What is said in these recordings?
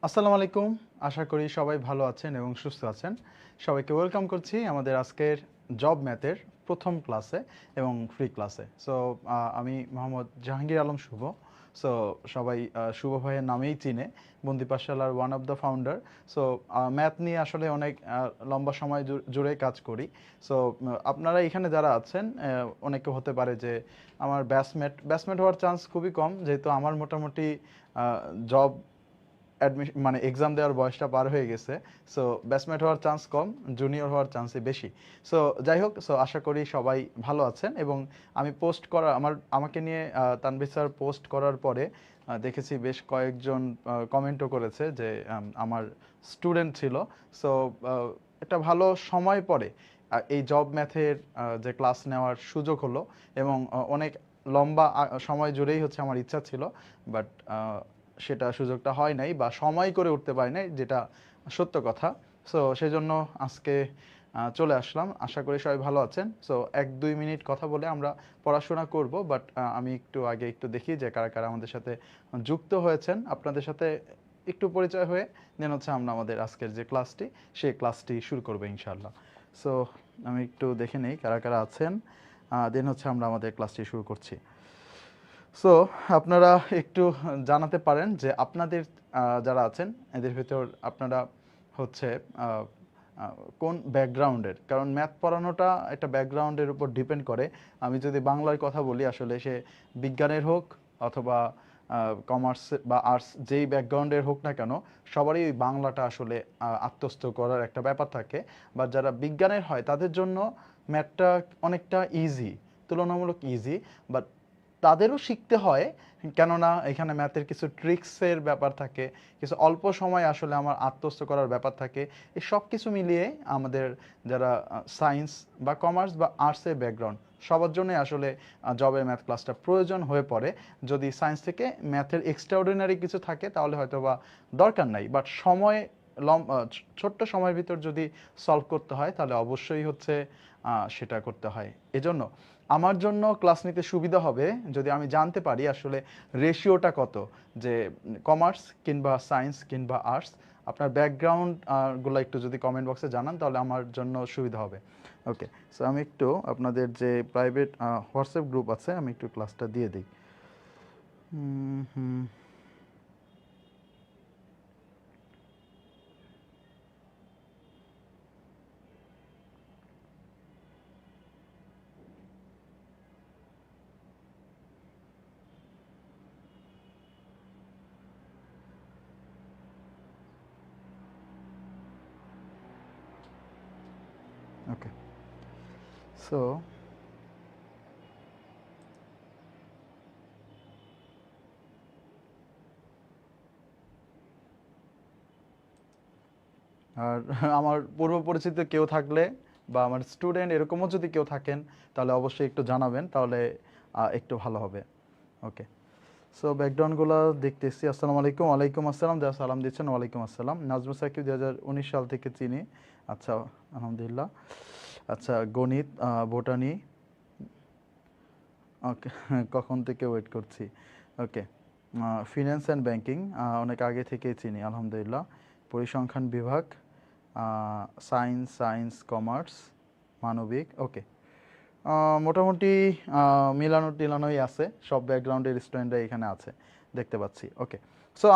আসসালামু আলাইকুম। আশা করি সবাই ভালো আছেন এবং সুস্থ আছেন। সবাইকে ওয়েলকাম করছি আমাদের আজকের জব ম্যাথের প্রথম ক্লাসে এবং ফ্রি ক্লাসে। সো আমি মোহাম্মদ জাহাঙ্গীর আলম শুভ। সো সবাই শুভ ভাইয়ের নামেই চিনে। বন্দি পাঠশালার one of the founder. So math নিয়ে আসলে অনেক লম্বা সময় জুড়ে কাজ করি। সো আপনারা এখানে যারা আছেন অনেকে হতে পারে যে আমার ব্যাচমেট হওয়ার চান্স খুবই কম, যেহেতু আমার মোটামুটি জব অ্যাডমিশন মানে এক্সাম দেওয়ার বয়সটা পার হয়ে গেছে। সো ব্যাচমেট হওয়ার চান্স কম, জুনিয়র হওয়ার চান্সই বেশি। সো যাই হোক, সো আশা করি সবাই ভালো আছেন এবং আমি পোস্ট করা আমাকে নিয়ে তানভীর স্যার পোস্ট করার পরে দেখেছি বেশ কয়েকজন কমেন্টও করেছে যে আমার স্টুডেন্ট ছিল। সো একটা ভালো সময় পরে এই জব ম্যাথের যে ক্লাস নেওয়ার সুযোগ হলো এবং অনেক লম্বা সময় জুড়েই হচ্ছে আমার ইচ্ছা ছিল, বাট সেটা সুযোগটা হয় নাই বা সময় করে উঠতে পারি নাই, যেটা সত্য কথা। সো সেই জন্য আজকে চলে আসলাম। আশা করি সবাই ভালো আছেন। সো 1-2 মিনিট কথা বলে আমরা পড়াশোনা করব, বাট আমি একটু দেখি যে কারা কারা আমাদের সাথে যুক্ত হয়েছেন। আপনাদের সাথে একটু পরিচয় হয়ে দেন হচ্ছে আমরা আমাদের আজকের যে ক্লাসটি সেই ক্লাসটি শুরু করবো ইনশাআল্লাহ। সো আমি একটু দেখে নেই কারা কারা আছেন, দেন হচ্ছে আমরা আমাদের ক্লাসটি শুরু করছি। সো আপনারা একটু জানাতে পারেন যে আপনাদের যারা আছেন এদের ভিতর আপনারা হচ্ছে আহ, কোন ব্যাকগ্রাউন্ডের, কারণ ম্যাথ পড়ানোটা একটা ব্যাকগ্রাউন্ডের উপর ডিপেন্ড করে। আমি যদি বাংলার কথা বলি, আসলে সে বিজ্ঞানের হোক অথবা কমার্স বা আর্টস যেই ব্যাকগ্রাউন্ডের হোক না কেন, সবারই ওই বাংলাটা আসলে আত্মস্থ করার একটা ব্যাপার থাকে। বা যারা বিজ্ঞানের হয় তাদের জন্য ম্যাথটা অনেকটা ইজি, তুলনামূলক ইজি, বাট তাদেরও শিখতে হয়, কেননা এখানে ম্যাথের কিছু ট্রিক্সের ব্যাপার থাকে, কিছু অল্প সময় আসলে আমার আত্মস্থ করার ব্যাপার থাকে। এই সব কিছু মিলিয়ে আমাদের যারা সায়েন্স বা কমার্স বা আর্টসের ব্যাকগ্রাউন্ড, সবার জন্যই আসলে জবের ম্যাথ ক্লাসটা প্রয়োজন হয়ে পড়ে। যদি সায়েন্স থেকে ম্যাথের এক্সট্রাঅর্ডিনারি কিছু থাকে তাহলে হয়তো বা দরকার নাই, বাট সময় ছোট্ট সময়ের ভিতর যদি সলভ করতে হয় তাহলে অবশ্যই হচ্ছে সেটা করতে হয়। এজন্য আমার জন্য ক্লাস নিতে সুবিধা হবে যদি আমি জানতে পারি আসলে রেশিওটা কত, যে কমার্স কিংবা সায়েন্স কিংবা আর্টস। আপনার ব্যাকগ্রাউন্ড গুলো একটু যদি কমেন্ট বক্সে জানান তাহলে আমার জন্য সুবিধা হবে। ওকে, সো আমি একটু আপনাদের যে প্রাইভেট হোয়াটসঅ্যাপ গ্রুপ আছে আমি একটু ক্লাসটা দিয়ে দিই। হুম হুম ওকে, সো আর আমার পূর্ব পরিচিত কেউ থাকলে বা আমার স্টুডেন্ট এরকমও যদি কেউ থাকেন তাহলে অবশ্যই একটু জানাবেন, তাহলে একটু ভালো হবে। ওকে, সো ব্যাকগ্রাউন্ডগুলো দেখতেছি। আসসালামু আলাইকুম। ওয়ালাইকুম আসসালাম। যারা সালাম দিচ্ছেন ওয়ালাইকুম আসসালাম। নাজমুল সাকিব 2019 সাল থেকে চিনি। আচ্ছা, আলহামদুলিল্লাহ। আচ্ছা, গণিত, বোটানি। ওকে, কখন থেকে ওয়েট করছি। ওকে, ফিন্যান্স অ্যান্ড ব্যাংকিং অনেক আগে থেকেই চিনি আলহামদুলিল্লাহ। পরিসংখ্যান বিভাগ, সায়েন্স কমার্স, মানবিক। ওকে, মোটামুটি মিলানো টিলানোই আছে, সব ব্যাকগ্রাউন্ডের স্টুডেন্টরা এখানে আছে দেখতে পাচ্ছি। ওকে, সো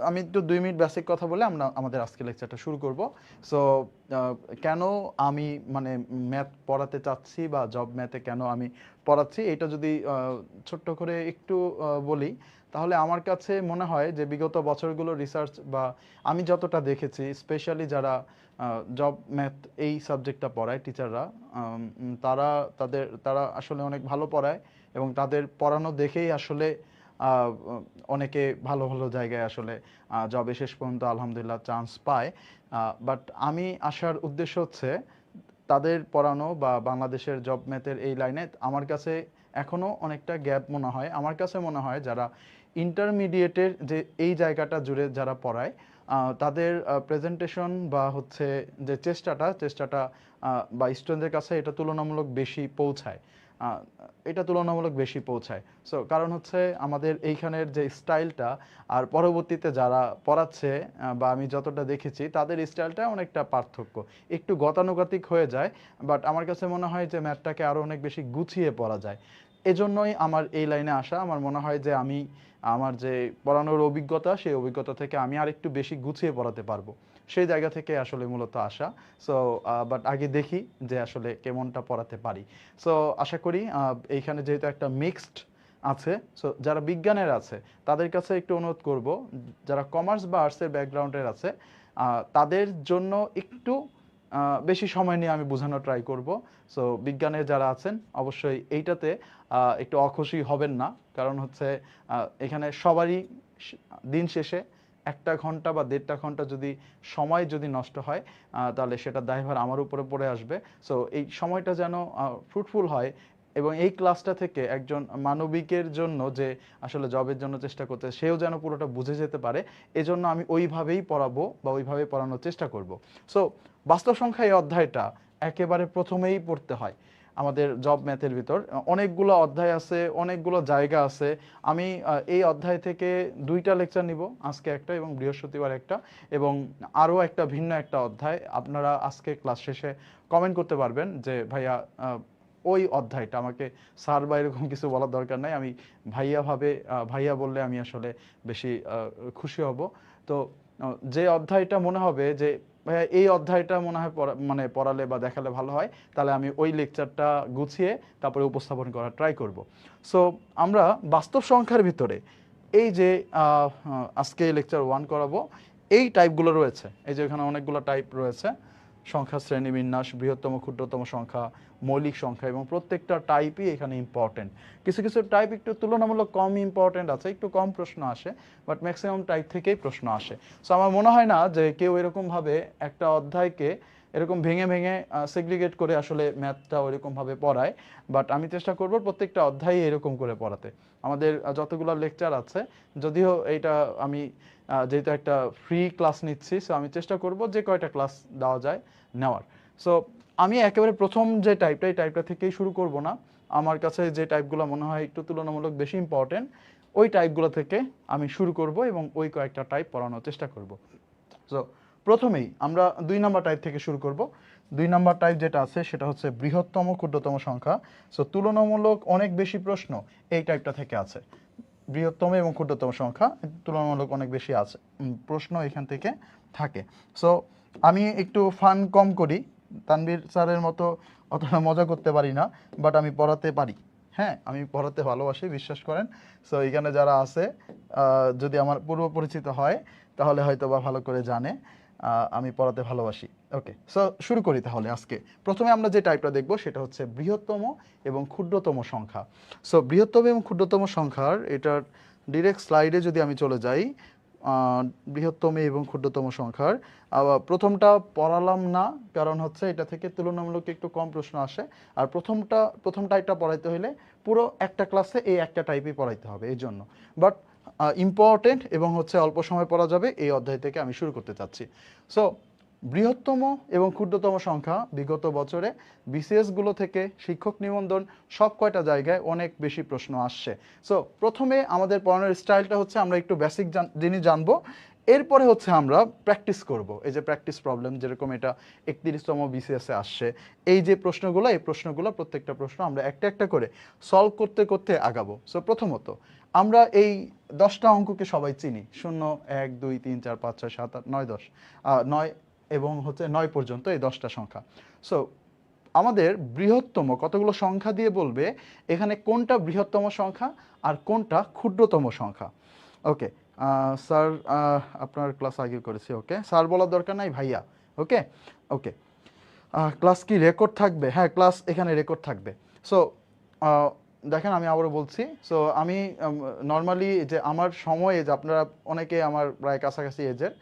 আমি একটু 2 মিনিট বেসিক কথা বলে আমরা আমাদের আজকের লেকচারটা শুরু করব। সো কেন আমি মানে ম্যাথ পড়াতে চাচ্ছি বা জব ম্যাথে কেন আমি পড়াচ্ছি, এটা যদি ছোট্ট করে একটু বলি, তাহলে আমার কাছে মনে হয় যে বিগত বছরগুলো রিসার্চ বা আমি যতটা দেখেছি, স্পেশালি যারা জব ম্যাথ এই সাবজেক্টটা পড়ায় টিচাররা, তারা আসলে অনেক ভালো পড়ায় এবং তাদের পড়ানো দেখেই আসলে অনেকে ভালো ভালো জায়গায় আসলে জবে শেষ পর্যন্ত আলহামদুলিল্লাহ চান্স পায়। বাট আমি আসার উদ্দেশ্য হচ্ছে তাদের পড়ানো বা বাংলাদেশের জব ম্যাথের এই লাইনে আমার কাছে এখনও অনেকটা গ্যাপ মনে হয়। আমার কাছে মনে হয় যারা ইন্টারমিডিয়েটের যে এই জায়গাটা জুড়ে যারা পড়ায়, তাদের প্রেজেন্টেশন বা হচ্ছে যে চেষ্টাটা বা স্টুডেন্টদের কাছে এটা তুলনামূলক বেশি পৌঁছায়। এটা তুলনামূলক বেশি পৌঁছায়। সো কারণ হচ্ছে আমাদের এইখানের যে স্টাইলটা আর পরবর্তীতে যারা পড়াচ্ছে বা আমি যতটা দেখেছি তাদের স্টাইলটা অনেকটা পার্থক্য, একটু গতানুগতিক হয়ে যায়। বাট আমার কাছে মনে হয় যে ম্যাথটাকে আরও অনেক বেশি গুছিয়ে পড়া যায়। এজন্যই আমার এই লাইনে আসা। আমার মনে হয় যে আমি আমার যে পড়ানোর অভিজ্ঞতা, সেই অভিজ্ঞতা থেকে আমি আরেকটু বেশি গুছিয়ে পড়াতে পারবো, সেই জায়গা থেকে আসলে মূলত আসা। সো বাট আগে দেখি যে আসলে কেমনটা পড়াতে পারি। সো আশা করি এইখানে যেহেতু একটা মিক্সড আছে, সো যারা বিজ্ঞানের আছে তাদের কাছে একটু অনুরোধ করব, যারা কমার্স বা আর্টসের ব্যাকগ্রাউন্ডের আছে তাদের জন্য একটু বেশি সময় নিয়ে আমি বোঝানোর ট্রাই করব। সো বিজ্ঞানের যারা আছেন অবশ্যই এইটাতে একটু অখুশি হবেন না, কারণ হচ্ছে এখানে সবারই দিন শেষে 1 ঘন্টা বা 1.5 ঘন্টা যদি সময় যদি নষ্ট হয় তাহলে সেটা দায়ভার আমার উপরে পড়ে আসবে। সো এই সময়টা যেন ফ্রুটফুল হয় এবং এই ক্লাসটা থেকে একজন মানবিকের জন্য যে আসলে জবের জন্য চেষ্টা করতে, সেও যেন পুরোটা বুঝে যেতে পারে, এজন্য আমি ওইভাবেই পড়াবো বা ওইভাবেই পড়ানোর চেষ্টা করব। সো বাস্তব সংখ্যা এই অধ্যায়টা একেবারে প্রথমেই পড়তে হয় আমাদের জব ম্যাথের ভিতর। অনেকগুলো অধ্যায় আছে, অনেকগুলো জায়গা আছে। আমি এই অধ্যায় থেকে 2টা লেকচার নিব, আজকে একটা এবং বৃহস্পতিবার একটা, এবং আরও একটা ভিন্ন একটা অধ্যায়। আপনারা আজকে ক্লাস শেষে কমেন্ট করতে পারবেন যে ভাইয়া ওই অধ্যায়টা আমাকে, স্যার বা এরকম কিছু বলার দরকার নাই, আমি ভাইয়া বললে আমি আসলে বেশি খুশি হব। তো যে অধ্যায়টা মনে হবে যে ভাইয়া এই অধ্যায়টা মনে হয় মানে পড়ালে বা দেখালে ভালো হয়, তাহলে আমি ওই লেকচারটা গুছিয়ে তারপরে উপস্থাপন করার ট্রাই করব। সো আমরা বাস্তব সংখ্যার ভিতরে এই যে আজকে লেকচার 1 করাবো, এই টাইপগুলো রয়েছে, এই যে এখানে অনেকগুলো টাইপ রয়েছে, সংখ্যা শ্রেণীবিন্যাস, বৃহত্তম ক্ষুদ্রতম সংখ্যা, মৌলিক সংখ্যা, এবং প্রত্যেকটা টাইপই এখানে ইম্পর্টেন্ট। কিছু কিছু টাইপ একটু তুলনামূলক কম ইম্পর্টেন্ট আছে, একটু কম প্রশ্ন আসে, বাট ম্যাক্সিমাম টাইপ থেকেই প্রশ্ন আসে। সো আমার মনে হয় না যে কেউ এরকমভাবে একটা অধ্যায়কে এরকম ভেঙে ভেঙে সেগ্রিগেট করে আসলে ম্যাথটা ওইরকমভাবে পড়ায়। বাট আমি চেষ্টা করব প্রত্যেকটা অধ্যায়ে এরকম করে পড়াতে। আমাদের যতগুলো লেকচার আছে, যদিও এইটা আমি যেহেতু একটা ফ্রি ক্লাস নিচ্ছি, সো আমি চেষ্টা করব যে কয়টা ক্লাস দেওয়া যায় নেওয়ার। সো আমি একেবারে প্রথম যে টাইপটা, এই টাইপটা থেকেই শুরু করব না। আমার কাছে যে টাইপগুলো মনে হয় একটু তুলনামূলক বেশি ইম্পর্টেন্ট, ওই টাইপগুলো থেকে আমি শুরু করব এবং ওই কয়েকটা টাইপ পড়ানোর চেষ্টা করব। সো প্রথমেই আমরা 2 নম্বর টাইপ থেকে শুরু করব। 2 নম্বর টাইপ যেটা আছে সেটা হচ্ছে বৃহত্তম ক্ষুদ্রতম সংখ্যা। সো তুলনামূলক অনেক বেশি প্রশ্ন এই টাইপটা থেকে আছে। বৃহত্তম এবং ক্ষুদ্রতম সংখ্যা তুলনামূলক অনেক বেশি আছে, প্রশ্ন এখান থেকে থাকে। সো আমি একটু ফান কম করি, তানভীর স্যারের মতো অতটা মজা করতে পারি না, বাট আমি পড়াতে পারি। হ্যাঁ, আমি পড়াতে ভালোবাসি, বিশ্বাস করেন। সো এখানে যারা আছে যদি আমার পূর্ব পরিচিত হয় তাহলে হয়তো বা ভালো করে জানে আমি পড়াতে ভালোবাসি। ওকে, সো শুরু করি তাহলে। আজকে প্রথমে আমরা যে টাইপটা দেখব সেটা হচ্ছে বৃহত্তম এবং ক্ষুদ্রতম সংখ্যা। সো বৃহত্তম এবং ক্ষুদ্রতম সংখ্যার এটার ডিরেক্ট স্লাইডে যদি আমি চলে যাই, বৃহত্তম এবং ক্ষুদ্রতম সংখ্যার প্রথমটা পড়ালাম না, কারণ হচ্ছে এটা থেকে তুলনামূলক একটু কম প্রশ্ন আসে। আর প্রথম টাইপটা পড়াইতে হলে পুরো একটা ক্লাসে এই একটা টাইপই পড়াইতে হবে, এই জন্য। বাট ইম্পর্টেন্ট এবং হচ্ছে অল্প সময় পড়া যাবে, এই অধ্যায় থেকে আমি শুরু করতে চাচ্ছি। সো বৃহত্তম এবং ক্ষুদ্রতম সংখ্যা বিগত বছরে বিসিএসগুলো থেকে শিক্ষক নিবন্ধন সব কয়টা জায়গায় অনেক বেশি প্রশ্ন আসছে। সো প্রথমে আমাদের পড়ানোর স্টাইলটা হচ্ছে আমরা একটু বেসিক জিনিস জানবো, এরপরে হচ্ছে আমরা প্র্যাকটিস করব। এই যে প্র্যাকটিস প্রবলেম, যেরকম এটা 31তম বিসিএসে আসছে, এই যে প্রশ্নগুলো, এই প্রশ্নগুলো প্রত্যেকটা প্রশ্ন আমরা একটা একটা করে সলভ করতে করতে আগাবো। সো প্রথমত আমরা এই 10টা অঙ্ককে সবাই চিনি, 0, 1, 2, 3, 4, 5, 6, 7, 8, 9, 10, 9 এবং হচ্ছে 9 পর্যন্ত এই 10টা সংখ্যা। সো আমাদের বৃহত্তম কতগুলো সংখ্যা দিয়ে বলবে এখানে কোনটা বৃহত্তম সংখ্যা আর কোনটা ক্ষুদ্রতম সংখ্যা। ওকে স্যার, আপনার ক্লাস আগে করেছি, ওকে স্যার বলার দরকার নাই, ভাইয়া। ওকে ওকে, ক্লাস কি রেকর্ড থাকবে? হ্যাঁ, ক্লাস এখানে রেকর্ড থাকবে। সো দেখেন, আমি আবারও বলছি, সো আমি নর্মালি যে আমার সময়ে যে আপনারা অনেকে আমার প্রায় কাছাকাছি এজের,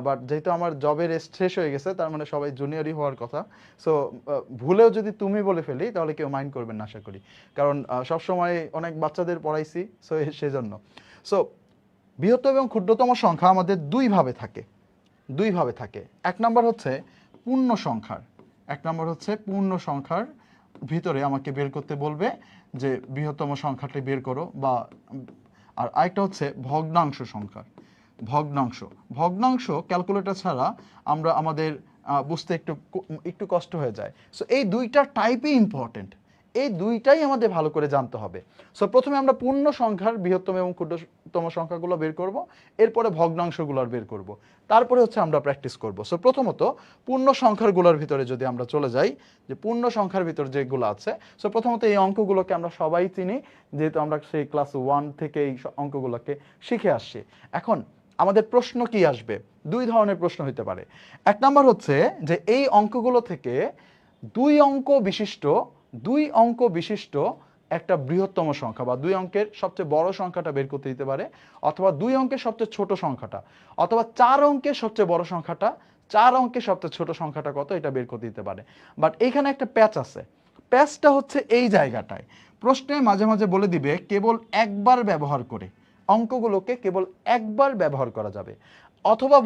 বাট যেহেতু আমার জবের এজ শেষ হয়ে গেছে, তার মানে সবাই জুনিয়রই হওয়ার কথা। সো ভুলেও যদি তুমি বলে ফেলি তাহলে কেউ মাইন্ড করবেন না আশা করি, কারণ সবসময় অনেক বাচ্চাদের পড়াইছি, সো সেজন্য। সো বৃহত্তম এবং ক্ষুদ্রতম সংখ্যা আমাদের দুইভাবে থাকে। 1 নম্বর হচ্ছে পূর্ণ সংখ্যার, ভিতরে আমাকে বের করতে বলবে যে বৃহত্তম সংখ্যাটি বের করো, বা আর আরেকটা হচ্ছে ভগ্নাংশ সংখ্যা। ভগ্নাংশ ভগ্নাংশ ক্যালকুলেটর ছাড়া আমরা আমাদের বুঝতে একটু কষ্ট হয়ে যায়। সো এই দুইটা টাইপই ইম্পর্টেন্ট, এই দুইটাই আমাদের ভালো করে জানতে হবে। সো প্রথমে আমরা পূর্ণ সংখ্যার বৃহত্তম এবং ক্ষুদ্রতম সংখ্যাগুলো বের করব, এরপরে ভগ্নাংশগুলো বের করব, তারপরে হচ্ছে আমরা প্র্যাকটিস করব। সো প্রথমত পূর্ণ সংখ্যাগুলোর ভিতরে যদি আমরা চলে যাই, যে পূর্ণ সংখ্যার ভিতর যেগুলো আছে, সো প্রথমত এই অঙ্কগুলোকে আমরা সবাই চিনি, যেহেতু আমরা সেই ক্লাস 1 থেকে এই অঙ্কগুলোকে শিখে আসছি। এখন আমাদের প্রশ্ন কি আসবে? দুই ধরনের প্রশ্ন হতে পারে। এক নম্বর হচ্ছে যে এই অঙ্কগুলো থেকে দুই অঙ্ক বিশিষ্ট একটা বৃহত্তম সংখ্যা বা দুই অঙ্কের সবচেয়ে বড় সংখ্যাটা বের করতে দিতে পারে, অথবা দুই অঙ্কের সবচেয়ে ছোট সংখ্যাটা, অথবা 4 অঙ্কের সবচেয়ে বড় সংখ্যাটা, 4 অঙ্কের সবচেয়ে ছোট সংখ্যাটা কত এটা বের করতে দিতে পারে। বাট এইখানে একটা প্যাচ আছে। প্যাচটা হচ্ছে এই জায়গাটায় প্রশ্নে মাঝে মাঝে বলে দিবে কেবল একবার ব্যবহার করে, অঙ্কগুলোকে কেবল একবার ব্যবহার করা যাবে, অথবা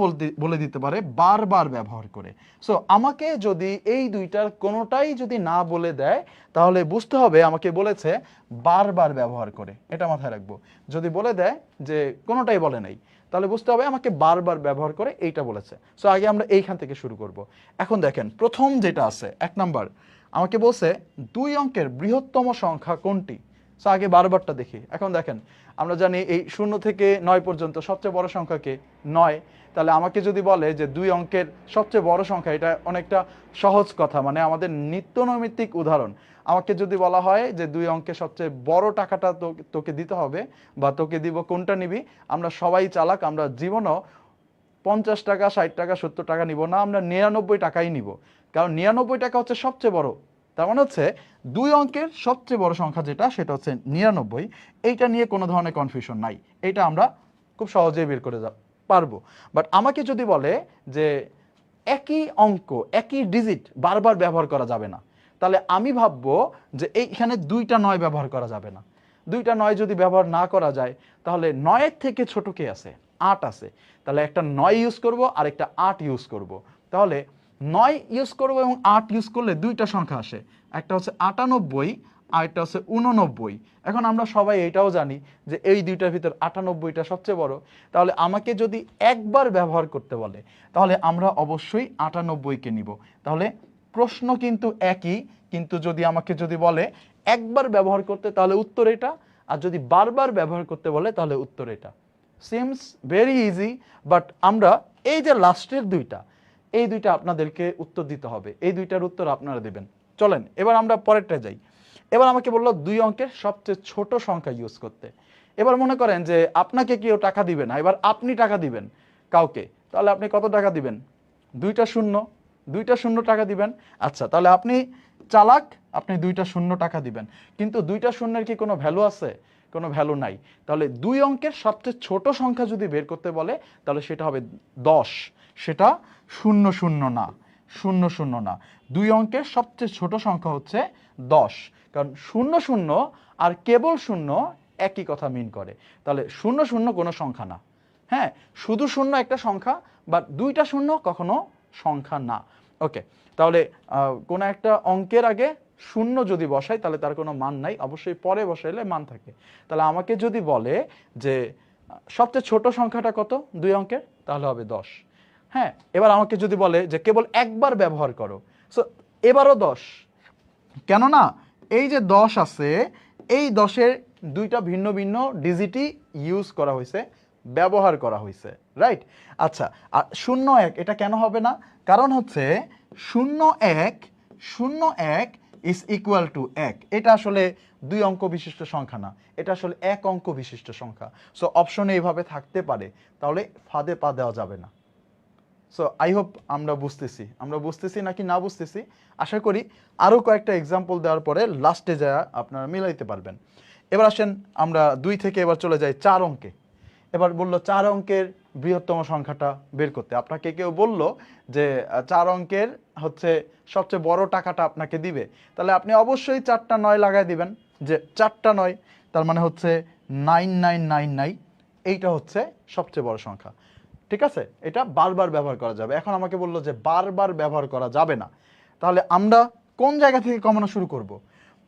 বলে দিতে পারে বারবার ব্যবহার করে। সো আমাকে যদি এই দুইটার কোনোটাই যদি না বলে দেয়, তাহলে বুঝতে হবে আমাকে বলেছে বারবার ব্যবহার করে, এটা মাথায় রাখবো। যদি বলে দেয় যে কোনোটাই বলে নাই, তাহলে বুঝতে হবে আমাকে বারবার ব্যবহার করে এইটা বলেছে। সো আগে আমরা এইখান থেকে শুরু করব। এখন দেখেন প্রথম যেটা আছে 1 নাম্বার, আমাকে বলছে 2 অঙ্কের বৃহত্তম সংখ্যা কোনটি। সো আগে বারবারটা দেখি। এখন দেখেন আমরা জানি এই 0 থেকে 9 পর্যন্ত সবচেয়ে বড় সংখ্যা কে? 9। তাহলে আমাকে যদি বলে যে 2 অঙ্কের সবচেয়ে বড় সংখ্যা, এটা অনেকটা সহজ কথা, মানে আমাদের নিত্যনৈমিত্তিক উদাহরণ। আমাকে যদি বলা হয় যে 2 অঙ্কের সবচেয়ে বড় টাকাটা তোকে দিতে হবে বা তোকে দিব, কোনটা নিবি? আমরা সবাই চালাক, আমরা জীবনও 50 টাকা, 60 টাকা, 70 টাকা নিব না, আমরা 99 টাকাই নিব, কারণ 99 টাকা হচ্ছে সবচেয়ে বড়। তার মানে হচ্ছে 2 অঙ্কের সবচেয়ে বড় সংখ্যা যেটা, সেটা হচ্ছে 99। এইটা নিয়ে কোনো ধরনের কনফিউশন নাই, এটা আমরা খুব সহজেই বের করে পারবো। বাট আমাকে যদি বলে যে একই অঙ্ক, একই ডিজিট বারবার ব্যবহার করা যাবে না, তাহলে আমি ভাববো যে এইখানে 2টা 9 ব্যবহার করা যাবে না। 2টা 9 যদি ব্যবহার না করা যায়, তাহলে 9-এর থেকে ছোট কে আছে? 8 আছে। তাহলে একটা 9 ইউজ করব আর একটা 8 ইউজ করব। তাহলে 9 ইউজ করব এবং 8 ইউজ করলে 2টা সংখ্যা আসে, একটা হচ্ছে 98 আর একটা হচ্ছে 89। এখন আমরা সবাই এটাও জানি যে এই দুইটার ভিতর 98টা সবচেয়ে বড়। তাহলে আমাকে যদি একবার ব্যবহার করতে বলে, তাহলে আমরা অবশ্যই 98কে নিব। তাহলে প্রশ্ন কিন্তু একই, কিন্তু আমাকে যদি বলে একবার ব্যবহার করতে, তাহলে উত্তর এটা, আর যদি বারবার ব্যবহার করতে বলে তাহলে উত্তর এটা। Seems very easy. বাট আমরা এই যে লাস্টের দুইটা, এই দুইটা আপনাদেরকে উত্তর দিতে হবে, এই দুইটার উত্তর আপনারা দেবেন। চলেন এবার আমরা পরেরটা যাই। এবার আমাকে বললো 2 অঙ্কের সবচেয়ে ছোট সংখ্যা ইউজ করতে। এবার মনে করেন যে আপনাকে কেউ টাকা দিবে না, এবার আপনি টাকা দিবেন কাউকে, তাহলে আপনি কত টাকা দিবেন? 2টা শূন্য, 2টা শূন্য টাকা দিবেন। আচ্ছা, তাহলে আপনি চালাক, আপনি 2টা শূন্য টাকা দিবেন, কিন্তু 2টা শূন্যের কি কোনো ভ্যালু আছে? কোনো ভ্যালু নাই। তাহলে 2 অঙ্কের সবচেয়ে ছোট সংখ্যা যদি বের করতে বলে, তাহলে সেটা হবে 10, সেটা 00 না, 00 না। 2 অঙ্কের সবচেয়ে ছোট সংখ্যা হচ্ছে 10, কারণ 00 আর কেবল 0 একই কথা মিন করে। তাহলে 00 কোনো সংখ্যা না। হ্যাঁ, শুধু 0 একটা সংখ্যা, বাট 2টা শূন্য কখনো সংখ্যা না। ওকে, তাহলে কোনো একটা অঙ্কের আগে 0 যদি বসাই, তাহলে তার কোনো মান নাই, অবশ্যই পরে বসাইলে মান থাকে। তাহলে আমাকে যদি বলে যে সবচেয়ে ছোট সংখ্যাটা কত 2 অঙ্কের, তাহলে হবে 10। হ্যাঁ, এবার আমাকে যদি বলে যে কেবল একবার ব্যবহার করো, সো এবারও 10, কেননা এই যে 10 আছে, এই 10-এর 2টা ভিন্ন ভিন্ন ডিজিটই ইউজ করা হয়েছে, ব্যবহার করা হয়েছে, রাইট? আচ্ছা, আর 01 এটা কেন হবে না? কারণ হচ্ছে 01 ইজ ইকুয়াল টু 1, এটা আসলে 2 অঙ্ক বিশিষ্ট সংখ্যা না, এটা আসলে 1 অঙ্ক বিশিষ্ট সংখ্যা। সো অপশনে এইভাবে থাকতে পারে, তাহলে ফাঁদে পা দেওয়া যাবে না। সো আই হোপ আমরা বুঝতেছি নাকি না বুঝতেছি। আশা করি আরও কয়েকটা এক্সাম্পল দেওয়ার পরে লাস্টে যা আপনারা মিলাইতে পারবেন। এবার আসেন আমরা 2 থেকে এবার চলে যাই 4 অঙ্কে। এবার বললো 4 অঙ্কের বৃহত্তম সংখ্যাটা বের করতে। আপনাকে কেউ বলল যে 4 অঙ্কের হচ্ছে সবচেয়ে বড় টাকাটা আপনাকে দিবে, তাহলে আপনি অবশ্যই 4টা 9 লাগাই দিবেন, যে 4টা 9, তার মানে হচ্ছে 9999, এইটা হচ্ছে সবচেয়ে বড় সংখ্যা। ঠিক আছে, এটা বারবার ব্যবহার করা যাবে। এখন আমাকে বললো যে বারবার ব্যবহার করা যাবে না, তাহলে আমরা কোন জায়গা থেকে কমানো শুরু করব?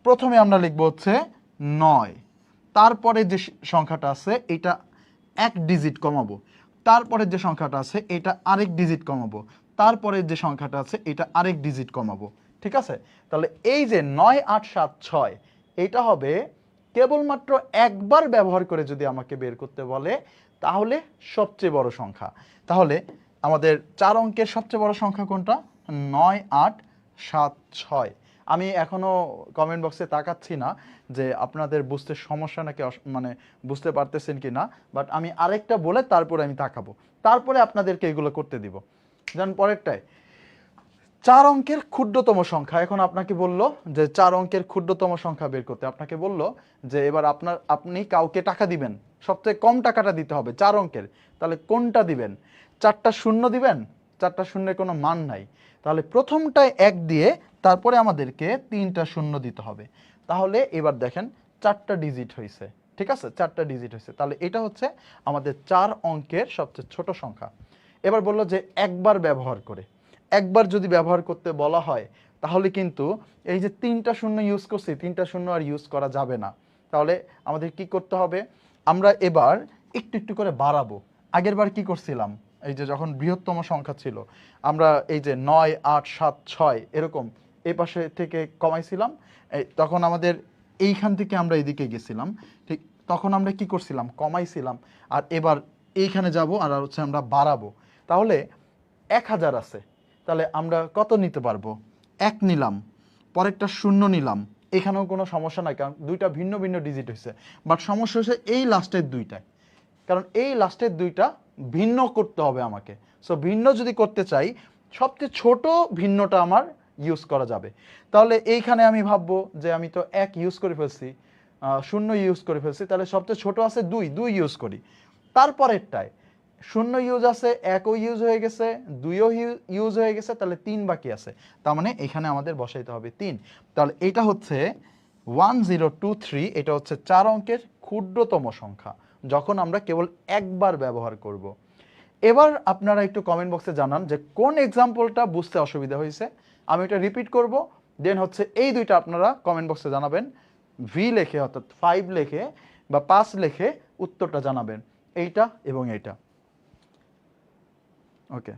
প্রথমে আমরা লিখব হচ্ছে 9, তারপরে যে সংখ্যাটা আছে এটা এক ডিজিট কমাবো, তারপরে যে সংখ্যাটা আছে এটা আরেক ডিজিট কমাবো, তারপরে যে সংখ্যাটা আছে এটা আরেক ডিজিট কমাবো। ঠিক আছে, তাহলে এই যে 9 8 7 6 এটা হবে কেবলমাত্র একবার ব্যবহার করে যদি আমাকে বের করতে বলে তাহলে সবচেয়ে বড় সংখ্যা। তাহলে আমাদের 4 অঙ্কের সবচেয়ে বড় সংখ্যা কোনটা? 9 8 7 6। আমি এখনো কমেন্ট বক্সে তাকাচ্ছি না যে আপনাদের বুঝতে সমস্যা নাকি মানে বুঝতে পারতেছেন কি না, বাট আমি আরেকটা বলে তারপরে আমি তাকাবো, তারপরে আপনাদেরকে এগুলো করতে দিব। যেমন পরেরটায় 4 অঙ্কের ক্ষুদ্রতম সংখ্যা। এখন আপনাকে বললো যে 4 অঙ্কের ক্ষুদ্রতম সংখ্যা বের করতে, আপনাকে বললো যে এবার আপনি কাউকে টাকা দিবেন, সবচেয়ে কম টাকাটা দিতে হবে 4 অঙ্কের, তাহলে কোনটা দিবেন? 4টা শূন্য দিবেন? 4টা শূন্যের কোনো মান নাই, তাহলে প্রথমটায় 1 দিয়ে তারপরে আমাদেরকে 3টা শূন্য দিতে হবে। তাহলে এবার দেখেন 4টা ডিজিট হয়েছে। ঠিক আছে, 4টা ডিজিট হয়েছে, তাহলে এটা হচ্ছে আমাদের 4 অঙ্কের সবচেয়ে ছোট সংখ্যা। এবার বললো যে একবার ব্যবহার করে, একবার যদি ব্যবহার করতে বলা হয় তাহলে কিন্তু এই যে 3টা শূন্য ইউজ করছি, 3টা শূন্য আর ইউজ করা যাবে না। তাহলে আমাদের কি করতে হবে? আমরা এবার একটু একটু করে বাড়াবো। আগের বার কি করছিলাম? এই যে যখন বৃহত্তম সংখ্যা ছিল আমরা এই যে 9 8 7 6 এরকম এই পাশে থেকে কমাইছিলাম, তখন আমাদের এইখান থেকে আমরা এদিকে গেছিলাম, ঠিক তখন আমরা কি করছিলাম? কমাইছিলাম। আর এবার এইখানে যাব আর হচ্ছে আমরা বাড়াবো। তাহলে 1000 আছে, তাহলে আমরা কত নিতে পারবো? 1 নিলাম, পরেরটা শূন্য নিলাম, এখানেও কোনো সমস্যা নাই কারণ দুইটা ভিন্ন ভিন্ন ডিজিট হয়েছে। বাট সমস্যা হচ্ছে এই লাস্টের দুইটায়, কারণ এই লাস্টের দুইটা ভিন্ন করতে হবে আমাকে। সো ভিন্ন যদি করতে চাই সবচেয়ে ছোট ভিন্নটা আমার ইউজ করা যাবে। তাহলে এইখানে আমি ভাববো যে আমি তো 1 ইউজ করে ফেলছি, শূন্য ইউজ করে ফেলছি, তাহলে সবচেয়ে ছোট আছে 2 ইউজ করি। তারপরেরটায় শূন্য ইউজ আছে, 1ও ইউজ হয়ে গেছে, 2ও ইউজ হয়ে গেছে, তাহলে 3 বাকি আছে। তার মানে এখানে আমাদের বসাইতে হবে 3। তাহলে এটা হচ্ছে 1023, এটা হচ্ছে 4 অঙ্কের ক্ষুদ্রতম সংখ্যা যখন আমরা কেবল একবার ব্যবহার করব। এবার আপনারা একটু কমেন্ট বক্সে জানান যে কোন এক্সাম্পলটা বুঝতে অসুবিধা হয়েছে। আমি এটা রিপিট করব, দেন হচ্ছে এই দুইটা আপনারা কমেন্ট বক্সে জানাবেন, ভি লেখে অর্থাৎ 5 লেখে বা 5 লেখে উত্তরটা জানাবেন, এইটা এবং এইটা। ওকে,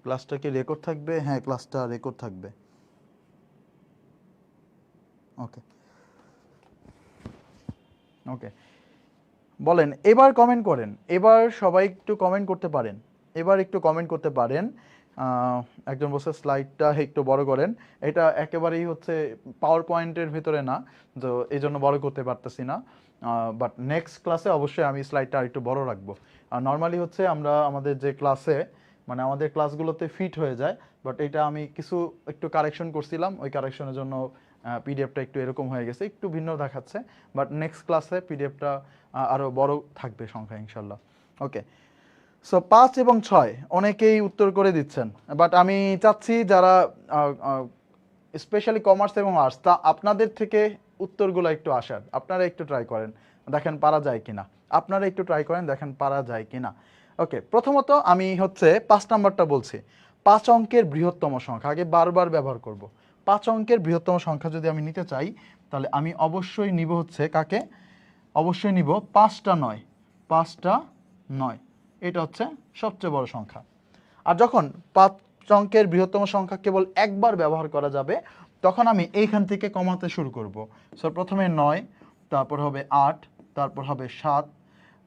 ক্লাসটা কি রেকর্ড থাকবে? হ্যাঁ, ক্লাসটা রেকর্ড থাকবে। ওকে ওকে, বলেন এবার কমেন্ট করেন, এবার সবাই একটু কমেন্ট করতে পারেন, এবার একটু কমেন্ট করতে পারেন। একজন বলছে স্লাইডটা একটু বড় করেন, এটা একেবারেই হচ্ছে পাওয়ার পয়েন্টের ভিতরে না, তো এই জন্য বড় করতে পারতেছি না, বাট নেক্সট ক্লাসে অবশ্যই আমি স্লাইডটা আরেকটু বড় রাখবো। আর নর্মালি হচ্ছে আমরা আমাদের যে ক্লাসে মানে আমাদের ক্লাসগুলোতে ফিট হয়ে যায়, বাট এটা আমি কিছু একটু কারেকশন করছিলাম, ওই কারেকশনের জন্য পিডিএফটা একটু এরকম হয়ে গেছে, একটু ভিন্ন দেখাচ্ছে, বাট নেক্সট ক্লাসে পিডিএফটা আরও বড় থাকবে সংখ্যা ইনশাল্লাহ। ওকে, সো 5 এবং 6 অনেকেই উত্তর করে দিচ্ছেন, বাট আমি চাচ্ছি যারা স্পেশালি কমার্স এবং আর্টস, তা আপনাদের থেকে উত্তরগুলো একটু আসার, আপনারা একটু ট্রাই করেন দেখেন পারা যায় কিনা, আপনারা একটু ট্রাই করেন দেখেন পারা যায় কিনা। ওকে, প্রথমত আমি হচ্ছে 5 নাম্বারটা বলছি, 5 অঙ্কের বৃহত্তম সংখ্যা, আগে বারবার ব্যবহার করব। 5 অঙ্কের বৃহত্তম সংখ্যা যদি আমি নিতে চাই তাহলে আমি অবশ্যই নিব হচ্ছে কাকে? অবশ্যই নিব 5টা 9, 5টা 9, এটা হচ্ছে সবচেয়ে বড় সংখ্যা। আর যখন 5 অঙ্কের বৃহত্তম সংখ্যা কেবল একবার ব্যবহার করা যাবে তখন আমি এইখান থেকে কমাতে শুরু করব। সো প্রথমে 9, তারপর হবে 8, তারপর হবে 7,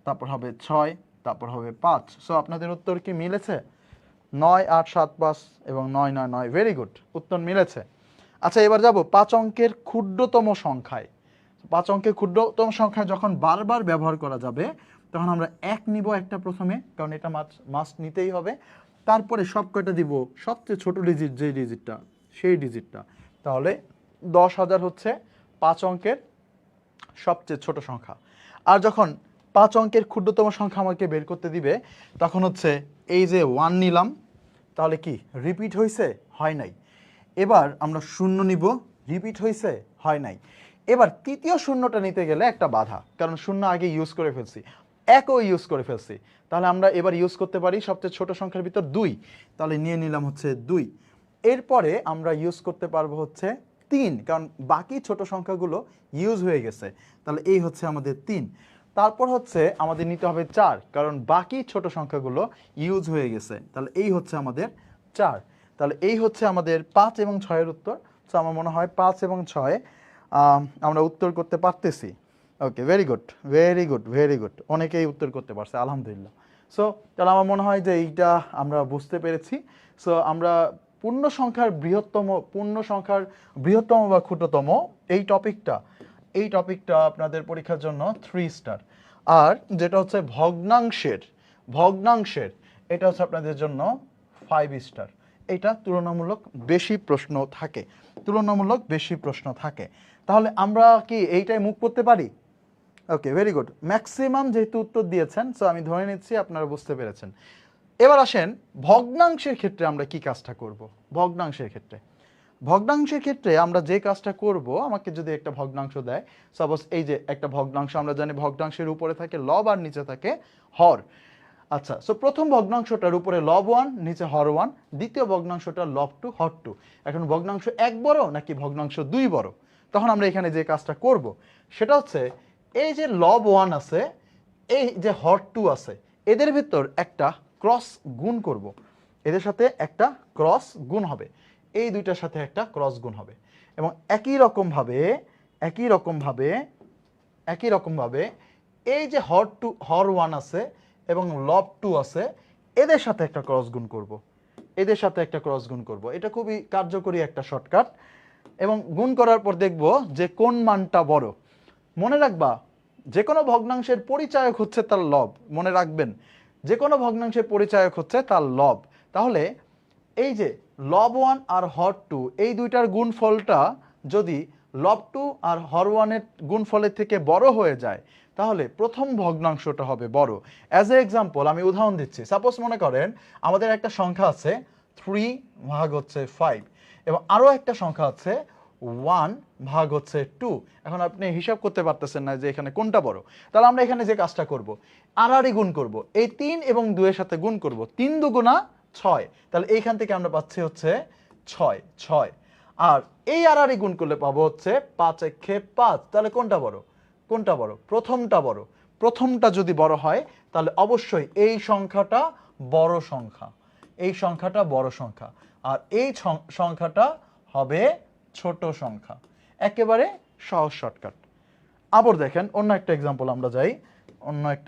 তারপর হবে 6, তারপর হবে 5। সো আপনাদের উত্তর কি মিলেছে? 9 8 7 5 এবং 9 9 9, ভেরি গুড, উত্তর মিলেছে। আচ্ছা, এবার যাব 5 অঙ্কের ক্ষুদ্রতম সংখ্যায়। 5 অঙ্কের ক্ষুদ্রতম সংখ্যা যখন বারবার ব্যবহার করা যাবে তখন আমরা 1 নিব একটা প্রথমে, কারণ এটা মাস্ট নিতেই হবে, তারপরে সব কয়টা দিব সবচেয়ে ছোট ডিজিট যে ডিজিটটা সেই ডিজিটটা। তাহলে 10,000 হচ্ছে 5 অঙ্কের সবচেয়ে ছোট সংখ্যা। আর যখন 5 অঙ্কের ক্ষুদ্রতম সংখ্যা আমাকে বের করতে দিবে তখন হচ্ছে এই যে 1 নিলাম, তাহলে কি রিপিট হয়েছে? হয় নাই। এবার আমরা শূন্য নিব, রিপিট হয়েছে? হয় নাই। এবার তৃতীয় শূন্যটা নিতে গেলে একটা বাধা, কারণ শূন্য আগে ইউজ করে ফেলছি, 1ও ইউজ করে ফেলছি, তাহলে আমরা এবার ইউজ করতে পারি সবচেয়ে ছোট সংখ্যার ভিতর 2, তাহলে নিয়ে নিলাম হচ্ছে 2। এরপরে আমরা ইউজ করতে পারবো হচ্ছে 3, কারণ বাকি ছোট সংখ্যাগুলো ইউজ হয়ে গেছে, তাহলে এই হচ্ছে আমাদের 3। তারপর হচ্ছে আমাদের নিতে হবে 4, কারণ বাকি ছোট সংখ্যাগুলো ইউজ হয়ে গেছে, তাহলে এই হচ্ছে আমাদের 4। তাহলে এই হচ্ছে আমাদের 5 এবং 6-এর উত্তর। সো আমার মনে হয় 5 এবং 6 আমরা উত্তর করতে পারতেছি। Okay, very good, very good, very good, অনেকেই উত্তর করতে পারছে, আলহামদুলিল্লাহ। সো তাহলে আমার মনে হয় যে এইটা আমরা বুঝতে পেরেছি। সো আমরা পূর্ণ সংখ্যার বৃহত্তম বা ক্ষুদ্রতম এই টপিকটা আপনাদের পরীক্ষার জন্য 3 স্টার। আর যেটা হচ্ছে ভগ্নাংশের এটা হচ্ছে আপনাদের জন্য 5 স্টার। এটা তুলনামূলক বেশি প্রশ্ন থাকে। তাহলে আমরা কি এইটাই মুখ করতে পারি? ওকে, ভেরি গুড, ম্যাক্সিমাম যেহেতু উত্তর দিয়েছেন, সো আমি ধরে নিচ্ছি আপনারা বুঝতে পেরেছেন। এবার আসেন ভগ্নাংশের ক্ষেত্রে আমরা কি কাজটা করব। ভগ্নাংশের ক্ষেত্রে আমরা যে কাজটা করব, আমাকে যদি একটা ভগ্নাংশ দেয়, সাপোজ এই যে একটা ভগ্নাংশ, আমরা জানি ভগ্নাংশের উপরে থাকে লব আর নিচে থাকে হর। আচ্ছা, সো প্রথম ভগ্নাংশটার উপরে লব 1, নিচে হর 1, দ্বিতীয় ভগ্নাংশটা লব 2, হর 2। এখন ভগ্নাংশ 1 বড় নাকি ভগ্নাংশ 2 বড়? তখন আমরা এখানে যে কাজটা করব সেটা হচ্ছে এই যে লব 1 আছে, এই যে হর 2 আছে, এদের ভিতর একটা ক্রস গুণ করব। এদের সাথে একটা ক্রস গুণ হবে, এই দুইটার সাথে একটা ক্রস গুণ হবে। এবং একই রকমভাবে এই যে হর 1 আছে এবং লব 2 আছে, এদের সাথে একটা ক্রস গুণ করব। এটা খুবই কার্যকরী একটা শর্টকাট। এবং গুণ করার পর দেখব যে কোন মানটা বড়। মনে রাখবা, যে কোনো ভগ্নাংশের পরিচায়ক হচ্ছে তার লব। মনে রাখবেন, যে কোনো ভগ্নাংশের পরিচায়ক হচ্ছে তার লব। তাহলে এই যে লব 1 আর হর 2 এই দুইটার গুণফলটা যদি লব 2 আর হর 1 এর গুণফলের থেকে বড় হয়ে যায়, তাহলে প্রথম ভগ্নাংশটা হবে বড়। অ্যাজ এ এক্সাম্পল আমি উদাহরণ দিচ্ছি। সাপোজ মনে করেন আমাদের একটা সংখ্যা আছে 3 ভাগ হচ্ছে 5, এবং আরও একটা সংখ্যা আছে 1 ভাগ হচ্ছে 2। এখন আপনি হিসাব করতে পারতেছেন না যে এখানে কোনটা বড়। তাহলে আমরা এখানে যে কাজটা করব, আড়াআড়ি গুণ করব, এই 3 এবং 2 এর সাথে গুণ করব, 3 দুগুণা 6। তাহলে এইখান থেকে আমরা পাচ্ছি হচ্ছে 6। আর এই আড়াআড়ি গুণ করলে পাবো হচ্ছে 5 একে 5। তাহলে কোনটা বড়? প্রথমটা যদি বড় হয় তাহলে অবশ্যই এই সংখ্যাটা বড় সংখ্যা, আর এই সংখ্যাটা হবে ছোট সংখ্যা। একেবারে সহজ শর্টকাট। আবার দেখেন অন্য একটা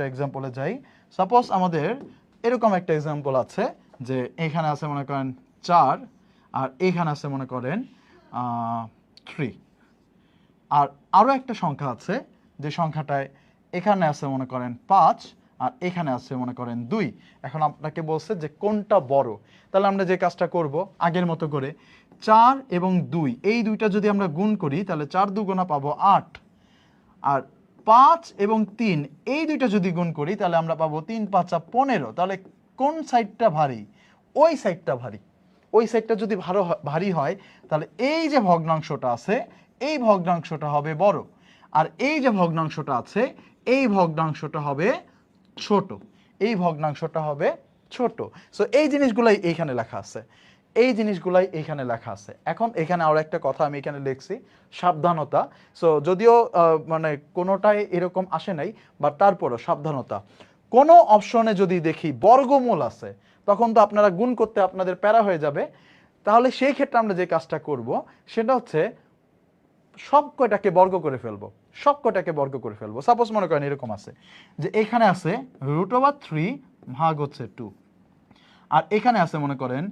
এক্সাম্পলে যাই। সাপোজ আমাদের এরকম একটা এক্সাম্পল আছে যে এখানে আছে মনে করেন 4, আর এখানে আছে মনে করেন 3। আর আরও একটা সংখ্যা আছে, যে সংখ্যাটায় এখানে আছে মনে করেন 5, আর এখানে আছে মনে করেন 2। এখন আপনাকে বলছে যে কোনটা বড়। তাহলে আমরা যে কাজটা করব আগের মতো করে, 4 এবং 2 এই দুইটা যদি আমরা গুণ করি, তাহলে 4 দুগুণা পাবো 8। আর 5 এবং 3 এই দুইটা যদি গুণ করি, তাহলে আমরা পাবো 3 5 15। তাহলে কোন সাইডটা ভারী? ওই সাইডটা যদি ভারী হয়, তাহলে এই যে ভগ্নাংশটা আছে এই ভগ্নাংশটা হবে বড়, আর এই যে ভগ্নাংশটা আছে এই ভগ্নাংশটা হবে ছোট। সো এই জিনিসগুলাই এইখানে লেখা আছে। এখন এখানে আরো একটা কথা আমি এখানে লিখছি, সাবধানতা। সো যদিও মানে কোনোটাই এরকম আসে নাই, বাট তারপরও সাবধানতা। কোনো অপশনে যদি দেখি বর্গমূল আছে, তখন তো আপনারা গুণ করতে আপনাদের প্যারা হয়ে যাবে। তাহলে সেই ক্ষেত্রে আমরা যে কাজটা করব সেটা হচ্ছে সব কয়টাকে বর্গ করে ফেলবো। সাপোজ মনে করেন এরকম আছে যে এখানে আছে √3 ভাগ হচ্ছে 2, আর এখানে আছে মনে করেন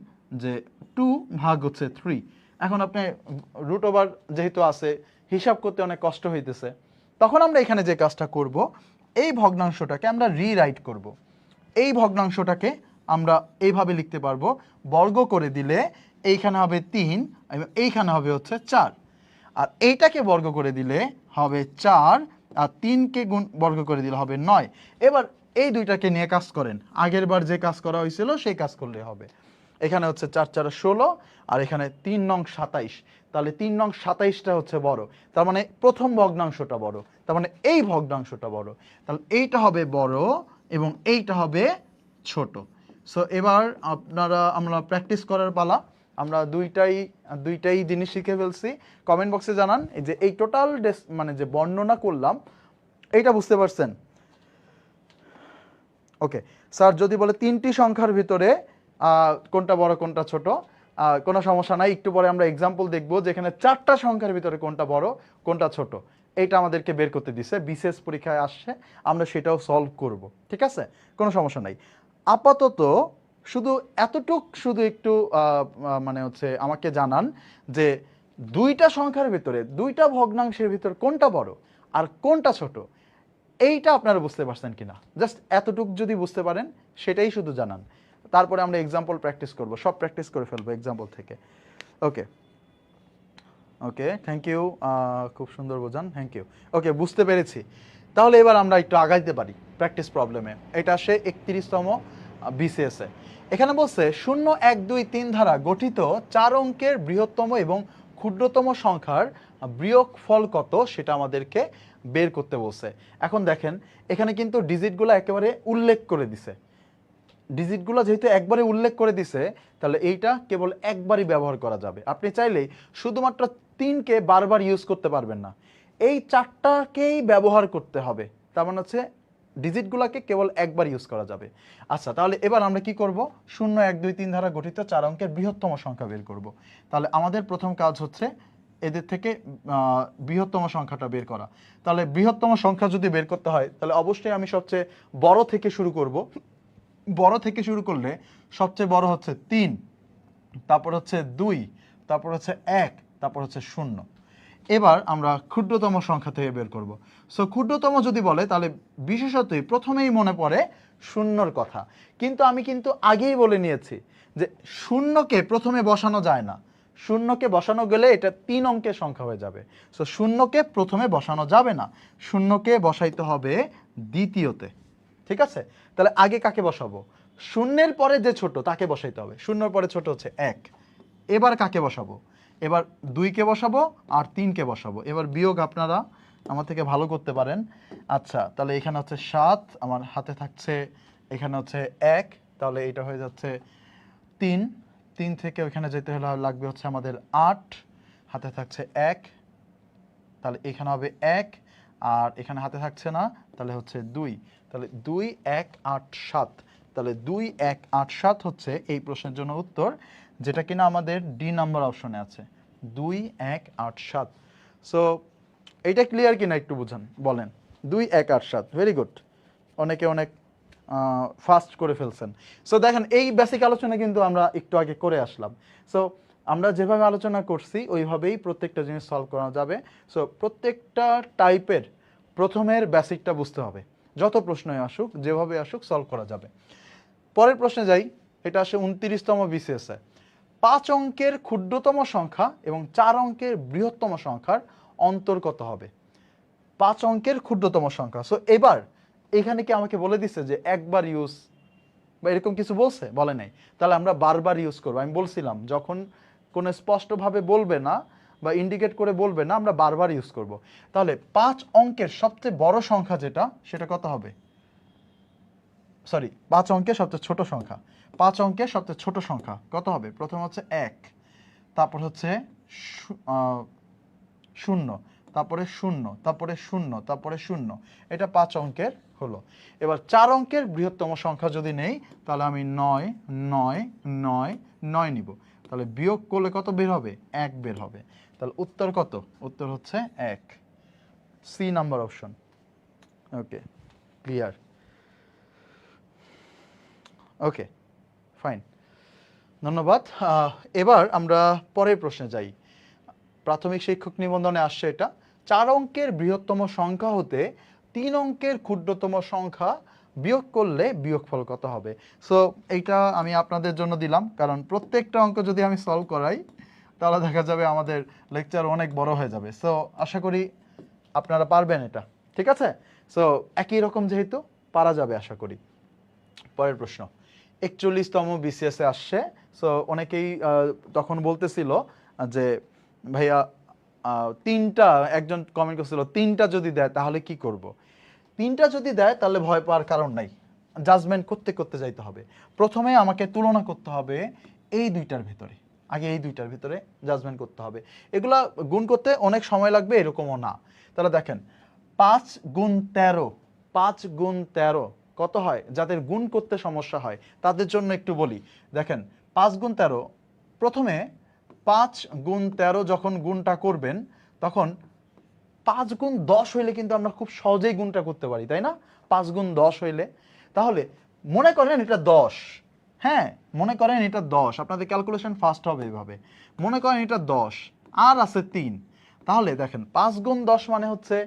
যে 2 ভাগ হচ্ছে 3। এখন আপনি √ যেহেতু আছে, হিসাব করতে অনেক কষ্ট হইতেছে, তখন আমরা এখানে যে কাজটা করব, এই ভগ্নাংশটাকে আমরা রিরাইট করব। এই ভগ্নাংশটাকে আমরা এইভাবে লিখতে পারবো, বর্গ করে দিলে এইখানে হবে 3 এবং এইখানে হবে হচ্ছে 4। আর এইটাকে বর্গ করে দিলে হবে 4, আর 3কে বর্গ করে দিলে হবে 9। এবার এই দুইটাকে নিয়ে কাজ করেন, আগের বার যে কাজ করা হয়েছিল সেই কাজ করলে হবে। এখানে হচ্ছে 4 4 16, আর এখানে 3 নং 27। তাহলে 3 নং 27টা হচ্ছে বড়, তার মানে প্রথম ভগ্নাংশটা বড়, তার মানে এই ভগ্নাংশটা বড়। তাহলে এইটা হবে বড় এবং এইটা হবে ছোট। সো এবার আমরা প্র্যাকটিস করার পালা। আমরা দুইটাই জিনিস শিখে ফেলছি। কমেন্ট বক্সে জানান এই যে এই টোটাল মানে যে বর্ণনা করলাম এইটা বুঝতে পারছেন? ওকে স্যার যদি বলে 3টি সংখ্যার ভিতরে কোনটা বড় কোনটা ছোট, কোনো সমস্যা নাই, একটু পরে আমরা এক্সাম্পল দেখব যেখানে 4টা সংখ্যার ভিতরে কোনটা বড় কোনটা ছোট। এইটা আমাদেরকে বের করতে দিছে, বিশেষ পরীক্ষায় আসছে, আমরা সেটাও সলভ করব, ঠিক আছে, কোনো সমস্যা নাই। আপাতত শুধু শুধু একটু মানে হচ্ছে আমাকে জানান যে দুইটা সংখ্যার ভিতরে দুইটা ভগ্নাংশের ভিতর কোনটা বড় আর কোনটা ছোট, এইটা আপনারা বুঝতে পারছেন কিনা। জাস্ট এতটুক যদি বুঝতে পারেন সেটাই শুধু জানান, তারপরে আমরা এক্সাম্পল প্র্যাকটিস করব, সব প্র্যাকটিস করে ফেলবো এক্সাম্পল থেকে। ওকে ওকে, থ্যাংক ইউ, খুব সুন্দর বোঝান, থ্যাংক ইউ। ওকে, বুঝতে পেরেছি। তাহলে এবার আমরা একটু আগাইতে পারি প্র্যাকটিস প্রবলেমে। এটা আসে 31তম বিসিএসে। এখানে বলছে 0, 1, 2, 3 দ্বারা গঠিত 4 অঙ্কের বৃহত্তম এবং ক্ষুদ্রতম সংখ্যার বিয়োগফল কত সেটা আমাদেরকে বের করতে বলছে। এখন দেখেন এখানে কিন্তু ডিজিটগুলো একেবারে উল্লেখ করে দিছে। ডিজিটগুলো যেহেতু একবারে উল্লেখ করে দিছে তাহলে এইটা কেবল একবারই ব্যবহার করা যাবে। আপনি চাইলেই শুধুমাত্র 3কে বারবার ইউজ করতে পারবেন না, এই 4টাকেই ব্যবহার করতে হবে। তার মানে হচ্ছে ডিজিটগুলোকে কেবল একবার ইউজ করা যাবে। আচ্ছা, তাহলে এবার আমরা কি করব? 0, 1, 2, 3 দ্বারা গঠিত 4 অঙ্কের বৃহত্তম সংখ্যা বের করব। তাহলে আমাদের প্রথম কাজ হচ্ছে এদের থেকে বৃহত্তম সংখ্যাটা বের করা। তাহলে বৃহত্তম সংখ্যা যদি বের করতে হয় তাহলে অবশ্যই আমি সবচেয়ে বড় থেকে শুরু করব। বড় থেকে শুরু করলে সবচেয়ে বড় হচ্ছে 3, তারপর হচ্ছে 2, তারপর হচ্ছে 1, তারপর হচ্ছে 0। এবার আমরা ক্ষুদ্রতম সংখ্যা থেকে বের করব। সো ক্ষুদ্রতম যদি বলে তাহলে বিশেষতই প্রথমেই মনে পড়ে শূন্যর কথা। কিন্তু আমি আগেই বলে নিয়েছি যে শূন্যকে প্রথমে বসানো যায় না, শূন্যকে বসানো গেলে এটা 3 অঙ্কের সংখ্যা হয়ে যাবে। সো শূন্যকে প্রথমে বসানো যাবে না, শূন্যকে বসাইতে হবে দ্বিতীয়তে, ঠিক আছে? তাহলে আগে কাকে বসাবো? শূন্যের পরে যে ছোট তাকে বসাইতে হবে। শূন্যর পরে ছোট হচ্ছে 1। এবার কাকে বসাবো? এবার 2কে বসাবো আর 3কে বসাবো। এবার বিয়োগ আপনারা আমার থেকে ভালো করতে পারেন। আচ্ছা, তাহলে এখানে হচ্ছে 7, আমার হাতে থাকছে এখানে হচ্ছে 1, তাহলে এটা হয়ে যাচ্ছে 3। 3 থেকে ওইখানে যেতে হলে লাগবে হচ্ছে আমাদের 8, হাতে থাকছে 1, তাহলে এখানে হবে 1, আর এখানে হাতে থাকছে না, তাহলে হচ্ছে 2। তাহলে 2, 1, 8, 7, তাহলে 2, 1, 8, 7 হচ্ছে এই প্রশ্নের জন্য উত্তর, যেটা কিনা আমাদের ডি নাম্বার অপশনে আছে, 2, 1, 8, 7। সো এইটা ক্লিয়ার কিনা একটু বুঝান, বলেন। 2, 1, 8, 7, ভেরি গুড, অনেকে অনেক ফাস্ট করে ফেলছেন। সো দেখেন এই বেসিক আলোচনা কিন্তু আমরা একটু আগে করে আসলাম। সো আমরা যেভাবে আলোচনা করছি ওইভাবেই প্রত্যেকটা জিনিস সলভ করা যাবে। সো প্রত্যেকটা টাইপের প্রথমের বেসিকটা বুঝতে হবে, যত প্রশ্নই আসুক যেভাবে আসুক সলভ করা যাবে। পরের প্রশ্নে যাই, এটা আসে 29তম বিসিএসে। 5 অঙ্কের ক্ষুদ্রতম সংখ্যা এবং 4 অঙ্কের বৃহত্তম সংখ্যার অন্তর কত হবে? 5 অঙ্কের ক্ষুদ্রতম সংখ্যা। সো এবার এখানে কি আমাকে বলে দিচ্ছে যে একবার ইউজ বা এরকম কিছু বলছে? বলে নাই। তাহলে আমরা বারবার ইউজ করবো। আমি বলছিলাম যখন কোনো স্পষ্টভাবে বলবে না বা ইন্ডিকেট করে বলবে না, আমরা বারবার ইউজ করব। তাহলে 5 অঙ্কের সবচেয়ে বড় সংখ্যা যেটা, সেটা কত হবে? সরি, 5 অঙ্কের সবচেয়ে ছোট সংখ্যা। 5 অঙ্কের সবচেয়ে ছোট সংখ্যা কত হবে? প্রথম হচ্ছে 1, তারপর হচ্ছে 0, তারপরে 0, তারপরে 0, তারপরে 0। এটা 5 অঙ্কের হলো। এবার 4 অঙ্কের বৃহত্তম সংখ্যা যদি নেই তাহলে আমি 9, 9, 9, 9 নিব। তাহলে বিয়োগ করলে কত বের হবে? 1 বের হবে। তাহলে উত্তর কত? উত্তর হচ্ছে 1, সি নাম্বার অপশন। ওকে, ক্লিয়ার? ওকে, ফাইন, ধন্যবাদ। এবার আমরা পরের প্রশ্নে যাই। প্রাথমিক শিক্ষক নিবন্ধনে আসছে এটা, 4 অঙ্কের বৃহত্তম সংখ্যা হতে 3 অঙ্কের ক্ষুদ্রতম সংখ্যা বিয়োগ করলে বিয়োগফল কত হবে? সো এইটা আমি আপনাদের জন্য দিলাম, কারণ প্রত্যেকটা অঙ্ক যদি আমি সলভ করাই তাহলে দেখা যাবে আমাদের লেকচার অনেক বড় হয়ে যাবে। সো আশা করি আপনারা পারবেন এটা, ঠিক আছে? সো একই রকম যেহেতু পারা যাবে আশা করি। পরের প্রশ্ন 41তম বিসিএসে আসছে। সো অনেকেই তখন বলতেছিল যে ভাইয়া 3টা, একজন কমেন্ট করছিল 3টা যদি দেয় তাহলে কি করব? 3টা যদি দেয় তাহলে ভয় পাওয়ার কারণ নাই, জাজমেন্ট করতে করতে যাইতে হবে। প্রথমে আমাকে তুলনা করতে হবে এই দুইটার ভিতরে, আগে এই দুইটার ভিতরে জাজমেন্ট করতে হবে। এগুলা গুণ করতে অনেক সময় লাগবে এরকমও না। তাহলে দেখেন 5 গুণ 13, 5 গুণ 13 কত হয়? যাদের গুণ করতে সমস্যা হয় তাদের জন্য একটু বলি। দেখেন 5 গুণ 13, প্রথমে 5 গুণ 13 যখন গুণটা করবেন তখন 5 গুণ 10 হইলে কিন্তু আমরা খুব সহজেই গুণটা করতে পারি, তাই না? 5 গুণ 10 হইলে, তাহলে মনে করেন এটা 10, হ্যাঁ মনে করেন এটা 10, আপনাদের ক্যালকুলেশন ফাস্ট হবে এইভাবে। মনে করেন এটা 10 আর আছে 3, তাহলে দেখেন 5 গুণ 10 মানে হচ্ছে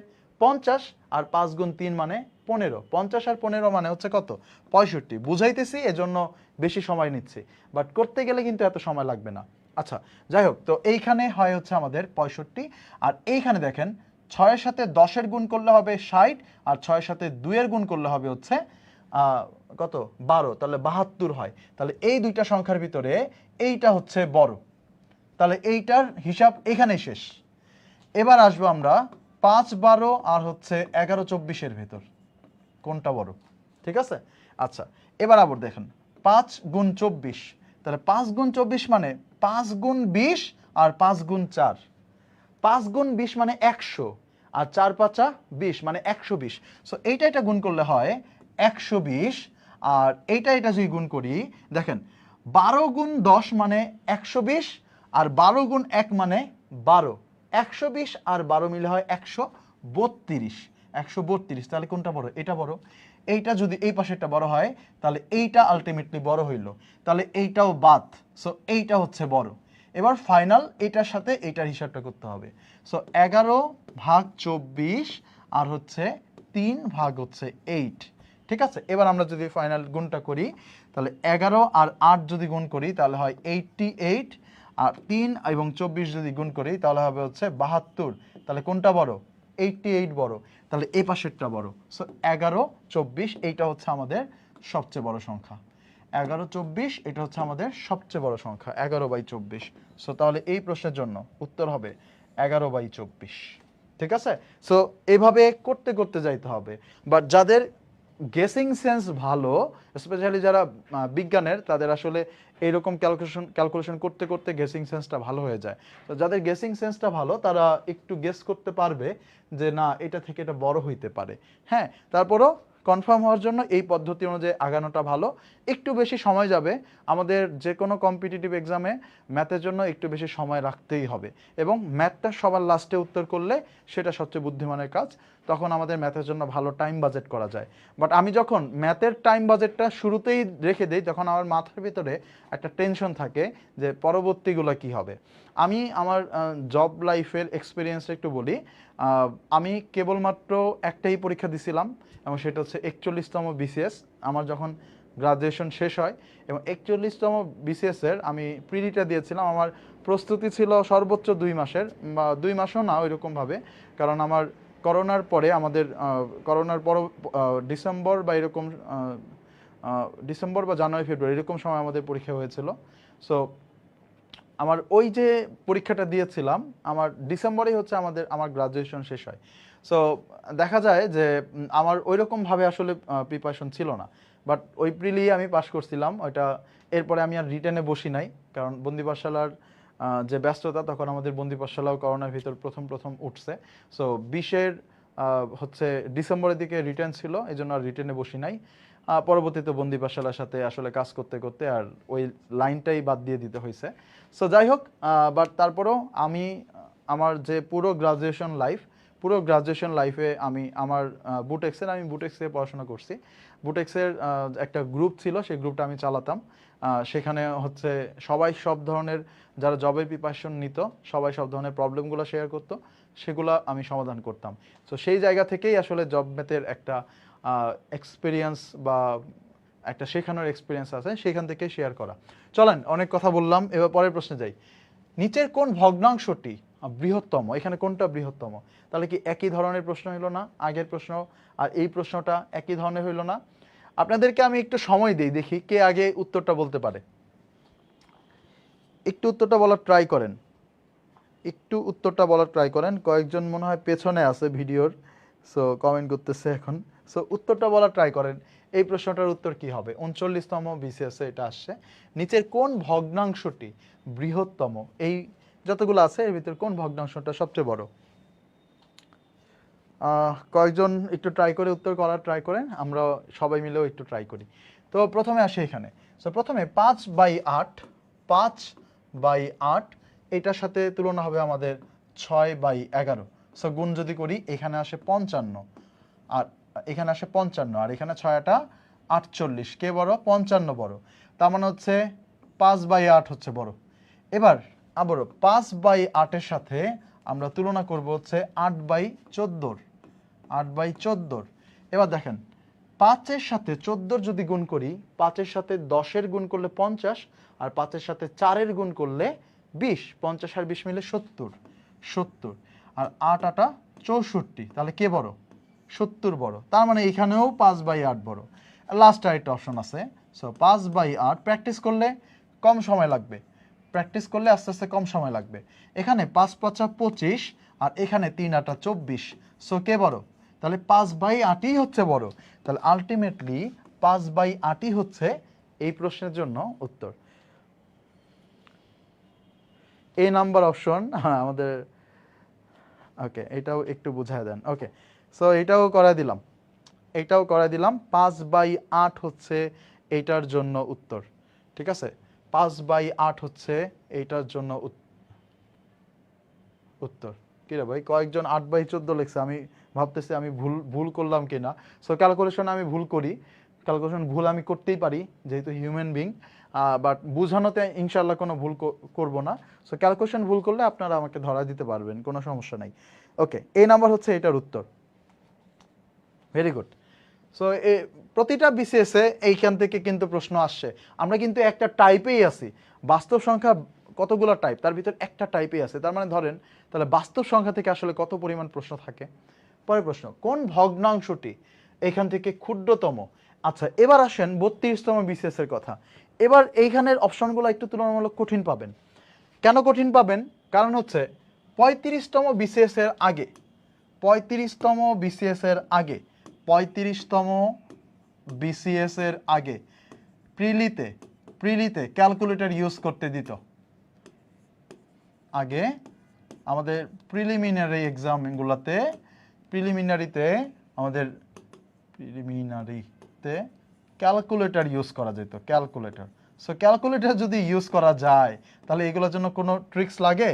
50 আর 5 গুণ 3 মানে 15। 50 আর 15 মানে হচ্ছে কত? 65। বুঝাইতেছি এজন্য বেশি সময় নিচ্ছি, বাট করতে গেলে কিন্তু এত সময় লাগবে না। আচ্ছা যাই হোক, তো এইখানে হয় হচ্ছে আমাদের 65, আর এইখানে দেখেন 6 এর সাথে 10 এর গুণ করলে হবে 60, আর 6 এর সাথে 2 এর গুণ করলে হবে হচ্ছে কত? 12, তাহলে 72 হয়। তাহলে এই দুইটা সংখ্যার ভিতরে এইটা হচ্ছে বড়, তাহলে এইটার হিসাব এখানেই শেষ। এবার আসবো আমরা 5, 12 আর হচ্ছে 11, 24 ভেতর কোনটা বড়, ঠিক আছে? আচ্ছা এবার আবার দেখেন 5 গুণ 24, তাহলে 5 গুণ 24 মানে 5 গুণ 20 আর 5 গুণ 4, 5 গুণ 20 মানে 100, আর 4 5 20 মানে 120। সো এটা গুণ করলে হয় 120, আর এটা যদি গুণ করি দেখেন 12 গুণ 10 মানে 120, আর 12 গুণ 1 মানে 12, 120 আর 12 মিলে হয় 132, 132। তাহলে কোনটা বড়? এটা বড়। এইটা যদি এই পাশেরটা বড় হয় তাহলে এইটা আলটিমেটলি বড় হইল, তাহলে এইটাও বাদ। সো এইটা হচ্ছে বড়। এবার ফাইনাল এটার সাথে এইটার হিসাবটা করতে হবে। সো 11 ভাগ 24 আর হচ্ছে 3 ভাগ হচ্ছে 8, ঠিক আছে? এবার আমরা যদি ফাইনাল গুণটা করি তাহলে 11 আর 8 যদি গুণ করি তাহলে হয় 88, আর 3 এবং 24 যদি গুণ করি তাহলে হবে হচ্ছে 72। তাহলে কোনটা বড়? 88 বড়। তাহলে এই পাশেরটা বড়। সো 11, 24 এইটা হচ্ছে আমাদের সবচেয়ে বড় সংখ্যা। 11, 24 এটা হচ্ছে আমাদের সবচেয়ে বড় সংখ্যা, 11/24। সো তাহলে এই প্রশ্নের জন্য উত্তর হবে 11/24, ঠিক আছে? সো এইভাবে করতে করতে যাইতে হবে। বাট যাদের গেসিং সেন্স ভালো, স্পেশালি যারা বিজ্ঞানের, তাদের আসলে এইরকম ক্যালকুলেশন করতে করতে গেসিং সেন্সটা ভালো হয়ে যায়। তো যাদের গেসিং সেন্সটা ভালো তারা একটু গেস করতে পারবে যে না এটা থেকে এটা বড় হইতে পারে। হ্যাঁ, তারপরও কনফার্ম হওয়ার জন্য এই পদ্ধতি অনুযায়ী আগানোটা ভালো। একটু বেশি সময় যাবে, আমাদের যে কোনো কম্পিটিটিভ এক্সামে ম্যাথের জন্য একটু বেশি সময় রাখতেই হবে, এবং ম্যাথটা সবার লাস্টে উত্তর করলে সেটা সবচেয়ে বুদ্ধিমানের কাজ। তখন আমাদের ম্যাথের জন্য ভালো টাইম বাজেট করা যায়। বাট আমি যখন ম্যাথের টাইম বাজেটটা শুরুতেই রেখে দিই তখন আমার মাথার ভিতরে একটা টেনশন থাকে যে পরবর্তীগুলো কি হবে। আমি আমার জব লাইফের এক্সপিরিয়েন্সটা একটু বলি। আমি কেবলমাত্র একটাই পরীক্ষা দিছিলাম, এবং সেটা হচ্ছে 41তম বিসিএস। আমার যখন গ্রাজুয়েশন শেষ হয় এবং 41তম বিসিএসের আমি প্রিলিটা দিয়েছিলাম। আমার প্রস্তুতি ছিল সর্বোচ্চ 2 মাসের, বা 2 মাসও না ওইরকমভাবে, কারণ আমার করোনার পরে আমাদের করোনার পর ডিসেম্বর বা এরকম ডিসেম্বর বা জানুয়ারি ফেব্রুয়ারি এরকম সময় আমাদের পরীক্ষা হয়েছিল। সো আমার ওই যে পরীক্ষাটা দিয়েছিলাম আমার ডিসেম্বরেই হচ্ছে আমার গ্রাজুয়েশন শেষ হয়। সো দেখা যায় যে আমার ওইরকমভাবে আসলে প্রিপারেশন ছিল না, বাট ওই প্রিলি আমি পাশ করছিলাম ওইটা। এরপরে আমি আর রিটেনে বসি নাই, কারণ বন্দি পাঠশালার যে ব্যস্ততা, তখন আমাদের বন্দি পাঠশালাও করোনার ভিতর প্রথম উঠছে। সো 20-এর হচ্ছে ডিসেম্বরের দিকে রিটেন ছিল, এই জন্য আর রিটেনে বসি নাই। পরবর্তীতে বন্দি পাঠশালার সাথে আসলে কাজ করতে করতে আর ওই লাইনটাই বাদ দিয়ে দিতে হয়েছে। সো যাই হোক, বাট তারপরেও আমি আমার যে পুরো গ্রাজুয়েশন লাইফে আমি আমার বুটেক্সে পড়াশোনা করছি। বুটেক্সের একটা গ্রুপ ছিল, সেই গ্রুপটা আমি চালাতাম। সেখানে হচ্ছে সবাই সব ধরনের, যারা জবের প্রিপারেশন নিত সবাই সব ধরনের প্রবলেমগুলো শেয়ার করতো, সেগুলো আমি সমাধান করতাম। সো সেই জায়গা থেকেই আসলে জব ম্যাথের একটা এক্সপিরিয়েন্স বা একটা শেখানোর এক্সপিরিয়েন্স আছে, সেখান থেকে শেয়ার করা। চলেন, অনেক কথা বললাম, এবার পরের প্রশ্নে যাই। নিচের কোন ভগ্নাংশটি বৃহত্তম? এখানে কোনটা বৃহত্তম? তাহলে কি একই ধরনের প্রশ্ন হইল না? আগের প্রশ্ন আর এই প্রশ্নটা একই ধরনের হইল না? আপনাদেরকে আমি একটু সময় দিই, দেখি কে আগে উত্তরটা বলতে পারে। একটু উত্তরটা বলার ট্রাই করেন। কয়েকজন মনে হয় পেছনে আছে ভিডিওর, সো কমেন্ট করতেছে এখন। সো উত্তরটা বলা ট্রাই করেন। এই প্রশ্নটার উত্তর কি হবে? 39তম বিসিএস এ এটা আসছে। নিচের কোন ভগ্নাংশটি বৃহত্তম? এই যতগুলো আছে এর ভিতর কোন ভগ্নাংশটা সবচেয়ে বড়? কয়েকজন একটু ট্রাই করে উত্তর করার ট্রাই করেন, আমরা সবাই মিলেও একটু ট্রাই করি। তো প্রথমে আসি এখানে। সো প্রথমে 5/8, 5/8 এটার সাথে তুলনা হবে আমাদের 6/11। সো গুণ যদি করি এখানে আসে 55, আর এখানে আসে 55, আর এখানে 6টা 48। কে বড়? 55 বড়। তার মানে হচ্ছে 5/8 হচ্ছে বড়। এবার আবারও 5/8-এর সাথে আমরা তুলনা করব হচ্ছে 8/14, 8/14। এবার দেখেন 5-এর সাথে 14 যদি গুণ করি, 5-এর সাথে 10-এর গুণ করলে 50, আর 5-এর সাথে 4-এর গুণ করলে 20, 50 আর 20 মিলে 70, 70, আর 8-8 64। তাহলে কে বড়? 70 বড়। তার মানে এখানেও 5/8 বড়। লাস্ট আরেকটা অপশন আছে। সো 5/8 প্র্যাকটিস করলে কম সময় লাগবে, প্র্যাকটিস করলে আস্তে আস্তে কম সময় লাগবে। এখানে 5×5 = 25, আর এখানে 3×8 = 24। সো কে বড়? তাহলে 5/8ই হচ্ছে বড়। তাহলে আলটিমেটলি 5/8ই হচ্ছে এই প্রশ্নের জন্য উত্তর। এই নাম্বার অপশন আমাদের, ওকে এটাও একটু বুঝায় দেন। ওকে, সো এটাও করাই দিলাম, এটাও করাই দিলাম। 5/8 হচ্ছে এইটার জন্য উত্তর। ঠিক আছে, 5/8 হচ্ছে এইটার জন্য উত্তর। কি রে ভাই, কয়েকজন 8/14 লিখছে, আমি ভাবতেছি আমি ভুল ভুল করলাম কিনা। সো ক্যালকুলেশন আমি ভুল করি, ক্যালকুলেশন ভুল আমি করতেই পারি যেহেতু হিউম্যান বিং, বাট বুঝানোতে ইনশাল্লাহ কোনো ভুল করব না। সো ক্যালকুলেশন ভুল করলে আপনারা আমাকে ধরা দিতে পারবেন, কোনো সমস্যা নাই। ওকে, এই নাম্বার হচ্ছে এটার উত্তর। Very good. সো প্রতিটা বিসিএসে এইখান থেকে কিন্তু প্রশ্ন আসছে। আমরা কিন্তু একটা টাইপেই আছি। বাস্তব সংখ্যা কতগুলো টাইপ, তার ভিতর একটা টাইপেই আছে। তার মানে ধরেন তাহলে বাস্তব সংখ্যা থেকে আসলে কত পরিমাণ প্রশ্ন থাকে। পরের প্রশ্ন, কোন ভগ্নাংশটি এখান থেকে ক্ষুদ্রতম? আচ্ছা, এবার আসেন 32তম বিসিএস এর কথা। এবার এইখানের অপশনগুলো একটু তুলনামূলক কঠিন পাবেন। কেন কঠিন পাবেন? কারণ হচ্ছে 35তম বিসিএস এর আগে, 35তম বিসিএস এর আগে, 35তম বিসিএস এর আগে প্রিলিতে ক্যালকুলেটর ইউজ করতে দিত। আগে আমাদের প্রিলিমিনারি এক্সামগুলোতে, প্রিলিমিনারিতে ক্যালকুলেটর ইউজ করা যেত, ক্যালকুলেটর। সো ক্যালকুলেটর যদি ইউজ করা যায় তাহলে এগুলোর জন্য কোনো ট্রিক্স লাগে?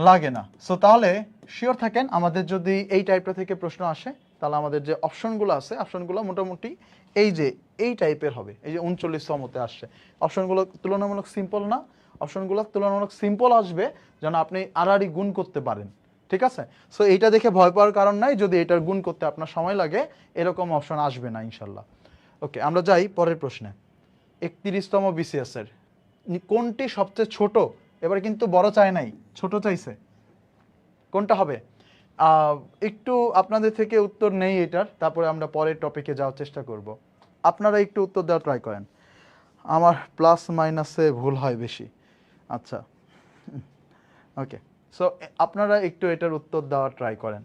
লাগে না। সো তাহলে শিওর থাকেন আমাদের যদি এই টাইপটা থেকে প্রশ্ন আসে তাহলে আমাদের যে অপশনগুলো আছে, অপশনগুলো মোটামুটি এই যে এই টাইপের হবে। এই যে 39তমতে আসছে, অপশনগুলো তুলনামূলক সিম্পল না, অপশনগুলো তুলনামূলক সিম্পল আসবে যেন আপনি আড়াআড়ি গুণ করতে পারেন। ঠিক আছে, সো এইটা দেখে ভয় পাওয়ার কারণ নাই। যদি এটার গুণ করতে আপনার সময় লাগে এরকম অপশন আসবে না ইনশাল্লাহ। ওকে, আমরা যাই পরের প্রশ্নে। 31তম বিসিএস এর কোনটি সবচেয়ে ছোট? এবার কিন্তু বড় চায় নাই, ছোট চাইছে। কোনটা হবে? একটু আপনাদের থেকে উত্তর নেই এটার, তারপরে আমরা পরের টপিকে যাওয়ার চেষ্টা করব। আপনারা একটু উত্তর দেওয়ার ট্রাই করেন। আমার প্লাস মাইনাসে ভুল হয় বেশি। আচ্ছা, ওকে। সো আপনারা একটু এটার উত্তর দেওয়ার ট্রাই করেন,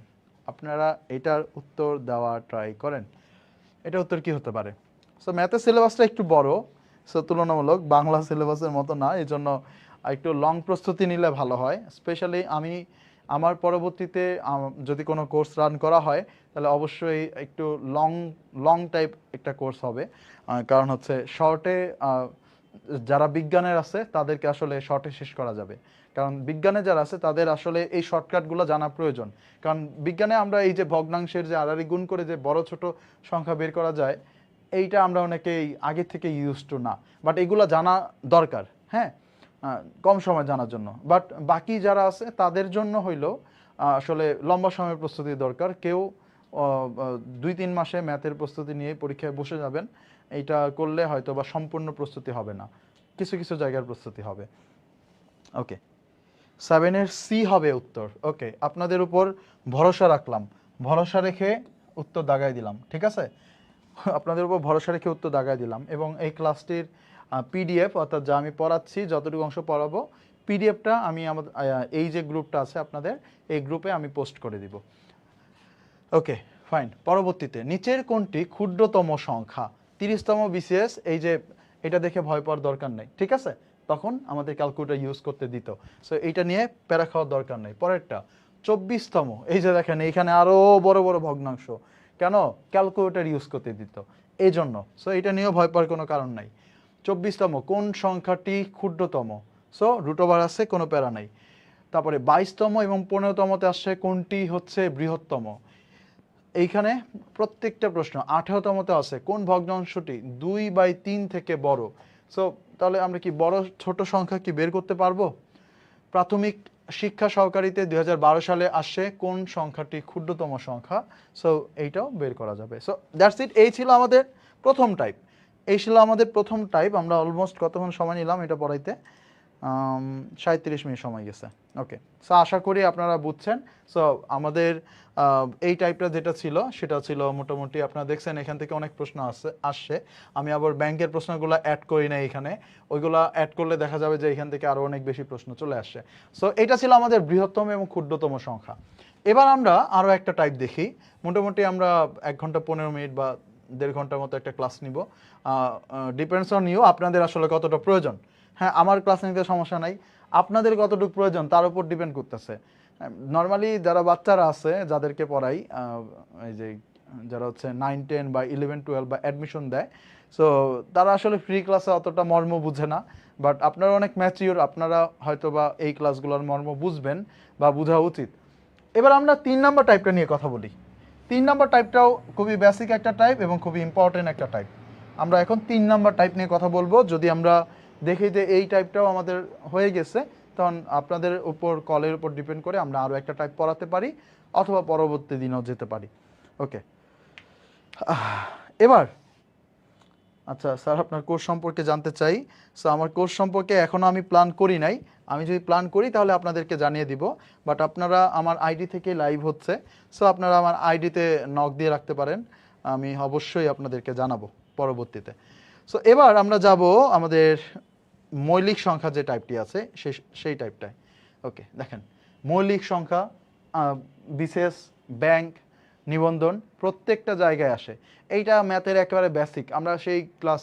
আপনারা এটার উত্তর দেওয়ার ট্রাই করেন। এটা উত্তর কি হতে পারে? সো ম্যাথের সিলেবাসটা একটু বড়, সো তুলনামূলক বাংলা সিলেবাসের মতো না, এই জন্য একটু লং প্রস্তুতি নিলে ভালো হয়। স্পেশালি আমার পরবর্তীতে যদি কোনো কোর্স রান করা হয় তাহলে অবশ্যই একটু লং টাইপ একটা কোর্স হবে। কারণ হচ্ছে শর্টে যারা বিজ্ঞানের আছে তাদেরকে আসলে শর্টে শেষ করা যাবে, কারণ বিজ্ঞানে যারা আছে তাদের আসলে এই শর্টকাটগুলো জানা প্রয়োজন। কারণ বিজ্ঞানে আমরা এই যে ভগ্নাংশের যে আড়াআড়ি গুণ করে যে বড় ছোট সংখ্যা বের করা যায়, এইটা আমরা অনেকেই আগে থেকে ইউজ টু না, বাট এগুলো জানা দরকার। হ্যাঁ, কম সময় জানার জন্য। বাট বাকি যারা আছে তাদের জন্য হইলেও আসলে লম্বা সময়ের প্রস্তুতি দরকার। কেউ 2-3 মাসে ম্যাথের প্রস্তুতি নিয়ে পরীক্ষায় বসে যাবেন, এইটা করলে হয়তো বা সম্পূর্ণ প্রস্তুতি হবে না, কিছু কিছু জায়গার প্রস্তুতি হবে। ওকে, 7-এর সি হবে উত্তর। ওকে, আপনাদের উপর ভরসা রাখলাম, ভরসা রেখে উত্তর দাগাই দিলাম। ঠিক আছে, আপনাদের উপর ভরসা রেখে উত্তর দাগাই দিলাম। এবং এই ক্লাসটির পিডিএফ, অর্থাৎ যা আমি পড়াচ্ছি, যতটুকু অংশ পড়াবো, পিডিএফটা আমি এই যে গ্রুপটা আছে আপনাদের, এই গ্রুপে আমি পোস্ট করে দিব। ওকে, ফাইন। পরবর্তীতে নিচের কোনটি ক্ষুদ্রতম সংখ্যা? 30তম বিসিএস, এই যে এটা দেখে ভয় পাওয়ার দরকার নেই, ঠিক আছে? তখন আমাদের ক্যালকুলেটর ইউজ করতে দিত, সো এইটা নিয়ে প্যারা খাওয়ার দরকার নেই। পরেরটা 24তম, এই যে দেখেন এইখানে আরো বড় বড় ভগ্নাংশ, কেন? ক্যালকুলেটর ইউজ করতে দিত এই জন্য, সো এটা নিয়েও ভয় পাওয়ার কোনো কারণ নাই। 24তম, কোন সংখ্যাটি ক্ষুদ্রতম? সো রুট ওভার আছে, কোনো প্যারা নাই। তারপরে 22তম এবং 15তমতে আসছে কোনটি হচ্ছে বৃহত্তম? এইখানে প্রত্যেকটা প্রশ্ন। 18তমতে আছে কোন ভগ্নাংশটি 2/3 থেকে বড়? সো তাহলে আমরা কি বড় ছোট সংখ্যা কি বের করতে পারবো? প্রাথমিক শিক্ষা সহকারীতে 2012 সালে আসছে কোন সংখ্যাটি ক্ষুদ্রতম সংখ্যা? সো এইটাও বের করা যাবে। সো দ্যাটস ইট, এই ছিল আমাদের প্রথম টাইপ। আমরা অলমোস্ট কতক্ষণ সময় নিলাম এটা পড়াইতে? 37 মিনিট সময় গেছে। ওকে, সো আশা করি আপনারা বুঝছেন। সো আমাদের এই টাইপটা যেটা ছিল সেটা ছিল মোটামুটি, আপনারা দেখছেন এখান থেকে অনেক প্রশ্ন আসছে। আমি আবার ব্যাংকের প্রশ্নগুলো অ্যাড করি না এখানে, ওইগুলো অ্যাড করলে দেখা যাবে যে এখান থেকে আরও অনেক বেশি প্রশ্ন চলে আসছে। সো এটা ছিল আমাদের বৃহত্তম এবং ক্ষুদ্রতম সংখ্যা। এবার আমরা আরও একটা টাইপ দেখি। মোটামুটি আমরা 1 ঘন্টা 15 মিনিট বা 1.5 ঘন্টার মতো একটা ক্লাস নিব। ডিপেন্ডস অন ইউ, আপনাদের আসলে কতটা প্রয়োজন। হ্যাঁ, আমার ক্লাস নিতে সমস্যা নাই, আপনাদের কতটুকু প্রয়োজন তার উপর ডিপেন্ড করতেছে। নর্মালি যারা বাচ্চারা আছে, যাদেরকে পড়াই, এই যে যারা হচ্ছে 9, 10 বা 11, 12 বা অ্যাডমিশন দেয়, সো তারা আসলে ফ্রি ক্লাসে অতটা মর্ম বুঝে না। বাট আপনারা অনেক ম্যাচিওর, আপনারা হয়তো বা এই ক্লাসগুলোর মর্ম বুঝবেন বা বোঝা উচিত। এবার আমরা 3 নম্বর টাইপটা নিয়ে কথা বলি। 3 নম্বর টাইপটাও খুবই বেসিক একটা টাইপ এবং খুবই ইম্পর্টেন্ট একটা টাইপ। আমরা এখন 3 নম্বর টাইপ নিয়ে কথা বলবো। যদি আমরা দেখি যে এই টাইপটাও আমাদের হয়ে গেছে, তখন আপনাদের উপর, কলের উপর ডিপেন্ড করে আমরা আরও একটা টাইপ পড়াতে পারি, অথবা পরবর্তী দিনেও যেতে পারি। ওকে, এবার আচ্ছা স্যার, আপনার কোর্স সম্পর্কে জানতে চাই। সো আমার কোর্স সম্পর্কে এখনও আমি প্ল্যান করি নাই। আমি যদি প্ল্যান করি তাহলে আপনাদেরকে জানিয়ে দিব। বাট আপনারা আমার আইডি থেকে লাইভ হচ্ছে, সো আপনারা আমার আইডিতে নক দিয়ে রাখতে পারেন, আমি অবশ্যই আপনাদেরকে জানাবো পরবর্তীতে। সো এবার আমরা যাব আমাদের মৌলিক সংখ্যা যে টাইপটি আছে সেই টাইপটায়। ওকে, দেখেন মৌলিক সংখ্যা বিশেষ, ব্যাংক, নিবন্ধন প্রত্যেকটা জায়গায় আসে। এইটা ম্যাথের একেবারে বেসিক। আমরা সেই ক্লাস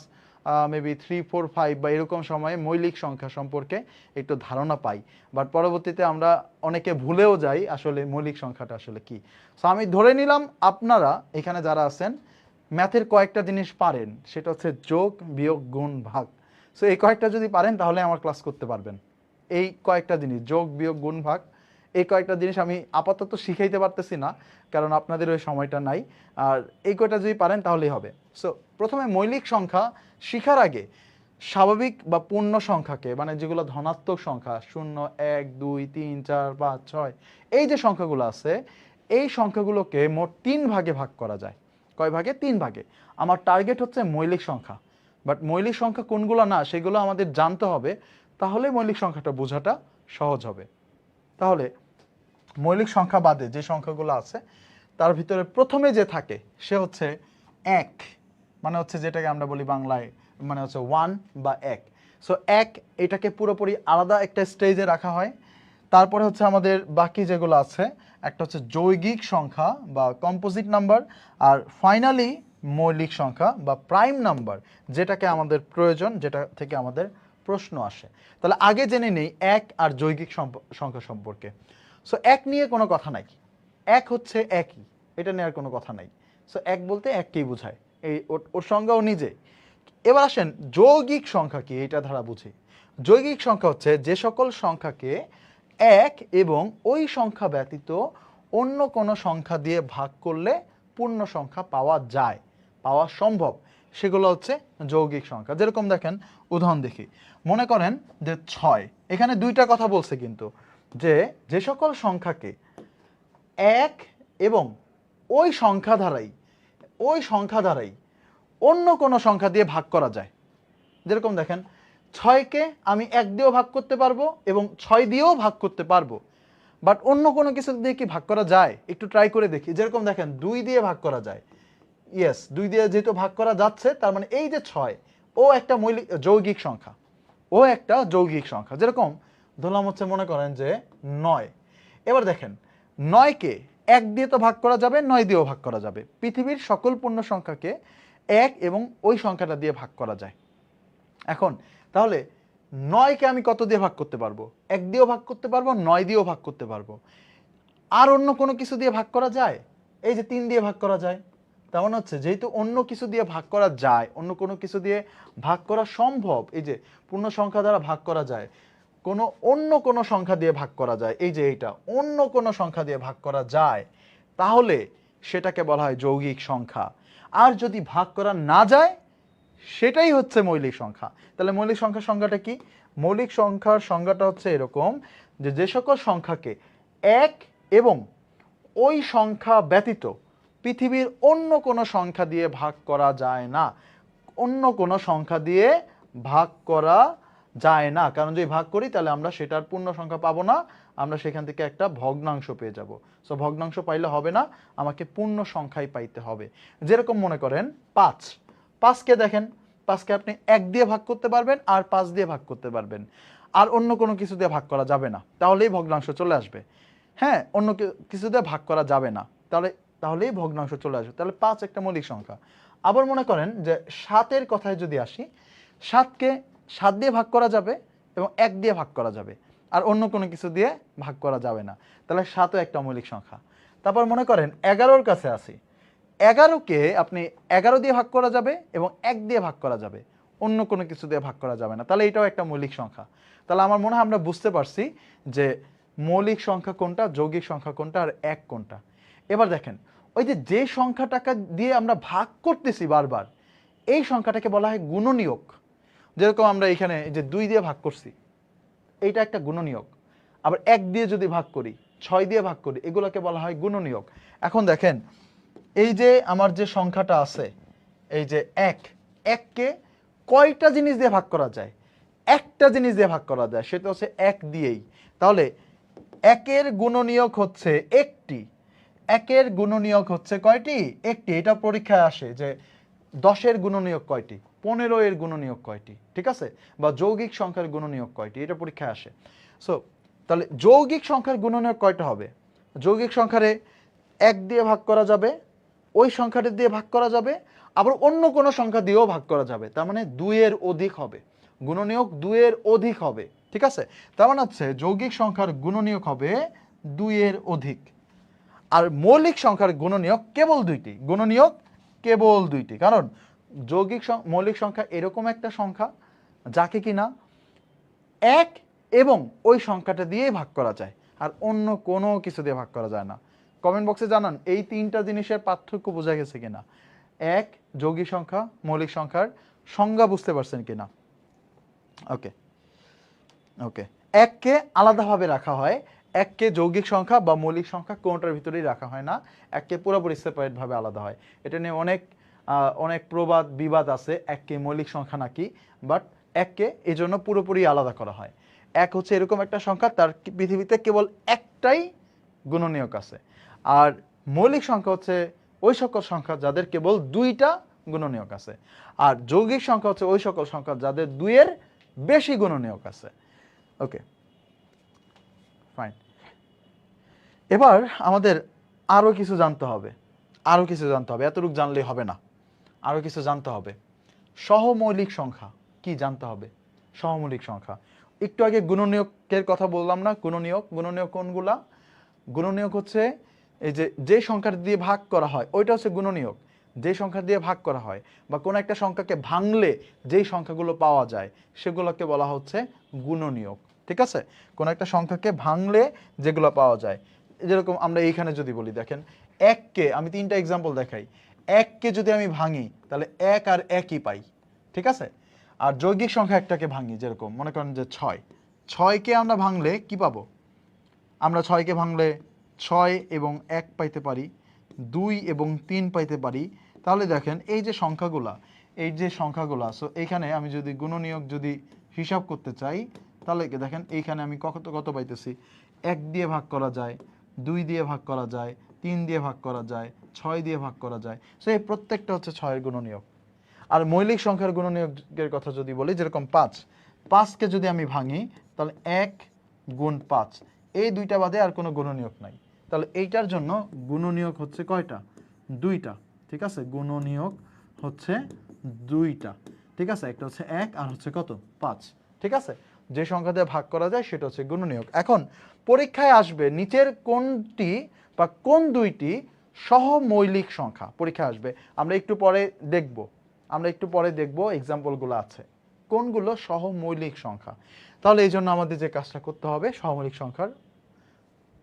মেবি 3, 4, 5 বা এরকম সময়ে মৌলিক সংখ্যা সম্পর্কে একটু ধারণা পাই, বাট পরবর্তীতে আমরা অনেকে ভুলেও যাই আসলে মৌলিক সংখ্যাটা আসলে কি। সো আমি ধরে নিলাম আপনারা এখানে যারা আছেন ম্যাথের কয়েকটা জিনিস পারেন, সেটা হচ্ছে যোগ, বিয়োগ, গুণ, ভাগ। সো এই কয়েকটা যদি পারেন তাহলে আমার ক্লাস করতে পারবেন। এই কয়েকটা জিনিস, যোগ, বিয়োগ, গুণ, ভাগ, এই কয়েকটা জিনিস আমি আপাতত শিখাইতে পারতেছি না, কারণ আপনাদের ওই সময়টা নাই। আর এই কয়টা যদি পারেন তাহলেই হবে। সো প্রথমে মৌলিক সংখ্যা শিখার আগে স্বাভাবিক বা পূর্ণ সংখ্যাকে, মানে যেগুলো ধনাত্মক সংখ্যা, 0, 1, 2, 3, 4, 5, 6, এই যে সংখ্যাগুলো আছে, এই সংখ্যাগুলোকে মোট 3 ভাগে ভাগ করা যায়। কয় ভাগে? 3 ভাগে। আমার টার্গেট হচ্ছে মৌলিক সংখ্যা, বাট মৌলিক সংখ্যা কোনগুলো না সেগুলো আমাদের জানতে হবে, তাহলে মৌলিক সংখ্যাটা বোঝাটা সহজ হবে। তাহলে মৌলিক সংখ্যা বাদে যে সংখ্যাগুলো আছে তার ভিতরে প্রথমে যে থাকে সে হচ্ছে 1, মানে হচ্ছে যেটাকে আমরা বলি বাংলায় মানে হচ্ছে 1 বা 1। সো 1 এটাকে পুরোপুরি আলাদা একটা স্টেজে রাখা হয়। তারপরে হচ্ছে আমাদের বাকি যেগুলো আছে, একটা হচ্ছে যৌগিক সংখ্যা বা কম্পোজিট নাম্বার, আর ফাইনালি মৌলিক সংখ্যা বা প্রাইম নাম্বার, যেটাকে আমাদের প্রয়োজন, যেটা থেকে আমাদের প্রশ্ন আসে। তাহলে আগে জেনে নেই 1 আর যৌগিক সংখ্যা সম্পর্কে। সো 1 নিয়ে কোনো কথা নাই, 1 হচ্ছে একই, এটা নিয়ে আর কোনো কথা নাই। সো 1 বলতে 1কেই বোঝায়, এই ওর সংজ্ঞাও নিজে। এবার আসেন যৌগিক সংখ্যা কি, এটা ধারা বুঝি। যৌগিক সংখ্যা হচ্ছে যে সকল সংখ্যাকে 1 এবং ওই সংখ্যা ব্যতীত অন্য কোনো সংখ্যা দিয়ে ভাগ করলে পূর্ণ সংখ্যা পাওয়া যায়, পাওয়া সম্ভব, সেগুলো হচ্ছে যৌগিক সংখ্যা। যেরকম দেখেন, উদাহরণ দেখি। মনে করেন যে 6, এখানে দুইটা কথা বলছে কিন্তু, যে সকল সংখ্যাকে 1 এবং ওই সংখ্যা দ্বারাই অন্য কোনো সংখ্যা দিয়ে ভাগ করা যায়। যেরকম দেখেন 6কে আমি 1 দিয়েও ভাগ করতে পারবো এবং 6 দিয়েও ভাগ করতে পারবো, বাট অন্য কোনো কিছু দিয়ে কি ভাগ করা যায়? একটু ট্রাই করে দেখি। যেরকম দেখেন 2 দিয়ে ভাগ করা যায়, ইয়েস, 2 দিয়ে যেহেতু ভাগ করা যাচ্ছে, তার মানে এই যে 6, ও একটা যৌগিক সংখ্যা। যেরকম ধরলাম হচ্ছে মনে করেন যে 9। এবার দেখেন 9কে 1 দিয়ে তো ভাগ করা যাবে, 9 দিয়েও ভাগ করা যাবে। পৃথিবীর সকল পূর্ণ সংখ্যাকে 1 এবং ওই সংখ্যাটা দিয়ে ভাগ করা যায়। এখন তাহলে 9কে আমি কত দিয়ে ভাগ করতে পারবো? 1 দিয়েও ভাগ করতে পারবো, 9 দিয়েও ভাগ করতে পারবো। আর অন্য কোনো কিছু দিয়ে ভাগ করা যায়? এই যে 3 দিয়ে ভাগ করা যায়। তেমন হচ্ছে যেহেতু অন্য কিছু দিয়ে ভাগ করা যায়, অন্য কোনো কিছু দিয়ে ভাগ করা সম্ভব, এই যে পূর্ণ সংখ্যা দ্বারা ভাগ করা যায়, অন্য কোনো সংখ্যা দিয়ে ভাগ করা যায়, এই যে এইটা অন্য কোনো সংখ্যা দিয়ে ভাগ করা যায়, তাহলে সেটাকে বলা হয় যৌগিক সংখ্যা। আর যদি ভাগ করা না যায়, সেটাই হচ্ছে মৌলিক সংখ্যা। তাহলে মৌলিক সংখ্যার সংজ্ঞাটা কি? মৌলিক সংখ্যার সংজ্ঞাটা হচ্ছে এরকম যে যে সকল সংখ্যাকে 1 এবং ওই সংখ্যা ব্যতীত পৃথিবীর অন্য কোনো সংখ্যা দিয়ে ভাগ করা যায় না। অন্য কোনো সংখ্যা দিয়ে ভাগ করা যায় না, কারণ যদি ভাগ করি তাহলে আমরা সেটার পূর্ণ সংখ্যা পাবো না, আমরা সেখান থেকে একটা ভগ্নাংশ পেয়ে যাব। সো ভগ্নাংশ পাইলে হবে না, আমাকে পূর্ণ সংখ্যাই পাইতে হবে। যেরকম মনে করেন 5কে দেখেন, 5কে আপনি 1 দিয়ে ভাগ করতে পারবেন আর 5 দিয়ে ভাগ করতে পারবেন, আর অন্য কোনো কিছু দিয়ে ভাগ করা যাবে না, তাহলেই ভগ্নাংশ চলে আসবে। হ্যাঁ, অন্য কিছু দিয়ে ভাগ করা যাবে না, তাহলেই ভগ্নাংশ চলে আসবে। তাহলে 5 একটা মৌলিক সংখ্যা। আবার মনে করেন যে 7-এর কথায় যদি আসি, 7কে 7 দিয়ে ভাগ করা যাবে এবং 1 দিয়ে ভাগ করা যাবে, আর অন্য কোনো কিছু দিয়ে ভাগ করা যাবে না, তাহলে 7ও একটা মৌলিক সংখ্যা। তারপর মনে করেন 11-র কাছে আসি, 11কে আপনি 11 দিয়ে ভাগ করা যাবে এবং 1 দিয়ে ভাগ করা যাবে, অন্য কোনো কিছু দিয়ে ভাগ করা যাবে না, তাহলে এটাও একটা মৌলিক সংখ্যা। তাহলে আমার মনে হয় আমরা বুঝতে পারছি যে মৌলিক সংখ্যা কোনটা, যৌগিক সংখ্যা কোনটা, আর 1 কোনটা। এবার দেখেন, ওই যে সংখ্যাটাকে দিয়ে আমরা ভাগ করতেছি বারবার, এই সংখ্যাটাকে বলা হয় গুণনীয়ক। যেরকম আমরা এখানে যে 2 দিয়ে ভাগ করছি, এইটা একটা গুণনীয়ক। আবার 1 দিয়ে যদি ভাগ করি, 6 দিয়ে ভাগ করি, এগুলোকে বলা হয় গুণনীয়ক। এখন দেখেন, এই যে আমার যে সংখ্যাটা আছে, এই যে 1কে কয়টা জিনিস দিয়ে ভাগ করা যায়? একটা জিনিস দিয়ে ভাগ করা যায়, সেটা হচ্ছে 1 দিয়েই। তাহলে 1-এর গুণনীয়ক হচ্ছে 1টি। 1-এর গুণনীয়ক হচ্ছে কয়টি? 1টি। এটা পরীক্ষায় আসে যে 10-এর গুণনীয়ক কয়টি, 15-এর গুণনীয়ক কয়টি, ঠিক আছে? বা যৌগিক সংখ্যার গুণনীয়ক কয়টি, এটা পরীক্ষায় আসে। সো তাহলে যৌগিক সংখ্যার গুণনীয়ক কয়টা হবে? যৌগিক সংখ্যারে 1 দিয়ে ভাগ করা যাবে, ওই সংখ্যাটি দিয়ে ভাগ করা যাবে, আবার অন্য কোনো সংখ্যা দিয়েও ভাগ করা যাবে, তার মানে 2-এর অধিক হবে। গুণনীয়ক 2-এর অধিক হবে, ঠিক আছে? তার মানে হচ্ছে যৌগিক সংখ্যার গুণনীয়ক হবে 2-এর অধিক। আর মৌলিক সংখ্যার গুণনীয়ক কেবল 2টি। গুণনীয়ক কেবল 2টি, কারণ মৌলিক সংখ্যা এরকম একটা সংখ্যা যাকে কিনা 1 এবং ওই সংখ্যাটা দিয়েই ভাগ করা যায়, আর অন্য কোনো কিছু দিয়ে ভাগ করা যায় না। কমেন্ট বক্সে জানান এই 3টা জিনিসের পার্থক্য বোঝা গেছে কিনা। 1 যৌগিক সংখ্যা, মৌলিক সংখ্যার সংজ্ঞা বুঝতে পারছেন কিনা? ওকে ওকে 1কে আলাদাভাবে রাখা হয়, 1কে যৌগিক সংখ্যা বা মৌলিক সংখ্যা কোনোটার ভিতরেই রাখা হয় না, 1কে পুরোপুরি সেপারেটভাবে আলাদা হয়। এটা নিয়ে অনেক প্রবাদ বিবাদ আছে, 1কে মৌলিক সংখ্যা নাকি, বাট 1কে এই জন্য পুরোপুরি আলাদা করা হয়। 1 হচ্ছে এরকম একটা সংখ্যা, তার পৃথিবীতে কেবল একটাই গুণনীয়ক আছে। আর মৌলিক সংখ্যা হচ্ছে ওই সকল সংখ্যা যাদের কেবল 2টা গুণনীয়ক আছে। আর যৌগিক সংখ্যা হচ্ছে ওই সকল সংখ্যা যাদের 2-এর বেশি গুণনীয়ক আছে। ওকে, ফাইন। এবার আমাদের আরও কিছু জানতে হবে, এতটুকু জানলেই হবে না, আরও কিছু জানতে হবে। সহমৌলিক সংখ্যা কি জানতে হবে? সহমৌলিক সংখ্যা, একটু আগে গুণনীয়কের কথা বললাম না? গুণনীয়ক কোনগুলা? গুণনীয়ক হচ্ছে এই যে সংখ্যাটা দিয়ে ভাগ করা হয়, ওইটা হচ্ছে গুণনীয়ক। যে সংখ্যা দিয়ে ভাগ করা হয় বা কোনো একটা সংখ্যাকে ভাঙলে যেই সংখ্যাগুলো পাওয়া যায়, সেগুলোকে বলা হচ্ছে গুণনীয়ক, ঠিক আছে? কোনো একটা সংখ্যাকে ভাঙলে যেগুলো পাওয়া যায়, যেরকম আমরা এইখানে যদি বলি, দেখেন 1কে আমি 3টা এক্সাম্পল দেখাই। 1কে যদি আমি ভাঙি তাহলে 1 আর 1ই পাই, ঠিক আছে? আর যৌগিক সংখ্যা একটাকে ভাঙি, যেরকম মনে করেন যে 6কে আমরা ভাঙলে কি পাবো? আমরা 6কে ভাঙলে 6 এবং 1 পাইতে পারি, 2 এবং 3 পাইতে পারি। তাহলে দেখেন এই যে সংখ্যাগুলা, সো এইখানে আমি যদি গুণনীয়ক যদি হিসাব করতে চাই, তাহলে দেখেন এইখানে আমি কত পাইতেছি? 1 দিয়ে ভাগ করা যায়, 2 দিয়ে ভাগ করা যায়, 3 দিয়ে ভাগ করা যায়, 6 দিয়ে ভাগ করা যায়। সো এই প্রত্যেকটা হচ্ছে 6-এর গুণনীয়ক। আর মৌলিক সংখ্যার গুণনীয়কের কথা যদি বলি, যেরকম 5কে যদি আমি ভাঙি তাহলে 1 গুণ 5, এই দুইটা বাদে আর কোনো গুণনীয়ক নাই। তাহলে এইটার জন্য গুণনীয়ক হচ্ছে কয়টা? 2টা। ঠিক আছে, গুণনীয়ক হচ্ছে 2টা। ঠিক আছে, একটা হচ্ছে 1 আর হচ্ছে কত? 5। ঠিক আছে, যে সংখ্যা দিয়ে ভাগ করা যায় সেটা হচ্ছে গুণনীয়ক। এখন পরীক্ষায় আসবে নিচের কোনটি বা কোন দুইটি সহমৌলিক সংখ্যা পরীক্ষায় আসবে। আমরা একটু পরে দেখব এক্সাম্পলগুলো আছে কোনগুলো সহমৌলিক সংখ্যা। তাহলে এই জন্য আমাদের যে কাজটা করতে হবে, সহমৌলিক সংখ্যার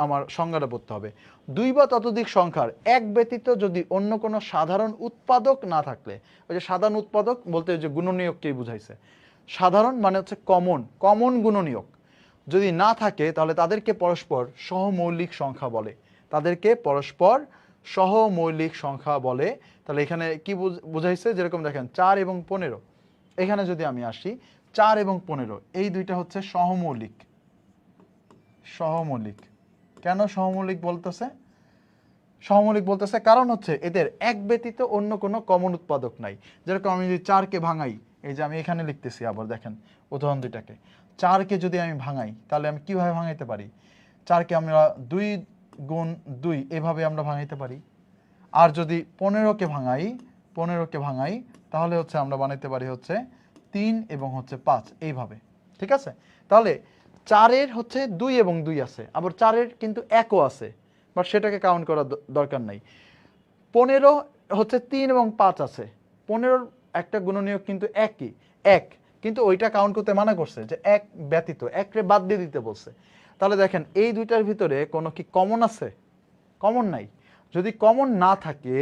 আমার সংজ্ঞাটা পড়তে হবে। 2 বা ততোধিক সংখ্যার এক ব্যতীত যদি অন্য কোনো সাধারণ উৎপাদক না থাকলে, ওই যে সাধারণ উৎপাদক বলতে ওই যে গুণনীয়ককেই বুঝাইছে। সাধারণ মানে হচ্ছে কমন গুণনীয়ক যদি না থাকে তাহলে তাদেরকে পরস্পর সহমৌলিক সংখ্যা বলে। তাহলে এখানে কি বুঝাইছে? যেরকম দেখেন 4 এবং 15, এখানে যদি আমি আসি 4 এবং 15 এই দুইটা হচ্ছে সহমৌলিক। কেন সহমৌলিক বলতেছে? কারণ হচ্ছে এদের এক ব্যতীত অন্য কোনো কমন উৎপাদক নাই। যেরকম আমি যদি 4কে ভাঙাই, এই যে আমি এখানে লিখতেছি, আবার দেখেন উদাহরণ দুইটাকে, 4কে যদি আমি ভাঙাই তাহলে আমি কিভাবে ভাঙাইতে পারি? 4কে আমরা 2 গুণ 2 এভাবে আমরা ভাঙাইতে পারি। আর যদি 15কে ভাঙাই তাহলে হচ্ছে আমরা বানাইতে পারি হচ্ছে 3 এবং হচ্ছে 5 এইভাবে। ঠিক আছে, তাহলে 4-এর হচ্ছে 2 এবং 2 আছে, আবার 4-এর কিন্তু 1ও আছে, বাট সেটাকে কাউন্ট করার দরকার নাই। 15 হচ্ছে 3 এবং 5 আছে, 15-র একটা গুণনীয়ক কিন্তু একই, 1, কিন্তু ওইটা কাউন্ট করতে মানা করছে যে 1 ব্যতীত, 1রে বাদ দিয়ে দিতে বলছে। তাহলে দেখেন এই দুইটার ভিতরে কোনো কি কমন আছে? কমন নাই। যদি কমন না থাকে,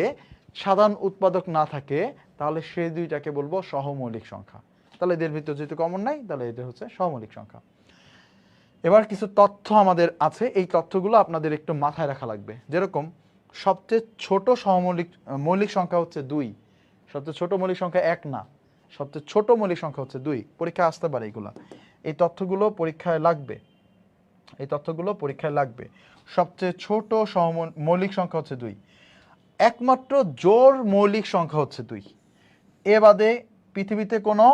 সাধারণ উৎপাদক না থাকে, তাহলে সেই দুইটাকে বলবো সহমৌলিক সংখ্যা। তাহলে এদের ভিতরে যেহেতু কমন নাই, তাহলে এদের হচ্ছে সহমৌলিক সংখ্যা। এবার কিছু তথ্য আমাদের আছে, এই তথ্যগুলো আপনাদের একটু মাথায় রাখা লাগবে। যেরকম সবচেয়ে ছোট মৌলিক সংখ্যা হচ্ছে 2, সবচেয়ে ছোট মৌলিক সংখ্যা 1 না, সবচেয়ে ছোট মৌলিক সংখ্যা হচ্ছে 2। পরীক্ষায় আসতে পারে এইগুলা, এই তথ্যগুলো পরীক্ষায় লাগবে। সবচেয়ে ছোট মৌলিক সংখ্যা হচ্ছে 2। একমাত্র জোড় মৌলিক সংখ্যা হচ্ছে 2। এ বাদে পৃথিবীতে কোনো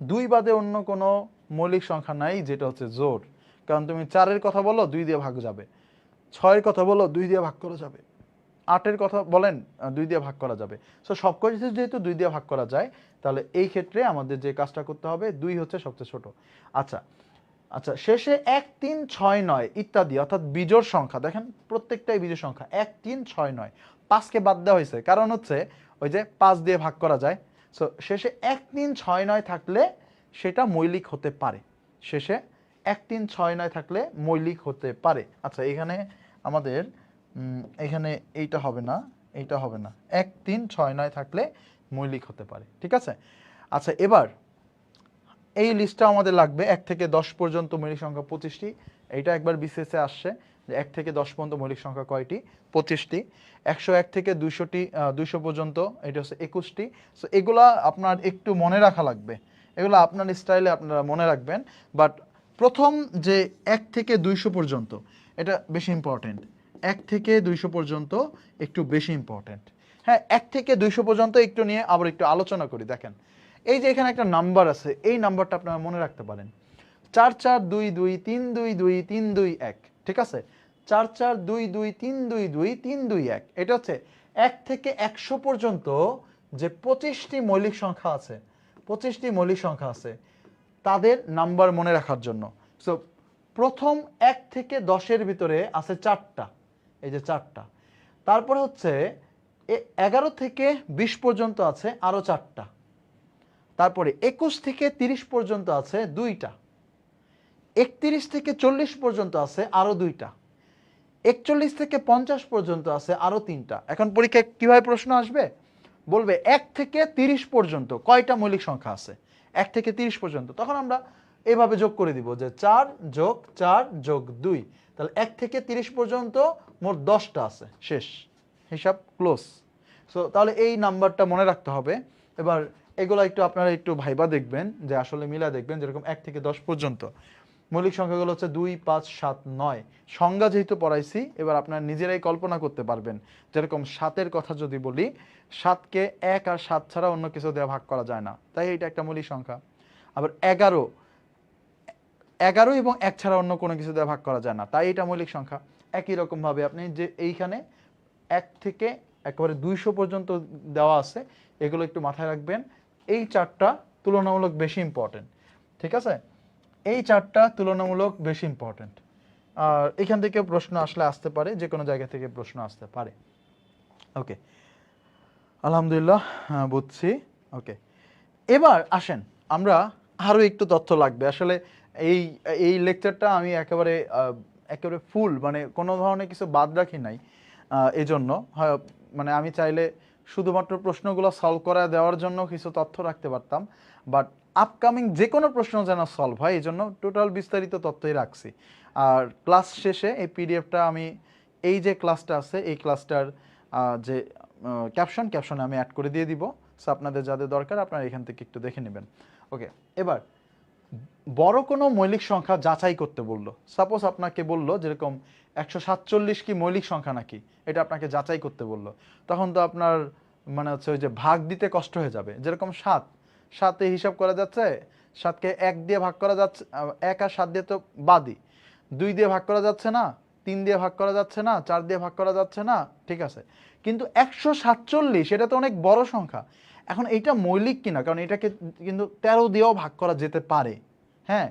2 বাদে অন্য কোনো মৌলিক সংখ্যা নাই যেটা হচ্ছে জোড়। কারণ তুমি 4-এর কথা বলো 2 দিয়ে ভাগ যাবে, 6-এর কথা বলো 2 দিয়ে ভাগ করা যাবে, 8-এর কথা বলেন 2 দিয়ে ভাগ করা যাবে। সো সব কিছু যেহেতু 2 দিয়ে ভাগ করা যায়, তাহলে এই ক্ষেত্রে আমাদের যে কাজটা করতে হবে, 2 হচ্ছে সবচেয়ে ছোট। আচ্ছা, শেষে 1, 3, 6, 9 ইত্যাদি অর্থাৎ বিজোড় সংখ্যা, দেখেন প্রত্যেকটাই বিজোড় সংখ্যা। 1, 3, 6, 9, 5কে বাদ দেওয়া হয়েছে কারণ হচ্ছে ওই যে 5 দিয়ে ভাগ করা যায়। সো শেষে 1, 3, 6, 9 থাকলে সেটা মৌলিক হতে পারে। শেষে 1, 3, 6, 9 থাকলে মৌলিক হতে পারে। আচ্ছা, এখানে আমাদের এখানে এইটা হবে না, 1, 3, 6, 9 থাকলে মৌলিক হতে পারে। ঠিক আছে, আচ্ছা এবার এই লিস্টটা আমাদের লাগবে 1 থেকে 10 পর্যন্ত মৌলিক সংখ্যা 25টি। এইটা একবার বিসিএসে আসছে যে 1 থেকে 10 পর্যন্ত মৌলিক সংখ্যা কয়টি? 25টি। 101 থেকে 200 পর্যন্ত এটা হচ্ছে 21টি। সো এগুলা আপনার একটু মনে রাখা লাগবে, এগুলো আপনার স্টাইলে আপনারা মনে রাখবেন। বাট প্রথম যে 1 থেকে 200 পর্যন্ত এটা বেশি ইম্পর্টেন্ট। 1 থেকে 200 পর্যন্ত একটু বেশি ইম্পর্টেন্ট। হ্যাঁ, 1 থেকে 200 পর্যন্ত একটু নিয়ে আবার একটু আলোচনা করি। দেখেন এই যে এখানে একটা নাম্বার আছে, এই নাম্বারটা আপনারা মনে রাখতে পারেন, 4 4 2 2 3 2 2 3 2 1। ঠিক আছে, 4 4 2 2 3 2 2 3 2 1। এটা হচ্ছে 1 থেকে 100 পর্যন্ত যে 25টি মৌলিক সংখ্যা আছে, তাদের নাম্বার মনে রাখার জন্য। সো প্রথম 1 থেকে 10-এর ভিতরে আছে 4টা, এই যে 4টা। তারপরে হচ্ছে 11 থেকে 20 পর্যন্ত আছে আরো 4টা। তারপরে 21 থেকে 30 পর্যন্ত আছে 2টা। 31 থেকে 40 পর্যন্ত আছে আরো 2টা। 41 থেকে 50 পর্যন্ত আছে আরো 3টা। এখন পরীক্ষায় কিভাবে প্রশ্ন আসবে? বলবে 1 থেকে 30 পর্যন্ত কয়টা মৌলিক সংখ্যা আছে, 1 থেকে 30 পর্যন্ত। তখন আমরা এভাবে যোগ করে দিব যে 4 যোগ 4 যোগ 2, তাহলে 1 থেকে 30 পর্যন্ত মোট 10টা আছে, শেষ, হিসাব ক্লোজ। সো তাহলে এই নাম্বারটা মনে রাখতে হবে। এবার এগুলো একটু আপনারা একটু ভাইবা দেখবেন যে আসলে মিলা দেখবেন। যেরকম 1 থেকে 10 পর্যন্ত মৌলিক সংখ্যাগুলো হচ্ছে 2, 5, 7, 9। সংজ্ঞা যেহেতু পড়াইছি, এবার আপনারা নিজেরাই কল্পনা করতে পারবেন। যেরকম 7-এর কথা যদি বলি, 7কে 1 আর 7 ছাড়া অন্য কিছু দিয়ে ভাগ করা যায় না, তাই এটা একটা মৌলিক সংখ্যা। আবার 11 এবং 1 ছাড়া অন্য কোনো কিছু দিয়ে ভাগ করা যায় না, তাই এটা মৌলিক সংখ্যা। একই রকমভাবে আপনি যে এইখানে 1 থেকে একেবারে 200 পর্যন্ত দেওয়া আছে, এগুলো একটু মাথায় রাখবেন। এই চারটা তুলনামূলক বেশি ইম্পর্টেন্ট, ঠিক আছে? এই চারটা তুলনামূলক বেশি ইম্পর্টেন্ট। আর এখান থেকে প্রশ্ন আসতে পারে, যে কোনো জায়গা থেকে প্রশ্ন আসতে পারে। ওকে, আলহামদুলিল্লাহ, বুঝছি। ওকে, এবার আসেন আমরা আরও একটু তথ্য লাগবে আসলে। এই এই লেকচারটা আমি একেবারে একেবারে ফুল, মানে কোনো ধরনের কিছু বাদ রাখি নাই। এই জন্য মানে আমি চাইলে শুধুমাত্র প্রশ্নগুলো সলভ করা দেওয়ার জন্য কিছু তথ্য রাখতে পারতাম, বাট আপকামিং যে কোনো প্রশ্ন যেন সলভ হয় এই জন্য টোটাল বিস্তারিত তথ্যই রাখছি। আর ক্লাস শেষে এই পিডিএফটা আমি, এই যে ক্লাসটা আছে এই ক্লাসটার যে ক্যাপশনে আমি অ্যাড করে দিয়ে দিব। সো আপনাদের যাদের দরকার আপনারা এখান থেকে একটু দেখে নেবেন। ওকে, এবার বড় কোনো মৌলিক সংখ্যা যাচাই করতে বললো। সাপোজ আপনাকে বললো যেরকম 147 কি মৌলিক সংখ্যা নাকি, এটা আপনাকে যাচাই করতে বললো। তখন তো আপনার মানে হচ্ছে ওই যে ভাগ দিতে কষ্ট হয়ে যাবে। যেরকম 7 হিসাব করা যাচ্ছে, 7কে 1 দিয়ে ভাগ করা যাচ্ছে, 1 আর 7 দিয়ে তো বাদই, 2 দিয়ে ভাগ করা যাচ্ছে না, 3 দিয়ে ভাগ করা যাচ্ছে না, 4 দিয়ে ভাগ করা যাচ্ছে না, ঠিক আছে? কিন্তু 147 এটা তো অনেক বড় সংখ্যা। এখন এইটা মৌলিক কিনা, কারণ এটাকে কিন্তু 13 দিয়েও ভাগ করা যেতে পারে, হ্যাঁ,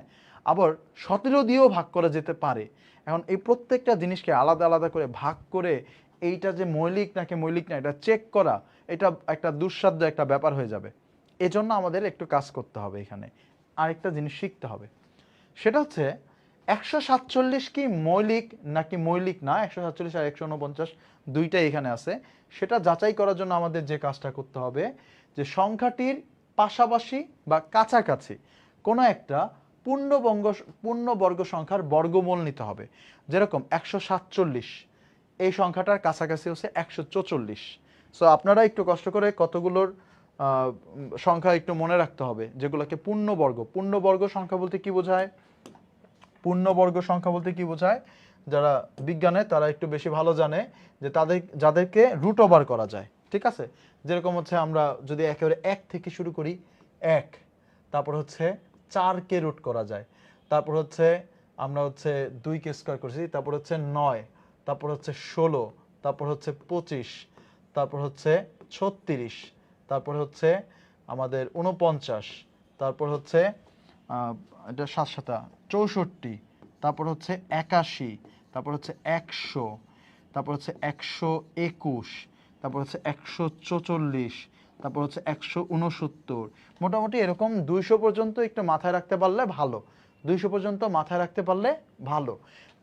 আবার 17 দিয়েও ভাগ করা যেতে পারে। এখন এই প্রত্যেকটা জিনিসকে আলাদা আলাদা করে ভাগ করে এইটা যে মৌলিক নাকি মৌলিক না এটা চেক করা, এটা একটা দুঃসাধ্য একটা ব্যাপার হয়ে যাবে। এজন্য আমাদের একটু কাজ করতে হবে, এখানে আরেকটা জিনিস শিখতে হবে। সেটা হচ্ছে 147 কি মৌলিক নাকি মৌলিক না, 147 আর 149 দুইটাই এখানে আছে, সেটা যাচাই করার জন্য আমাদের যে কাজটা করতে হবে যে সংখ্যাটির পাশাপাশি বা কাছাকাছি কোনো একটা পূর্ণবর্গ সংখ্যার বর্গমূল নিতে হবে। যেরকম 147, এই সংখ্যাটার কাছাকাছি হচ্ছে 144। সো আপনারা একটু কষ্ট করে কতগুলোর সংখ্যা একটু মনে রাখতে হবে যেগুলোকে পূর্ণবর্গ সংখ্যা বলতে কি বোঝায়। পূর্ণবর্গ সংখ্যা বলতে কি বোঝায়, যারা বিজ্ঞানে তারা একটু বেশি ভালো জানে, যে যাদেরকে রুট ওভার করা যায়, ঠিক আছে? যেরকম হচ্ছে আমরা যদি একেবারে 1 থেকে শুরু করি, 1, তারপর হচ্ছে 4কে রুট করা যায়, তারপর হচ্ছে আমরা হচ্ছে 2কে স্কয়ার করছি, তারপর হচ্ছে 9, তারপর হচ্ছে 16, তারপর হচ্ছে 25, তারপর হচ্ছে 36, তারপর হচ্ছে আমাদের 49, তারপর হচ্ছে এটা 7 64, তারপর হচ্ছে 81, তারপর হচ্ছে 100, তারপর হচ্ছে 121, তারপর হচ্ছে 144, তারপর হচ্ছে 169। মোটামুটি এরকম 200 পর্যন্ত একটু মাথায় রাখতে পারলে ভালো, 200 পর্যন্ত মাথায় রাখতে পারলে ভালো।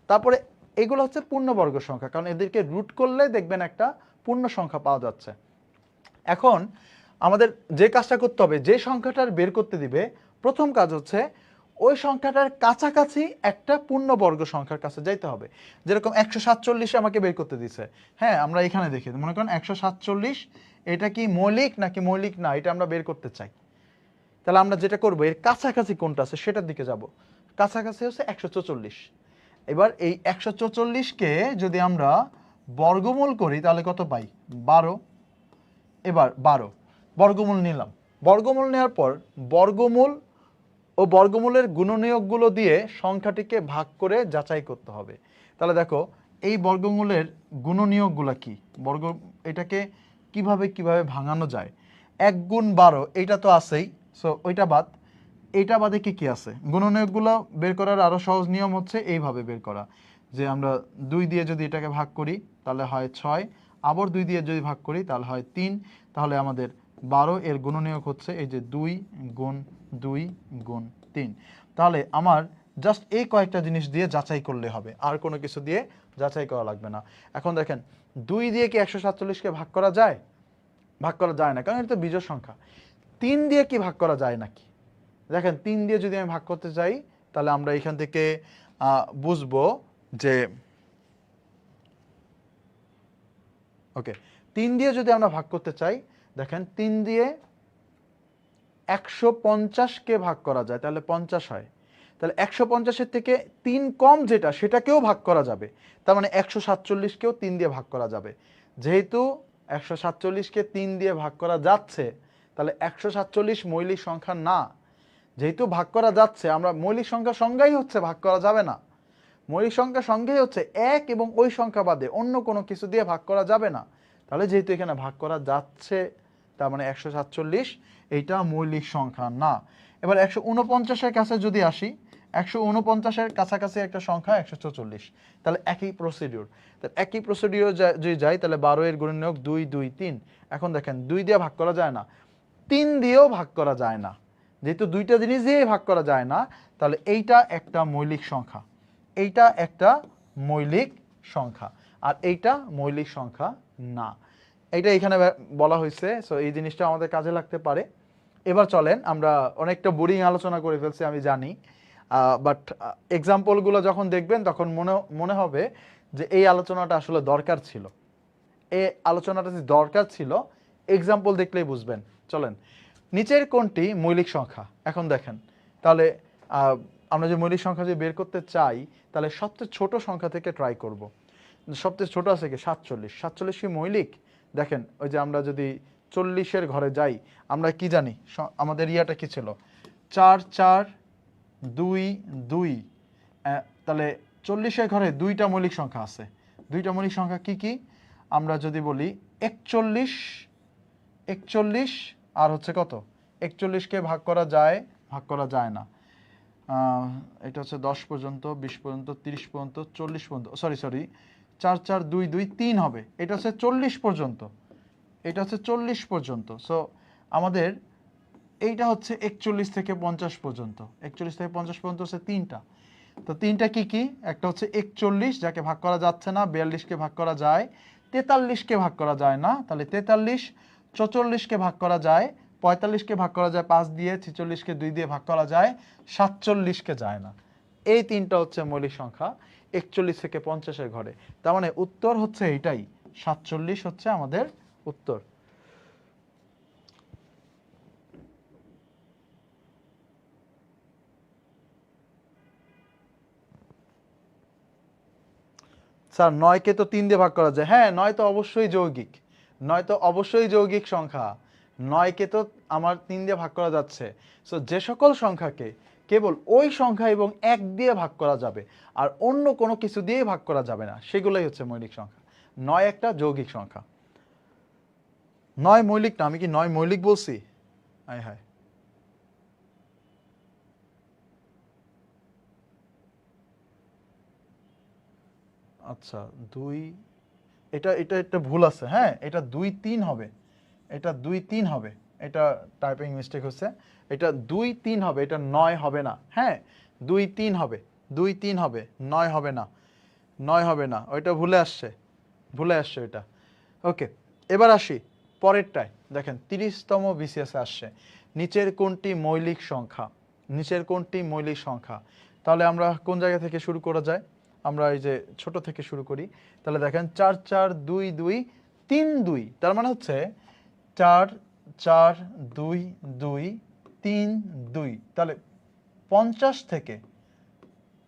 তারপরে এগুলো হচ্ছে পূর্ণবর্গ সংখ্যা, কারণ এদেরকে রুট করলে দেখবেন একটা পূর্ণ সংখ্যা পাওয়া যাচ্ছে। এখন আমাদের যে কাজটা করতে হবে, যে সংখ্যাটার বের করতে দিবে, প্রথম কাজ হচ্ছে ওই সংখ্যাটার কাছাকাছি একটা পূর্ণবর্গ সংখ্যার কাছে যাইতে হবে। যেরকম 147 আমাকে বের করতে দিছে, হ্যাঁ, আমরা এখানে দেখি, মনে করেন 147 এটা কি মৌলিক নাকি মৌলিক না, এটা আমরা বের করতে চাই। তাহলে আমরা যেটা করবো, এর কাছাকাছি কোনটা আছে সেটার দিকে যাব। কাছাকাছি হচ্ছে 144। এবার এই 144কে যদি আমরা বর্গমূল করি তাহলে কত পাই, 12। এবার 12 বর্গমূল নিলাম, বর্গমূল নেওয়ার পর বর্গমূল ও বর্গমূলের গুণনীয়কগুলো দিয়ে সংখ্যাটিকে ভাগ করে যাচাই করতে হবে। তাহলে দেখো এই বর্গমূলের গুণনীয়কগুলো কি, এটাকে কিভাবে ভাঙানো যায়। 1 গুণ 12 এইটা তো আছেই, সো ওইটা বাদ, এইটা বাদে কি আছে। গুণনীয়কগুলো বের করার আরো সহজ নিয়ম হচ্ছে এইভাবে বের করা, যে আমরা 2 দিয়ে যদি এটাকে ভাগ করি তাহলে হয় 6, আবার 2 দিয়ে যদি ভাগ করি তাহলে হয় 3। তাহলে আমাদের 12 এর গুণনীয়ক হচ্ছে এই যে 2 গুণ 2 গুণ 3। তাহলে আমার জাস্ট এই কয়েকটা জিনিস দিয়ে যাচাই করলে হবে, আর কোনো কিছু দিয়ে যাচাই করা লাগবে না। এখন দেখেন 2 দিয়ে কি 147কে ভাগ করা যায়? ভাগ করা যায় না, কারণ এটা তো বিজোড় সংখ্যা। 3 দিয়ে কি ভাগ করা যায় নাকি? দেখেন 3 দিয়ে যদি আমি ভাগ করতে চাই তাহলে আমরা এখান থেকে বুঝবো যে ওকে, 3 দিয়ে যদি আমরা ভাগ করতে চাই, দেখেন 3 দিয়ে 150কে ভাগ করা যায় তাহলে 50 হয়। তাহলে 150-এর থেকে 3 কম যেটা সেটাকেও ভাগ করা যাবে, তার মানে 147কেও 3 দিয়ে ভাগ করা যাবে। যেহেতু 147কে 3 দিয়ে ভাগ করা যাচ্ছে, তাহলে 147 মৌলিক সংখ্যা না। যেহেতু ভাগ করা যাচ্ছে, আমরা মৌলিক সংখ্যা সংজ্ঞাই হচ্ছে ভাগ করা যাবে না। মৌলিক সংখ্যার সঙ্গেই হচ্ছে এক এবং ওই সংখ্যা বাদে অন্য কোনো কিছু দিয়ে ভাগ করা যাবে না। তাহলে যেহেতু এখানে ভাগ করা যাচ্ছে, তার মানে 147 এইটা মৌলিক সংখ্যা না। এবার 149-এর কাছে যদি আসি, 149-এর কাছাকাছি একটা সংখ্যা 144, তাহলে একই প্রসিডিউর। তাহলে একই প্রসিডিউর যদি যাই, তাহলে 12 এর গুণনীয়ক 2 2 3। এখন দেখেন 2 দিয়ে ভাগ করা যায় না, 3 দিয়েও ভাগ করা যায় না। যেহেতু দুইটা জিনিস দিয়ে ভাগ করা যায় না, তাহলে এইটা একটা মৌলিক সংখ্যা, এইটা একটা মৌলিক সংখ্যা, আর এইটা মৌলিক সংখ্যা না। এইটা এখানে বলা হয়েছে, সো এই জিনিসটা আমাদের কাজে লাগতে পারে। এবার চলেন, আমরা অনেকটা বোরিং আলোচনা করে ফেলছি আমি জানি, বাট এক্সাম্পলগুলো যখন দেখবেন তখন মনে হবে যে এই আলোচনাটা আসলে দরকার ছিল। এই আলোচনাটা যে দরকার ছিল এক্সাম্পল দেখলেই বুঝবেন। চলেন, নিচের কোনটি মৌলিক সংখ্যা? এখন দেখেন, তাহলে আমরা যে মৌলিক সংখ্যা যে বের করতে চাই, তাহলে সবচেয়ে ছোট সংখ্যা থেকে ট্রাই করব। সবচেয়ে ছোট আছে কি 47। 47 কি মৌলিক? দেখেন, ওই যে আমরা যদি 40-এর ঘরে যাই, আমরা কি জানি, আমাদের ইয়াটা কি ছিল, 4 4 2 2। তাহলে 40-এর ঘরে দুইটা মৌলিক সংখ্যা আছে। দুইটা মৌলিক সংখ্যা কি কি? আমরা যদি বলি 41, 41 আর হচ্ছে কত, 41কে ভাগ করা যায়, ভাগ করা যায় না। এটা হচ্ছে 10 পর্যন্ত, 20 পর্যন্ত, 30 পর্যন্ত, 40 পর্যন্ত, সরি 4 4 2 2 3 হবে। এটা হচ্ছে 40 পর্যন্ত, এটা হচ্ছে 40 পর্যন্ত। সো আমাদের এইটা হচ্ছে 41 থেকে 50 পর্যন্ত। 41 থেকে 50 পর্যন্ত হচ্ছে তিনটা। তো তিনটা কি কি? একটা হচ্ছে 41, যাকে ভাগ করা যাচ্ছে না। 42কে ভাগ করা যায়, 43কে ভাগ করা যায় না। তাহলে 43, 44কে ভাগ করা যায়, 45কে ভাগ করা যায় 5 দিয়ে, 46কে 2 দিয়ে ভাগ করা যায়, 47কে যায় না। এই তিনটা হচ্ছে মৌলিক সংখ্যা 41 থেকে 50-এর ঘরে। তার মানে উত্তর হচ্ছে এইটাই, 47 হচ্ছে আমাদের উত্তর। স্যার 9কে তো 3 দিয়ে ভাগ করা যায়। হ্যাঁ, 9 তো অবশ্যই যৌগিক, 9 তো অবশ্যই যৌগিক সংখ্যা। 9কে তো আমার 3 দিয়ে ভাগ করা যাচ্ছে। সো যে সকল সংখ্যাকে কেবল ওই সংখ্যা এবং 1 দিয়ে ভাগ করা যাবে আর অন্য কোনো কিছু দিয়ে ভাগ করা যাবে না, সেগুলোই হচ্ছে মৌলিক সংখ্যা। 9 একটা যৌগিক সংখ্যা। 9 মৌলিক না, আমি কি 9 মৌলিক বলছি? হায় হায়, আচ্ছা 2, এটা এটা একটা ভুল আছে। হ্যাঁ, এটা 2 3 হবে, এটা 2 3 হবে, এটা টাইপিং মিস্টেক হচ্ছে। এটা 2 3 হবে, এটা 9 হবে না। হ্যাঁ, 2 3 হবে, 2 3 হবে, 9 হবে না, 9 হবে না, ওইটা ভুলে আসছে, ভুলে আসছে ওইটা। ওকে, এবার আসি পরেরটায়। দেখেন 30তম বিসিএসে আসছে, নিচের কোনটি মৌলিক সংখ্যা? নিচের কোনটি মৌলিক সংখ্যা? তাহলে আমরা কোন জায়গা থেকে শুরু করা যায়? আমরা এই যে ছোট থেকে শুরু করি। তাহলে দেখেন 4 4 2 2 3 2, তার মানে হচ্ছে 4 4 2 2 3 2। তাহলে 50 থেকে,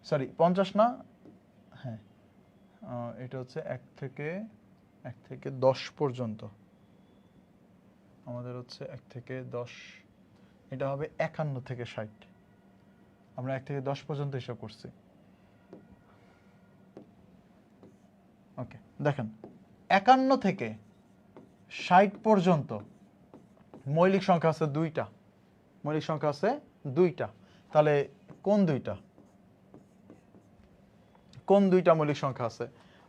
সরি 50 না, হ্যাঁ এটা হচ্ছে 1 থেকে 10 পর্যন্ত। আমাদের হচ্ছে 1 থেকে 10, এটা হবে 51 থেকে 60। আমরা 1 থেকে 10 পর্যন্ত হিসাব করছি। ওকে, দেখেন 51 থেকে 60 পর্যন্ত মৌলিক সংখ্যা আছে দুইটা, মৌলিক সংখ্যা আছে দুইটা। তাহলে কোন দুইটা, কোন দুইটা মৌলিক সংখ্যা আছে?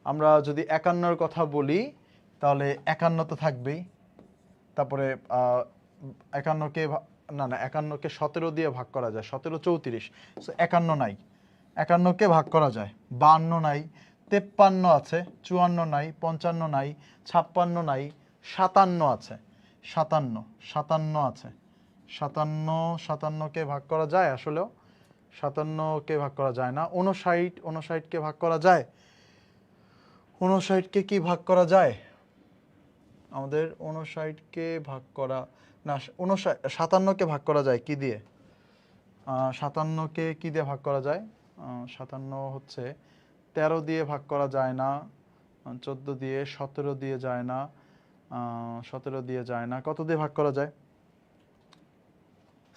আমরা যদি 51-র কথা বলি, তাহলে 51 তো থাকবেই। তারপরে 51কে না না 51কে 17 দিয়ে ভাগ করা যায়, 17 34, সো 51 নাই। 51কে ভাগ করা যায়, 52 নাই, 53 আছে, 54 নাই, 55 নাই, 56 নাই, 57 আছে, 57 57 আছে, 57কে ভাগ করা যায়, আসলেও 57কে ভাগ করা যায় না। 59কে ভাগ করা যায়, 59কে কি ভাগ করা যায়? আমাদের 59কে ভাগ করা না, 57কে ভাগ করা যায় কি দিয়ে? 57কে কি দিয়ে ভাগ করা যায়? 57 হচ্ছে 13 দিয়ে ভাগ করা যায় না, 14 দিয়ে, 17 দিয়ে যায় না, 17 দিয়ে যায় না। কত দিয়ে ভাগ করা যায়?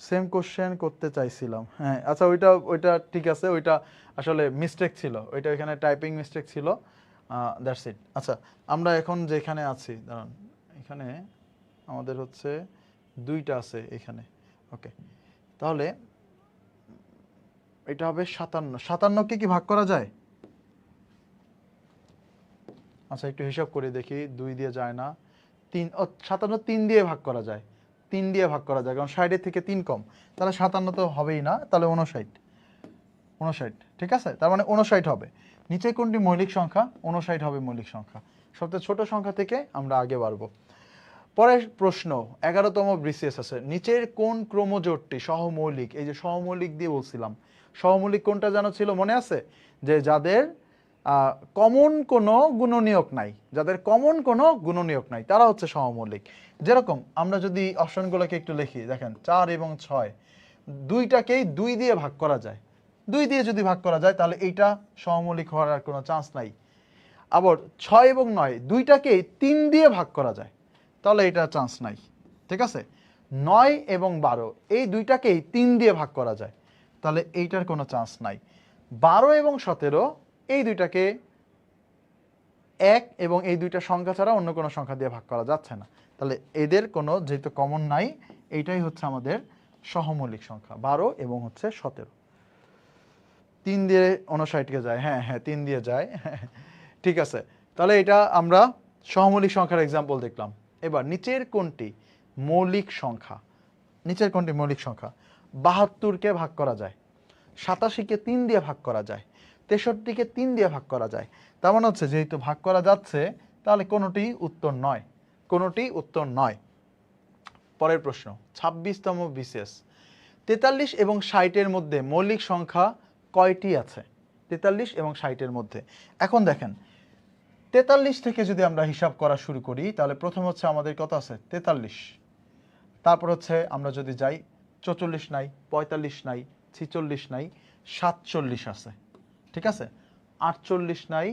সেম কোশ্চেন করতে চাইছিলাম, হ্যাঁ আচ্ছা ওইটা ওইটা ঠিক আছে, ওইটা আসলে মিস্টেক ছিল, ওইটা এখানে টাইপিং মিস্টেক ছিল, দ্যাটস ইট। আচ্ছা আমরা এখন যেখানে আছি দাঁড়ান, এখানে আমাদের হচ্ছে দুইটা আছে এখানে, ওকে তাহলে এটা হবে 57। 57কে কি ভাগ করা যায়? আচ্ছা একটু হিসাব করে দেখি, 2 দিয়ে যায় না, 3, 57 3 দিয়ে ভাগ করা যায়, 3 দিয়ে ভাগ করা যায়, কারণ 60 থেকে 3 কম, তাহলে 57 তো হবেই না, তাহলে 59। 59 ঠিক আছে, তার মানে 59 হবে। নিচে কোনটি মৌলিক সংখ্যা? 59 হবে মৌলিক সংখ্যা। সবচেয়ে ছোট সংখ্যা থেকে আমরা আগে বাড়বো। পরের প্রশ্ন, 11তম বিসিএস আছে, নিচের কোন ক্রোমোজোটটি সহমৌলিক? এই যে সহমৌলিক দিয়ে বলছিলাম, সহমৌলিক কোনটা জানা ছিল মনে আছে? যে যাদের কমন কোনো গুণনীয়ক নাই, যাদের কমন কোনো গুণনীয়ক নাই তারা হচ্ছে সহমৌলিক। যেরকম আমরা যদি অপশনগুলোকে একটু লিখি, দেখেন 4 এবং 6 দুইটাকেই 2 দিয়ে ভাগ করা যায়, 2 দিয়ে যদি ভাগ করা যায় তাহলে এইটা সহমৌলিক হওয়ার আর কোনো চান্স নাই। আবার 6 এবং 9 দুইটাকেই 3 দিয়ে ভাগ করা যায়, তাহলে এটা চান্স নাই, ঠিক আছে। 9 এবং 12 এই দুইটাকেই 3 দিয়ে ভাগ করা যায়, তাহলে এইটার কোনো চান্স নাই। 12 এবং 17 এই দুইটাকে 1 এবং এই দুইটা সংখ্যা ছাড়া অন্য কোনো সংখ্যা দিয়ে ভাগ করা যাচ্ছে না, তাহলে এদের কোনো যেহেতু কমন নাই, এইটাই হচ্ছে আমাদের সহমৌলিক সংখ্যা 12 এবং হচ্ছে 17। 3 দিয়ে 59কে যায়, হ্যাঁ হ্যাঁ 3 দিয়ে যায় ঠিক আছে, তাহলে এটা আমরা সহমৌলিক সংখ্যার এক্সাম্পল দেখলাম। এবার নিচের কোনটি মৌলিক সংখ্যা? নিচের কোনটি মৌলিক সংখ্যা? 72কে ভাগ করা যায়, 87কে 3 দিয়ে ভাগ করা যায়, 63কে 3 দিয়ে ভাগ করা যায়, তার মানে হচ্ছে যেহেতু ভাগ করা যাচ্ছে তাহলে কোনোটি উত্তর নয়, কোনোটি উত্তর নয়। পরের প্রশ্ন 26তম বিসিএস, 43 এবং 60-এর মধ্যে মৌলিক সংখ্যা কয়টি আছে? 43 এবং 60-এর মধ্যে। এখন দেখেন 43 থেকে যদি আমরা হিসাব করা শুরু করি তাহলে প্রথম হচ্ছে আমাদের কত আছে? 43। তারপর হচ্ছে আমরা যদি যাই 44 নাই, 45 নাই, 46 নাই, 47 আছে, ঠিক আছে, 48 নাই,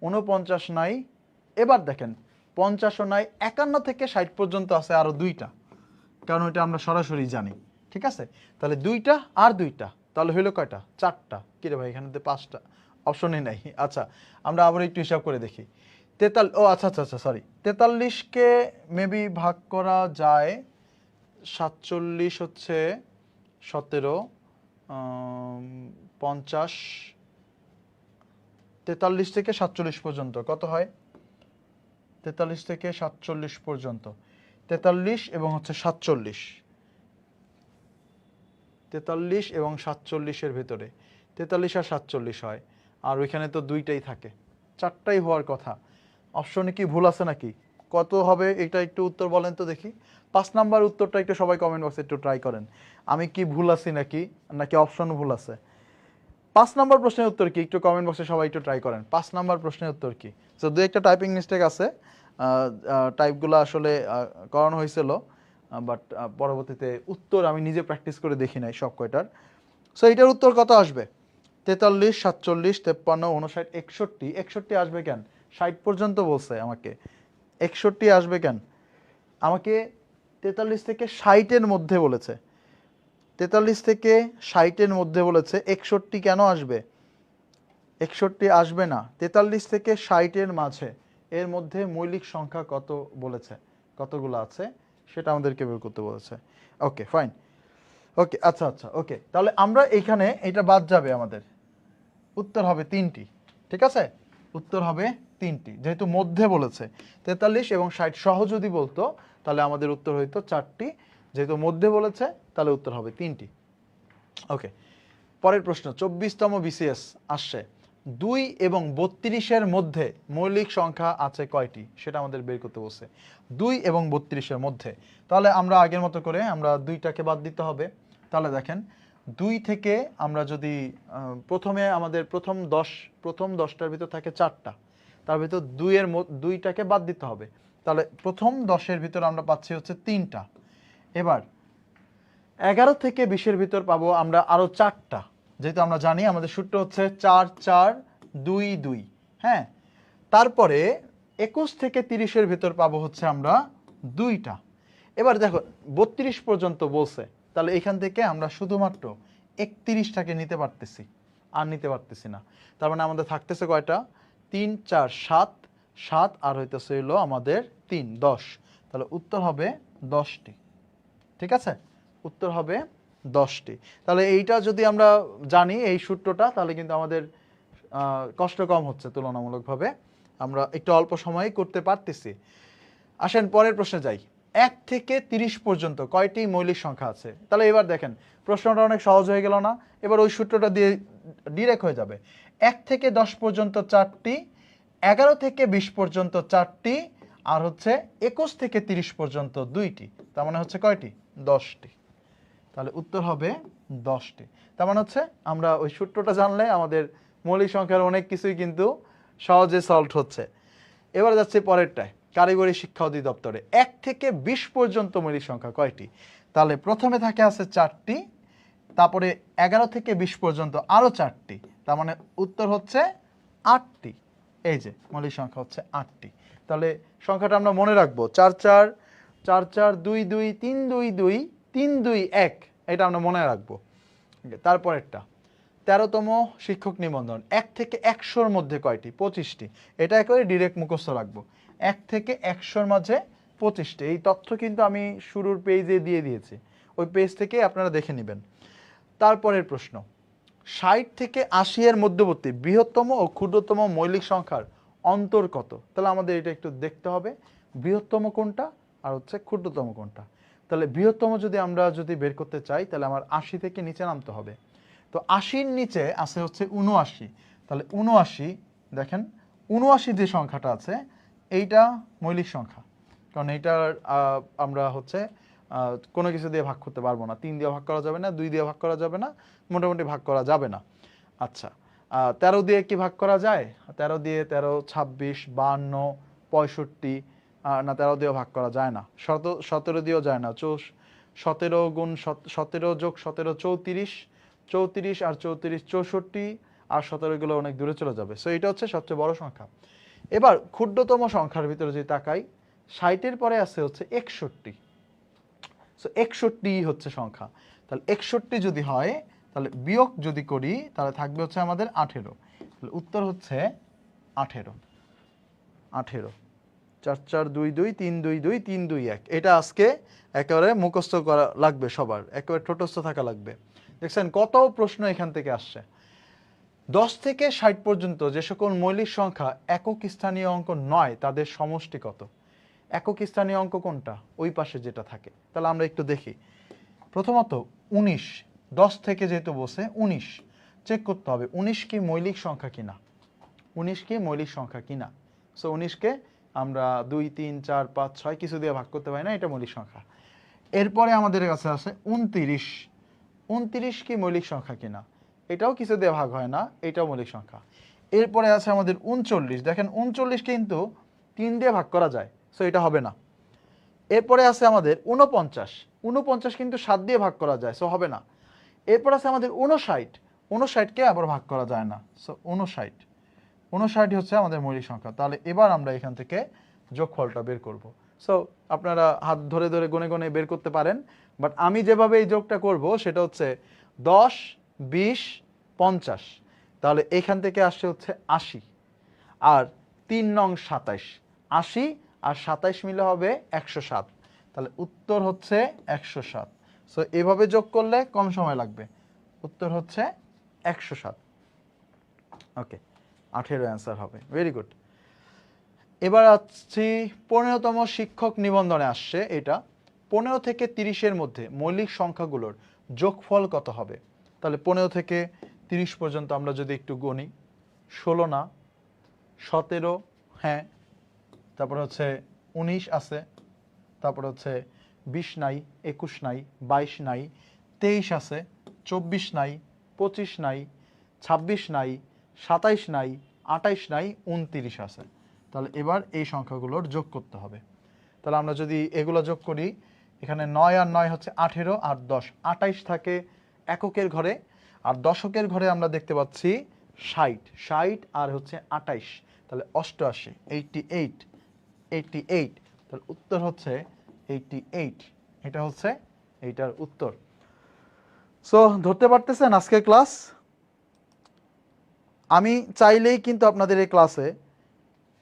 49 নাই, এবার দেখেন 50ও নাই, 51 থেকে 60 পর্যন্ত আছে আরো দুইটা, কারণ ওইটা আমরা সরাসরি জানি, ঠিক আছে। তাহলে দুইটা আর দুইটা, তাহলে হইলো কয়টা? 4টা। কি রে ভাই এখানে তো 5টা অপশনই নাই। আচ্ছা আমরা আবার একটু হিসাব করে দেখি। 43, ও আচ্ছা আচ্ছা আচ্ছা সরি, 43কে মেবি ভাগ করা যায়, 47 হচ্ছে 17, 50, 43 থেকে 47 পর্যন্ত কত হয়? 43 থেকে 47 পর্যন্ত, 43 এবং হচ্ছে 47, 43 এবং 47-এর ভেতরে 43 আর 47 হয়, আর ওইখানে তো দুইটাই থাকে, 4টাই হওয়ার কথা। অপশনে কি ভুল আছে নাকি? কত হবে এটা একটু উত্তর বলেন তো দেখি। 5 নাম্বার উত্তরটা একটু সবাই কমেন্ট বক্সে একটু ট্রাই করেন, আমি কি ভুল আছি নাকি, নাকি অপশন ভুল আছে। 5 নাম্বার প্রশ্নের উত্তর কি? একটু কমেন্ট বক্সে সবাই একটু ট্রাই করেন, 5 নাম্বার প্রশ্নের উত্তর কি। সো দু একটা টাইপিং মিস্টেক আছে, টাইপগুলো আসলে করানো হয়েছিল, বাট পরবর্তীতে উত্তর আমি নিজে প্র্যাকটিস করে দেখি নাই সব কয়টার। সো এটার উত্তর কত আসবে? 43, 47, 53, 59, 61। 61 আসবে কেন? 60 পর্যন্ত বলছে আমাকে, 61 আসবে কেন? আমাকে 43 থেকে 60-এর মধ্যে বলেছে, 43 থেকে 60-এর মধ্যে বলেছে, 61 কেন আসবে? 61 আসবে না। 43 থেকে 60-এর মাঝে এর মধ্যে মৌলিক সংখ্যা কত বলেছে, কতগুলো আছে সেটা আমাদেরকে বের করতে বলেছে। ওকে ফাইন, ওকে আচ্ছা আচ্ছা ওকে, তাহলে আমরা এইখানে এটা বাদ যাবে, আমাদের উত্তর হবে 3টি, ঠিক আছে, উত্তর হবে 3টি, যেহেতু মধ্যে বলেছে। 43 এবং 60 সহ যদি বলতো তাহলে আমাদের উত্তর হইতো 4টি, যেহেতু মধ্যে বলেছে তাহলে উত্তর হবে 3টি। ওকে পরের প্রশ্ন 24তম বিসিএস আসছে, 2 এবং 32-এর মধ্যে মৌলিক সংখ্যা আছে কয়টি সেটা আমাদের বের করতে বলছে। 2 এবং 32-এর মধ্যে, তাহলে আমরা আগের মতো করে আমরা 2টাকে বাদ দিতে হবে। তাহলে দেখেন 2 থেকে আমরা যদি প্রথমে আমাদের প্রথম 10টার ভিতর থাকে 4টা, তার ভিতর 2টাকে বাদ দিতে হবে, তাহলে প্রথম 10-এর ভিতর আমরা পাচ্ছি হচ্ছে 3টা। এবার 11 থেকে 20-এর ভিতর পাবো আমরা আরো 4টা, যেহেতু আমরা জানি আমাদের সূত্র হচ্ছে 4 4 2 2, হ্যাঁ। তারপরে 21 থেকে 30-এর ভিতর পাবো হচ্ছে আমরা 2টা। এবার দেখো 32 পর্যন্ত বলছে, তাহলে এখান থেকে আমরা শুধুমাত্র 31টাকে নিতে পারতেছি, আর নিতে পারতেছি না। তার মানে আমাদের থাকতেছে কয়টা? 3 4 7, 7 আর হইতেছে হইলো আমাদের 3 10। তাহলে উত্তর হবে 10টি। ঠিক আছে, উত্তর হবে 10টি। তাহলে এইটা যদি আমরা জানি এই সূত্রটা, তাহলে কিন্তু আমাদের কষ্ট কম হচ্ছে তুলনামূলকভাবে, আমরা একটু অল্প সময়ে করতে পারতেছি। আসেন পরের প্রশ্নে যাই। 1 থেকে 30 পর্যন্ত কয়টি মৌলিক সংখ্যা আছে? তাহলে এবার দেখেন প্রশ্নটা অনেক সহজ হয়ে গেল না? এবার ওই সূত্রটা দিয়ে ডিরেক্ট হয়ে যাবে। 1 থেকে 10 পর্যন্ত 4টি, 11 থেকে 20 পর্যন্ত 4টি, আর হচ্ছে 21 থেকে 30 পর্যন্ত 2টি। তার মানে হচ্ছে কয়টি? 10টি। তাহলে উত্তর হবে 10টি। তার মানে হচ্ছে আমরা ওই সূত্রটা জানলে আমাদের মৌলিক সংখ্যার অনেক কিছুই কিন্তু সহজে সলভ হচ্ছে। এবার যাচ্ছে পরেরটায়, কারিগরি শিক্ষা অধিদপ্তরে 1 থেকে 20 পর্যন্ত মৌলিক সংখ্যা কয়টি? তাহলে প্রথমে থাকে আছে 4টি, তারপরে 11 থেকে 20 পর্যন্ত আরও 4টি, তার মানে উত্তর হচ্ছে 8টি। এই যে মৌলিক সংখ্যা হচ্ছে 8টি। তাহলে সংখ্যাটা আমরা মনে রাখবো 4 4 4 4 2 2 3 2 2 3 2 1, এটা আমরা মনে রাখবো। তারপরেরটা 13তম শিক্ষক নিবন্ধন 1 থেকে 100-র মধ্যে কয়টি? 25টি। এটা একেবারে ডিরেক্ট মুখস্থ রাখবো, 1 থেকে 100-র মাঝে 25টি। এই তথ্য কিন্তু আমি শুরুর পেজে দিয়ে দিয়েছি, ওই পেজ থেকে আপনারা দেখে নেবেন। তারপরের প্রশ্ন, 60 থেকে 80-এর মধ্যবর্তী বৃহত্তম ও ক্ষুদ্রতম মৌলিক সংখ্যার অন্তর কত? তাহলে আমাদের এটা একটু দেখতে হবে, বৃহত্তম কোনটা আর হচ্ছে ক্ষুদ্রতম কোনটা। তাহলে বৃহত্তম আমরা যদি বের করতে চাই, তাহলে আমার 80 থেকে নিচে নামতে হবে। তো 80-র নিচে আছে হচ্ছে 79। তাহলে 79, দেখেন 79 যে সংখ্যাটা আছে এইটা মৌলিক সংখ্যা, কারণ এইটার আমরা হচ্ছে কোনো কিছু দিয়ে ভাগ করতে পারবো না। 3 দিয়ে ভাগ করা যাবে না, 2 দিয়ে ভাগ করা যাবে না, মোটামুটি ভাগ করা যাবে না। আচ্ছা, 13 দিয়ে কি ভাগ করা যায়? 13 দিয়ে 13, 26, 52, 65, না 13 দিয়েও ভাগ করা যায় না। 17 দিয়েও যায় না। 17 গুণ 17 যোগ 17 34, 34 আর 34 64, আর 17 গুলো অনেক দূরে চলে যাবে। সো এটা হচ্ছে সবচেয়ে বড় সংখ্যা। এবার ক্ষুদ্রতম সংখ্যার ভিতরে যদি তাকাই, 60-এর পরে আছে হচ্ছে 61। সো 61 হচ্ছে সংখ্যা। তাহলে 61 যদি হয়, তাহলে বিয়োগ যদি করি, তাহলে থাকবে হচ্ছে আমাদের 18। তাহলে উত্তর হচ্ছে 18। 18, 4 4 2 2 3 2 2 3 2 1। এটা আজকে একেবারে মুখস্থ করা লাগবে সবার, একেবারে ঠোঁটস্থ থাকা লাগবে। দেখছেন কত প্রশ্ন এখান থেকে আসছে। 10 থেকে 60 পর্যন্ত যে সকল মৌলিক সংখ্যা একক স্থানীয় অঙ্ক নয়, তাদের সমষ্টি কত? একক স্থানীয় অঙ্ক কোনটা? ওই পাশে যেটা থাকে। তাহলে আমরা একটু দেখি। প্রথমত 19, 10 থেকে যেহেতু বসে 19 চেক করতে হবে 19 কি মৌলিক সংখ্যা কিনা। 19 কি মৌলিক সংখ্যা কিনা। সো 19কে আমরা 2 3 4 5 6 কিছু দিয়ে ভাগ করতে পারি না, এটা মৌলিক সংখ্যা। এরপরে আমাদের কাছে আছে 29, 29 কি মৌলিক সংখ্যা কিনা, এটাও কিছু দিয়ে ভাগ হয় না, এটাও মৌলিক সংখ্যা। এরপরে আছে আমাদের 39, দেখেন 39 কিন্তু 3 দিয়ে ভাগ করা যায়, সো এটা হবে না। এরপরে আছে আমাদের 49, 49 কিন্তু 7 দিয়ে ভাগ করা যায়, সো হবে না। এরপর আছে আমাদের 59, 59কে আবার ভাগ করা যায় না, সো 59, 59 হচ্ছে আমাদের মৌলিক সংখ্যা। তাহলে এবার আমরা এখান থেকে যোগফলটা বের করব। সো আপনারা হাত ধরে ধরে গুনে গুনে বের করতে পারেন, বাট আমি যেভাবে এই যোগটা করব সেটা হচ্ছে 10, 20, 50। তাহলে এখান থেকে আসছে হচ্ছে 80, আর 3 নং 27, 80 আর 27 মিলে হবে 107। তাহলে উত্তর হচ্ছে 107। সো এভাবে যোগ করলে কম সময় লাগবে, উত্তর হচ্ছে 107। ওকে, 18 অ্যান্সার হবে। Very good. এবার আসছি 15তম শিক্ষক নিবন্ধনে আসছে এটা। 15 থেকে 30-এর মধ্যে মৌলিক সংখ্যাগুলোর যোগফল কত হবে? তাহলে 15 থেকে 30 পর্যন্ত আমরা যদি একটু গণি, 16 না, 17, হ্যাঁ, তারপরে হচ্ছে 19 আছে, তারপরে হচ্ছে 20 নাই, 21 নাই, 22 নাই, 23 আছে, 24 নাই, 25 নাই, 26 নাই, 27 নাই, 28 নাই, 29 আছে। তাহলে এবার এই সংখ্যাগুলোর যোগ করতে হবে। তাহলে আমরা যদি এগুলো যোগ করি, এখানে 9 আর 9 হচ্ছে 18, আর 10 28 থাকে এককের ঘরে, আর দশকের ঘরে আমরা দেখতে পাচ্ছি 60, 60 আর হচ্ছে 28, তাহলে 88, 88, 88। তাহলে উত্তর হচ্ছে 88, এটা হচ্ছে এইটার উত্তর। সো ধরতে পারতেছেন আজকের ক্লাস? আমি চাইলেই কিন্তু আপনাদের এই ক্লাসে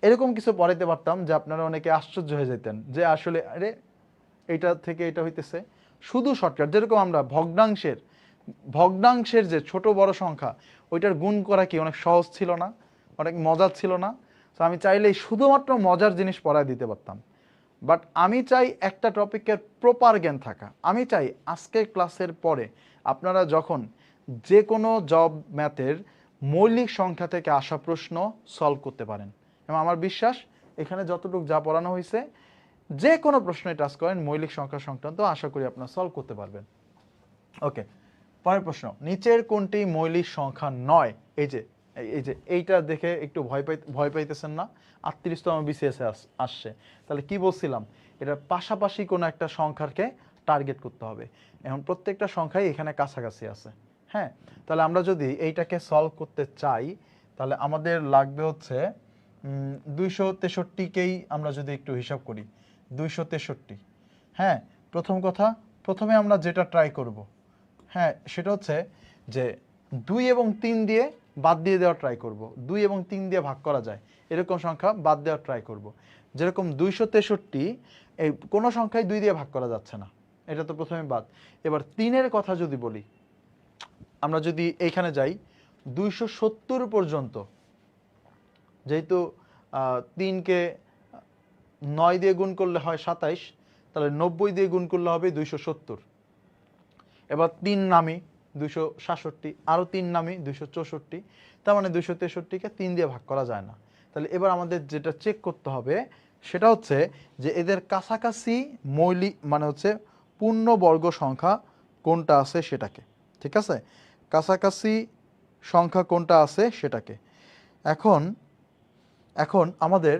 এরকম কিছু পড়াইতে পারতাম যে আপনারা অনেকে আশ্চর্য হয়ে যেতেন যে আসলে আরে এটা থেকে এটা হইতেছে। শুধু শর্টকাট, যেরকম আমরা ভগ্নাংশের যে ছোট বড় সংখ্যা ওইটার গুণ করা কি অনেক সহজ ছিল না, অনেক মজার ছিল না? তো আমি চাইলেই শুধুমাত্র মজার জিনিস পড়ায় দিতে পারতাম, বাট আমি চাই একটা টপিকের প্রপার জ্ঞান থাকা। আমি চাই আজকের ক্লাসের পরে আপনারা যখন যে কোনো জব ম্যাথের মৌলিক সংখ্যা থেকে আসা প্রশ্ন সলভ করতে পারেন, এবং আমার বিশ্বাস এখানে যতটুকু যা পড়ানো হয়েছে যে কোনো প্রশ্নে টাচ করেন মৌলিক সংখ্যা সংক্রান্ত, আশা করি আপনারা সলভ করতে পারবেন। ওকে, পরের প্রশ্ন, নিচের কোনটি মৌলিক সংখ্যা নয়? এইটা দেখে একটু ভয় পাইতেছেন না? 38তম বিসিএস আসছে, তাহলে কি বলছিলাম, এটা পাশাপাশি কোনো একটা সংখ্যাকে টার্গেট করতে হবে। এখন প্রত্যেকটা সংখ্যাই এখানে কাছাকাছি আছে। হ্যাঁ, তাহলে আমরা যদি এইটাকে সলভ করতে চাই তাহলে আমাদের লাগবে হচ্ছে 263কেই আমরা যদি একটু হিসাব করি, 263। হ্যাঁ, প্রথম কথা, প্রথমে আমরা যেটা ট্রাই করব, হ্যাঁ, সেটা হচ্ছে যে 2 এবং 3 দিয়ে বাদ দিয়ে দেওয়ার ট্রাই করব। 2 এবং 3 দিয়ে ভাগ করা যায় এরকম সংখ্যা বাদ দেওয়ার ট্রাই করব। যেরকম 263, এই কোনো সংখ্যায় 2 দিয়ে ভাগ করা যাচ্ছে না, এটা তো প্রথমে বাদ। এবার 3-এর কথা যদি বলি, আমরা যদি এইখানে যাই 270 পর্যন্ত, যেহেতু 3কে 9 দিয়ে গুণ করলে হয় 27, তাহলে 90 দিয়ে গুণ করলে হবে 270। এবার 3 নামি 267, আরও 3 নামি 264, তার মানে 263কে 3 দিয়ে ভাগ করা যায় না। তাহলে এবার আমাদের যেটা চেক করতে হবে সেটা হচ্ছে যে এদের কাছাকাছি মৌলিক মানে হচ্ছে পূর্ণবর্গ সংখ্যা কোনটা আছে সেটাকে, ঠিক আছে, কাছাকাছি সংখ্যা কোনটা আছে সেটাকে। এখন আমাদের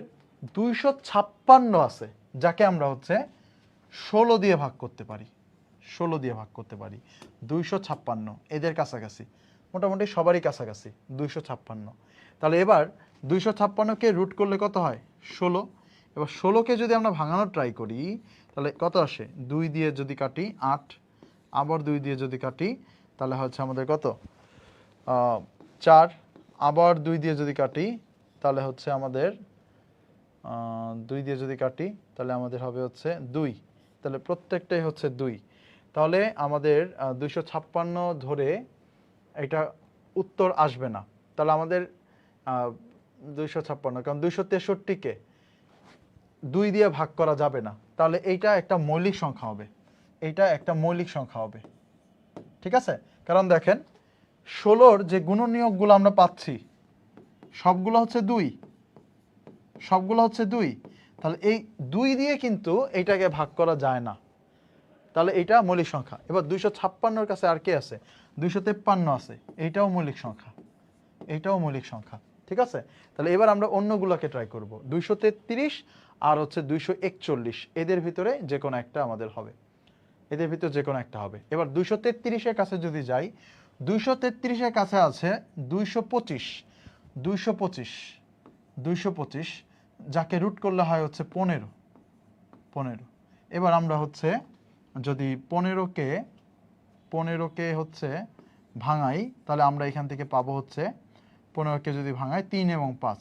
256 আছে, যাকে আমরা হচ্ছে 16 দিয়ে ভাগ করতে পারি। 16 দিয়ে ভাগ করতে পারি 256, এদের কাছাকাছি, মোটামুটি সবারই কাছাকাছি 256। তাহলে এবার 256কে রুট করলে কত হয়? 16। এবার 16কে যদি আমরা ভাঙানোর ট্রাই করি তাহলে কত আসে? 2 দিয়ে যদি কাটি 8, আবার 2 দিয়ে যদি কাটি তাহলে হচ্ছে আমাদের কত? 4, আবার 2 দিয়ে যদি কাটি তাহলে হচ্ছে আমাদের 2 দিয়ে যদি কাটি তাহলে আমাদের হবে হচ্ছে 2, তাহলে প্রত্যেকটাই হচ্ছে 2। তাহলে আমাদের 256 ধরে এটা উত্তর আসবে না। তাহলে আমাদের 256, কারণ 263কে 2 দিয়ে ভাগ করা যাবে না, তাহলে এইটা একটা মৌলিক সংখ্যা হবে, এইটা একটা মৌলিক সংখ্যা হবে, ঠিক আছে। কারণ দেখেন 16-র যে গুণনীয়কগুলো আমরা পাচ্ছি সবগুলো হচ্ছে 2, সবগুলো হচ্ছে 2, তাহলে এই 2 দিয়ে কিন্তু এইটাকে ভাগ করা যায় না, তাহলে এইটা মৌলিক সংখ্যা। এবার 256-র কাছে আর কে আছে? 253 আছে, এইটাও মৌলিক সংখ্যা, এইটাও মৌলিক সংখ্যা, ঠিক আছে। তাহলে এবার আমরা অন্যগুলোকে ট্রাই করব, 233 আর হচ্ছে 241, এদের ভিতরে যে কোনো একটা আমাদের হবে, এদের ভিতরে যে কোনো একটা হবে। এবার 233-এর কাছে যদি যাই, 233-এর কাছে আছে 225, 225, 225, যাকে রুট করলে হয় হচ্ছে 15, 15। এবার আমরা হচ্ছে যদি 15কে হচ্ছে ভাঙাই তাহলে আমরা এখান থেকে পাবো হচ্ছে 15কে যদি ভাঙাই 3 এবং 5,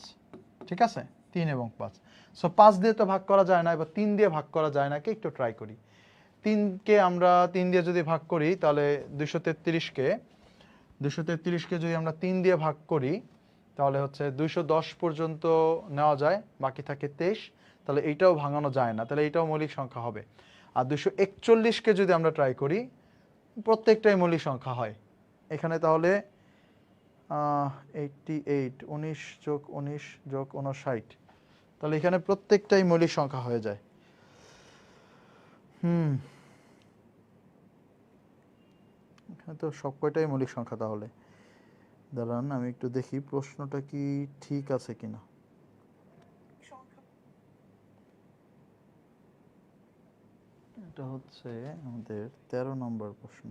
ঠিক আছে, 3 এবং 5। সো 5 দিয়ে তো ভাগ করা যায় না, এবার 3 দিয়ে ভাগ করা যায় নাকি একটু ট্রাই করি। 3কে আমরা 3 দিয়ে যদি ভাগ করি তাহলে 233কে যদি আমরা 3 দিয়ে ভাগ করি তাহলে হচ্ছে 210 পর্যন্ত নেওয়া যায়, বাকি থাকে 23, তাহলে এইটাও ভাঙানো যায় না, তাহলে এইটাও মৌলিক সংখ্যা হবে। আর 241কে যদি আমরা ট্রাই করি, প্রত্যেকটাই মৌলিক সংখ্যা হয় এখানে, তাহলে 88, 19 যোগ 19 যোগ 59, তাহলে এখানে প্রত্যেকটাই মৌলিক সংখ্যা হয়ে যায়। এখানে তো সব কয়টাই মৌলিক সংখ্যা। তাহলে দাঁড়ান আমি একটু দেখি প্রশ্নটা কি ঠিক আছে কিনা। এটা হচ্ছে আমাদের 13 নম্বর প্রশ্ন।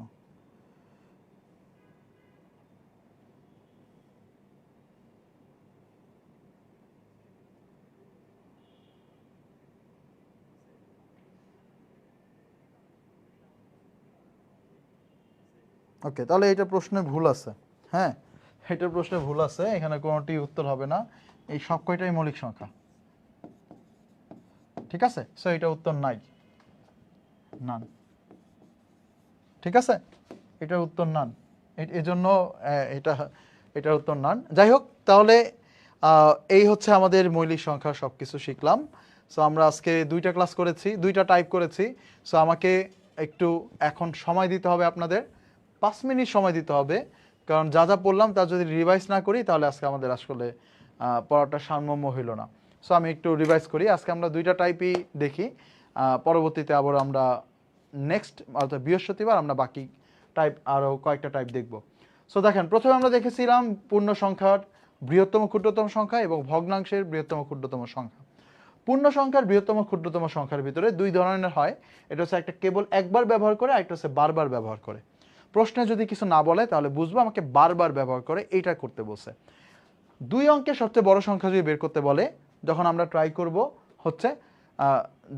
ওকে, তাহলে এটা প্রশ্নে ভুল আছে। হ্যাঁ, এটা প্রশ্নে ভুল আছে, এখানে কোনোটি উত্তর হবে না। এই সব কয়টাই মৌলিক সংখ্যা, ঠিক আছে? সো এটা উত্তর নাই, নান। ঠিক আছে, এটার উত্তর নান। এজন্য এটা এটার উত্তর নান। যাই হোক, তাহলে এই হচ্ছে আমাদের মৌলিক সংখ্যা, সব কিছু শিখলাম। সো আমরা আজকে 2টা ক্লাস করেছি, 2টা টাইপ করেছি। সো আমাকে একটু এখন সময় দিতে হবে, আপনাদের 5 মিনিট সময় দিতে হবে, কারণ যা যা পড়লাম তা যদি রিভাইজ না করি তাহলে আজকে আমাদের আসলে পড়াটা সারমর্ম হইল না। সো আমি একটু রিভাইজ করি। আজকে আমরা 2টা টাইপই দেখি, পরবর্তীতে আবার আমরা নেক্সট অর্থাৎ বৃহস্পতিবার আমরা বাকি টাইপ আরও কয়েকটা টাইপ দেখব। সো দেখেন, প্রথমে আমরা দেখেছিলাম পূর্ণ সংখ্যার বৃহত্তম ক্ষুদ্রতম সংখ্যা এবং ভগ্নাংশের বৃহত্তম ক্ষুদ্রতম সংখ্যা। পূর্ণ সংখ্যার বৃহত্তম ক্ষুদ্রতম সংখ্যার ভিতরে 2 ধরনের হয়। এটা হচ্ছে একটা কেবল একবার ব্যবহার করে, আরেকটা হচ্ছে বারবার ব্যবহার করে। প্রশ্নে যদি কিছু না বলে তাহলে বুঝবো আমাকে বারবার ব্যবহার করে এইটা করতে বলছে। 2 অঙ্কের সবচেয়ে বড় সংখ্যা যদি বের করতে বলে, যখন আমরা ট্রাই করব হচ্ছে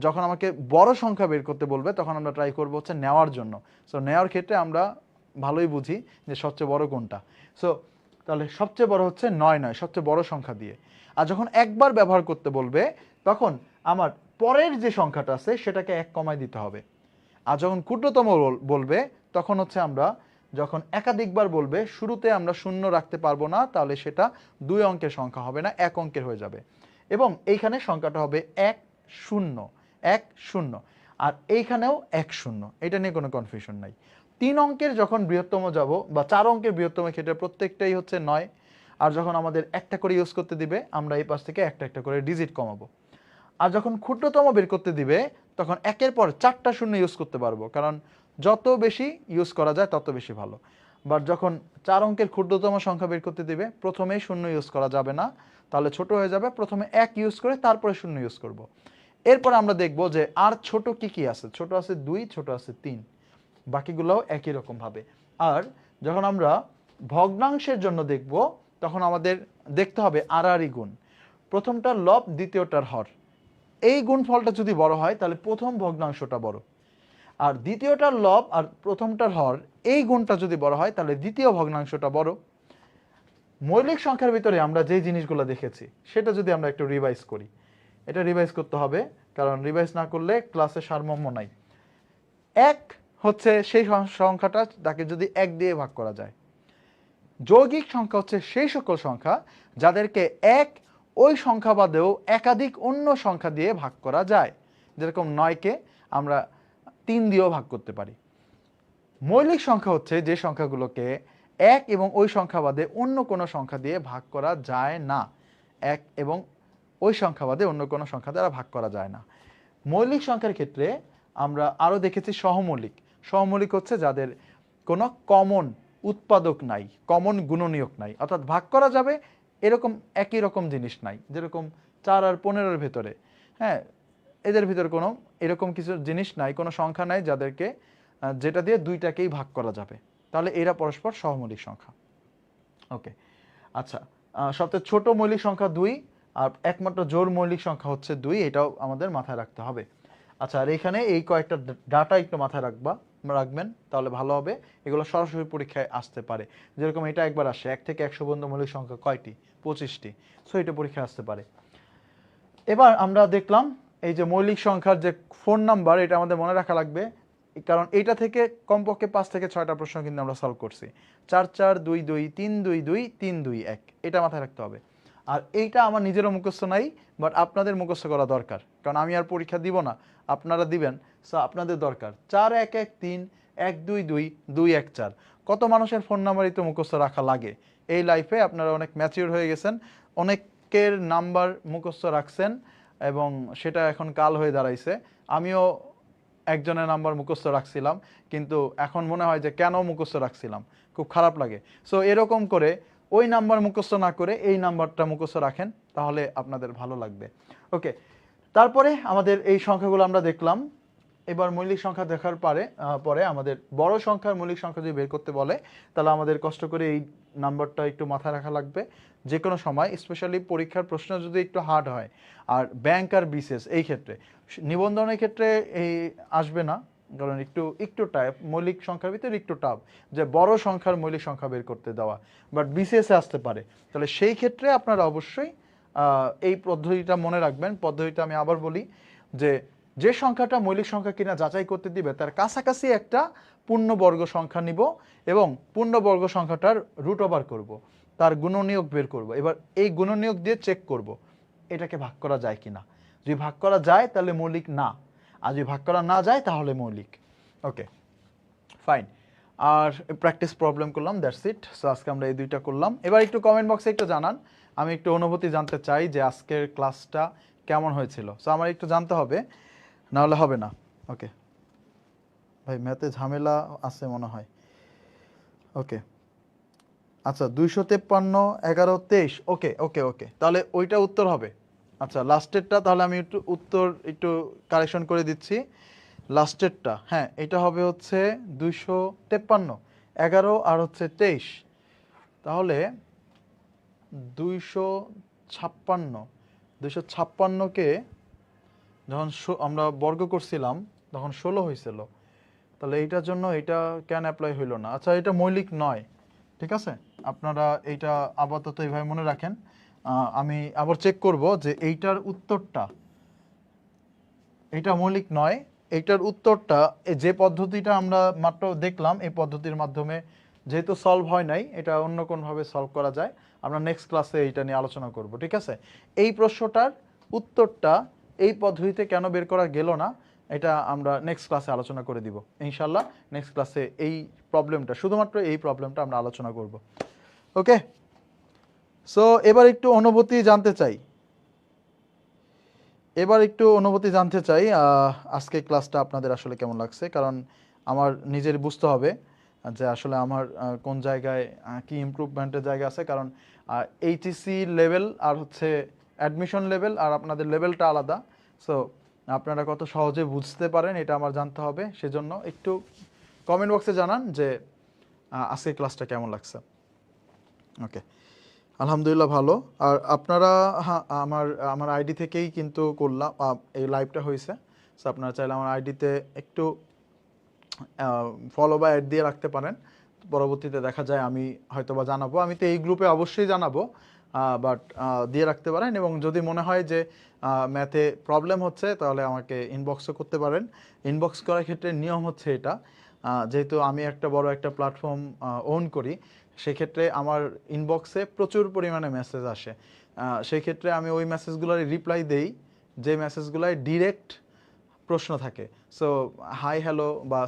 যখন আমাকে বড় সংখ্যা বের করতে বলবে তখন আমরা ট্রাই করব হচ্ছে নেওয়ার জন্য। সো নেওয়ার ক্ষেত্রে আমরা ভালোই বুঝি যে সবচেয়ে বড় কোনটা। সো তাহলে সবচেয়ে বড় হচ্ছে 9 সবচেয়ে বড় সংখ্যা দিয়ে। আর যখন একবার ব্যবহার করতে বলবে তখন আমার পরের যে সংখ্যাটা আছে সেটাকে 1 কমায় দিতে হবে। আর যখন ক্ষুদ্রতম বলবে তখন হচ্ছে আমরা যখন একাধিকবার বলবে শুরুতে আমরা শূন্য রাখতে পারবো না, তাহলে সেটা 2 অঙ্কের সংখ্যা হবে না, 1 অঙ্কের হয়ে যাবে। এবং এইখানে সংখ্যাটা হবে 1 0 1 0, আর এইখানেও 1 0। এটা নিয়ে কোনো কনফিউশন নাই। 3 অঙ্কের যখন বৃহত্তম যাব বা 4 অঙ্কের বৃহত্তম ক্ষেত্রে প্রত্যেকটাই হচ্ছে 9। আর যখন আমাদের একটা করে ইউজ করতে দিবে আমরা এই পাশ থেকে একটা একটা করে ডিজিট কমাবো। আর যখন ক্ষুদ্রতম বের করতে দিবে তখন একের পর 4টা শূন্য ইউজ করতে পারবো, কারণ যত বেশি ইউজ করা যায় তত বেশি ভালো। বাট যখন 4 অঙ্কের ক্ষুদ্রতম সংখ্যা বের করতে দিবে প্রথমেই শূন্য ইউজ করা যাবে না, তাহলে ছোট হয়ে যাবে। প্রথমে 1 ইউজ করে তারপরে শূন্য ইউজ করব। এরপর আমরা দেখব যে আর ছোট কি কি আছে। ছোট আছে 2, ছোট আছে 3, বাকিগুলোও একই রকম ভাবে। আর যখন আমরা ভগ্নাংশের জন্য দেখব তখন আমাদের দেখতে হবে আড়াআড়ি গুণ, প্রথমটার লব দ্বিতীয়টার হর। এই গুণফলটা যদি বড় হয় তাহলে প্রথম ভগ্নাংশটা বড়, আর দ্বিতীয়টার লব আর প্রথমটার হর এই গুণটা যদি বড় হয় তাহলে দ্বিতীয় ভগ্নাংশটা বড়। মৌলিক সংখ্যার ভিতরে আমরা যেই জিনিসগুলো দেখেছি সেটা যদি আমরা একটু রিভাইজ করি, এটা রিভাইজ করতে হবে, কারণ রিভাইজ না করলে ক্লাসে সারমর্ম নাই। 1 হচ্ছে সেই সংখ্যাটা তাকে যদি 1 দিয়ে ভাগ করা যায়। যৌগিক সংখ্যা হচ্ছে সেই সকল সংখ্যা যাদেরকে 1 ওই সংখ্যা বাদেও একাধিক অন্য সংখ্যা দিয়ে ভাগ করা যায়। যেরকম 9কে আমরা 3 দিয়েও ভাগ করতে পারি। মৌলিক সংখ্যা হচ্ছে যে সংখ্যাগুলোকে 1 এবং ওই সংখ্যা বাদে অন্য কোনো সংখ্যা দিয়ে ভাগ করা যায় না। 1 এবং ওই সংখ্যা বাদে অন্য কোনো সংখ্যা দ্বারা ভাগ করা যায় না। মৌলিক সংখ্যার ক্ষেত্রে আমরা আরও দেখেছি সহমৌলিক। সহমৌলিক হচ্ছে যাদের কোনো কমন উৎপাদক নাই, কমন গুণনীয়ক নাই, অর্থাৎ ভাগ করা যাবে এরকম একই রকম জিনিস নাই। যেরকম 4 আর 15-এর ভেতরে, হ্যাঁ, এদের ভিতরে কোনো এরকম কিছু জিনিস নাই, কোনো সংখ্যা নাই যাদেরকে যেটা দিয়ে দুইটাকেই ভাগ করা যাবে, তাহলে এরা পরস্পর সহমৌলিক সংখ্যা। ওকে, আচ্ছা, সবচেয়ে ছোট মৌলিক সংখ্যা 2 আর একমাত্র জোড় মৌলিক সংখ্যা হচ্ছে 2, এটাও আমাদের মাথায় রাখতে হবে। আচ্ছা, আর এখানে এই কয়েকটা ডাটা একটু মাথায় রাখবেন, তাহলে ভালো হবে। এগুলো সরাসরি পরীক্ষায় আসতে পারে। যেরকম এটা একবার আসে 1 থেকে 100 পর্যন্ত মৌলিক সংখ্যা কয়টি? 25টি। সো এটা পরীক্ষায় আসতে পারে। এবার আমরা দেখলাম এই যে মৌলিক সংখ্যার যে ফোন নাম্বার, এটা আমাদের মনে রাখা লাগবে, কারণ এইটা থেকে কমপক্ষে 5 থেকে 6টা প্রশ্ন কিন্তু আমরা সলভ করছি। 4 4 2 2 3 2 2 3 2 1, এটা মাথায় রাখতে হবে। আর এইটা আমার নিজেরও মুখস্থ নাই, বাট আপনাদের মুখস্থ করা দরকার, কারণ আমি আর পরীক্ষা দিব না, আপনারা দিবেন। সো আপনাদের দরকার 4 1 1 3 1 2 2 2 1 4। কত মানুষের ফোন নাম্বারই তো মুখস্থ রাখা লাগে। এই লাইফে আপনারা অনেক ম্যাচিউর হয়ে গেছেন, অনেকের নাম্বার মুখস্থ রাখছেন এবং সেটা এখন কাল হয়ে দাঁড়াইছে। আমিও একজনের নাম্বার মুখস্থ রাখছিলাম, কিন্তু এখন মনে হয় যে কেন মুখস্থ রাখছিলাম, খুব খারাপ লাগে। সো এরকম করে ওই নাম্বার মুখস্থ না করে এই নাম্বারটা মুখস্থ রাখেন, তাহলে আপনাদের ভালো লাগবে। ওকে, তারপরে আমাদের এই সংখ্যাগুলো আমরা দেখলাম। এবার মৌলিক সংখ্যা দেখার পরে আমাদের বড় সংখ্যার মৌলিক সংখ্যা যদি বের করতে বলে তাহলে আমাদের কষ্ট করে এই নাম্বারটা একটু মাথায় রাখা লাগবে যে কোনো সময়, স্পেশালি পরীক্ষার প্রশ্ন যদি একটু হার্ড হয়। আর ব্যাংক আর বিসিএস এই ক্ষেত্রে, নিবন্ধনের ক্ষেত্রে এই আসবে না, কারণ একটু টাইপ মৌলিক সংখ্যার ভিতরে একটু টাফ যে বড় সংখ্যার মৌলিক সংখ্যা বের করতে দেওয়া, বাট বিসিএসে আসতে পারে। তাহলে সেই ক্ষেত্রে আপনারা অবশ্যই এই পদ্ধতিটা মনে রাখবেন। পদ্ধতিটা আমি আবার বলি যে যে সংখ্যাটা মৌলিক সংখ্যা কিনা যাচাই করতে দিবে তার কাছাকাছি একটা পূর্ণবর্গ সংখ্যা নিব এবং পূর্ণবর্গ সংখ্যাটার রুট ওভার করব, তার গুণনীয়ক বের করব। এবার এই গুণনীয়ক দিয়ে চেক করব এটাকে ভাগ করা যায় কিনা। যদি ভাগ করা যায় তাহলে মৌলিক না, আর যদি ভাগ করা না যায় তাহলে মৌলিক। Okay fine. আর প্র্যাকটিস প্রবলেম করলাম, দ্যাটস ইট। সো আজকে আমরা এই দুইটা করলাম। এবার একটু কমেন্ট বক্সে একটু জানান, আমি একটু অনুভূতি জানতে চাই যে আজকের ক্লাসটা কেমন হয়েছিল। সো আমার একটু জানতে হবে, নাহলে হবে না। ওকে ভাই ম্যাথে ঝামেলা আছে মনে হয়। ওকে আচ্ছা 253 11 23। ওকে ওকে ওকে তাহলে ওইটা উত্তর হবে। আচ্ছা লাস্টেরটা তাহলে আমি একটু উত্তর একটু কারেকশন করে দিচ্ছি। লাস্টেরটা হ্যাঁ এটা হবে হচ্ছে 253 11 আর হচ্ছে 23। তাহলে 256কে যখন আমরা বর্গ করছিলাম তখন 16 হয়েছিল। তাহলে এইটার জন্য এটা কেন অ্যাপ্লাই হইল না? আচ্ছা এটা মৌলিক নয়, ঠিক আছে, আপনারা এইটা আপাতত এইভাবে মনে রাখেন। আমি আবার চেক করব যে এইটার উত্তরটা, এইটা মৌলিক নয়, এইটার উত্তরটা যে পদ্ধতিটা আমরা মাত্র দেখলাম এই পদ্ধতির মাধ্যমে যেহেতু সলভ হয় নাই, এটা অন্য কোনোভাবে সলভ করা যায়। আমরা নেক্সট ক্লাসে এইটা নিয়ে আলোচনা করব, ঠিক আছে। এই প্রশ্নটার উত্তরটা এই পদ্ধতিতে কেন বের করা গেল না এটা আমরা নেক্সট ক্লাসে আলোচনা করে দিব ইনশাল্লাহ। নেক্সট ক্লাসে এই প্রবলেমটা, শুধুমাত্র এই প্রবলেমটা আমরা আলোচনা করব। ওকে সো এবার একটু অনুভূতি জানতে চাই, আজকে ক্লাসটা আপনাদের আসলে কেমন লাগছে। কারণ আমার নিজের বুঝতে হবে যে আসলে আমার কোন জায়গায় কি ইমপ্রুভমেন্টের জায়গা আছে। কারণ এইচএসসি লেভেল আর হচ্ছে অ্যাডমিশন লেভেল আর আপনাদের লেভেলটা আলাদা। সো আপনারা কত সহজে বুঝতে পারেন এটা আমার জানতে হবে। সেজন্য একটু কমেন্ট বক্সে জানান যে আজকে ক্লাসটা কেমন লাগছে। ওকে আলহামদুলিল্লাহ ভালো। আর আপনারা হ্যাঁ আমার আইডি থেকেই কিন্তু করলাম এই লাইভটা হয়েছে। সো আপনারা চাইলে আমার আইডিতে একটু ফলো বা অ্যাড দিয়ে রাখতে পারেন। পরবর্তীতে দেখা যায় আমি হয়তো বা জানাবো, আমি তো এই গ্রুপে অবশ্যই জানাবো, বাট দিয়ে রাখতে পারেন। এবং যদি মনে হয় যে ম্যাথে প্রবলেম হচ্ছে তাহলে আমাকে ইনবক্সও করতে পারেন। ইনবক্স করার ক্ষেত্রে নিয়ম হচ্ছে এটা, যেহেতু আমি একটা বড় একটা প্ল্যাটফর্ম ওন করি, সেক্ষেত্রে আমার ইনবক্সে প্রচুর পরিমাণে মেসেজ আসে। সেই ক্ষেত্রে আমি ওই মেসেজগুলোর রিপ্লাই দেই যে মেসেজগুলোয় ডিরেক্ট প্রশ্ন থাকে। সো হাই হ্যালো বা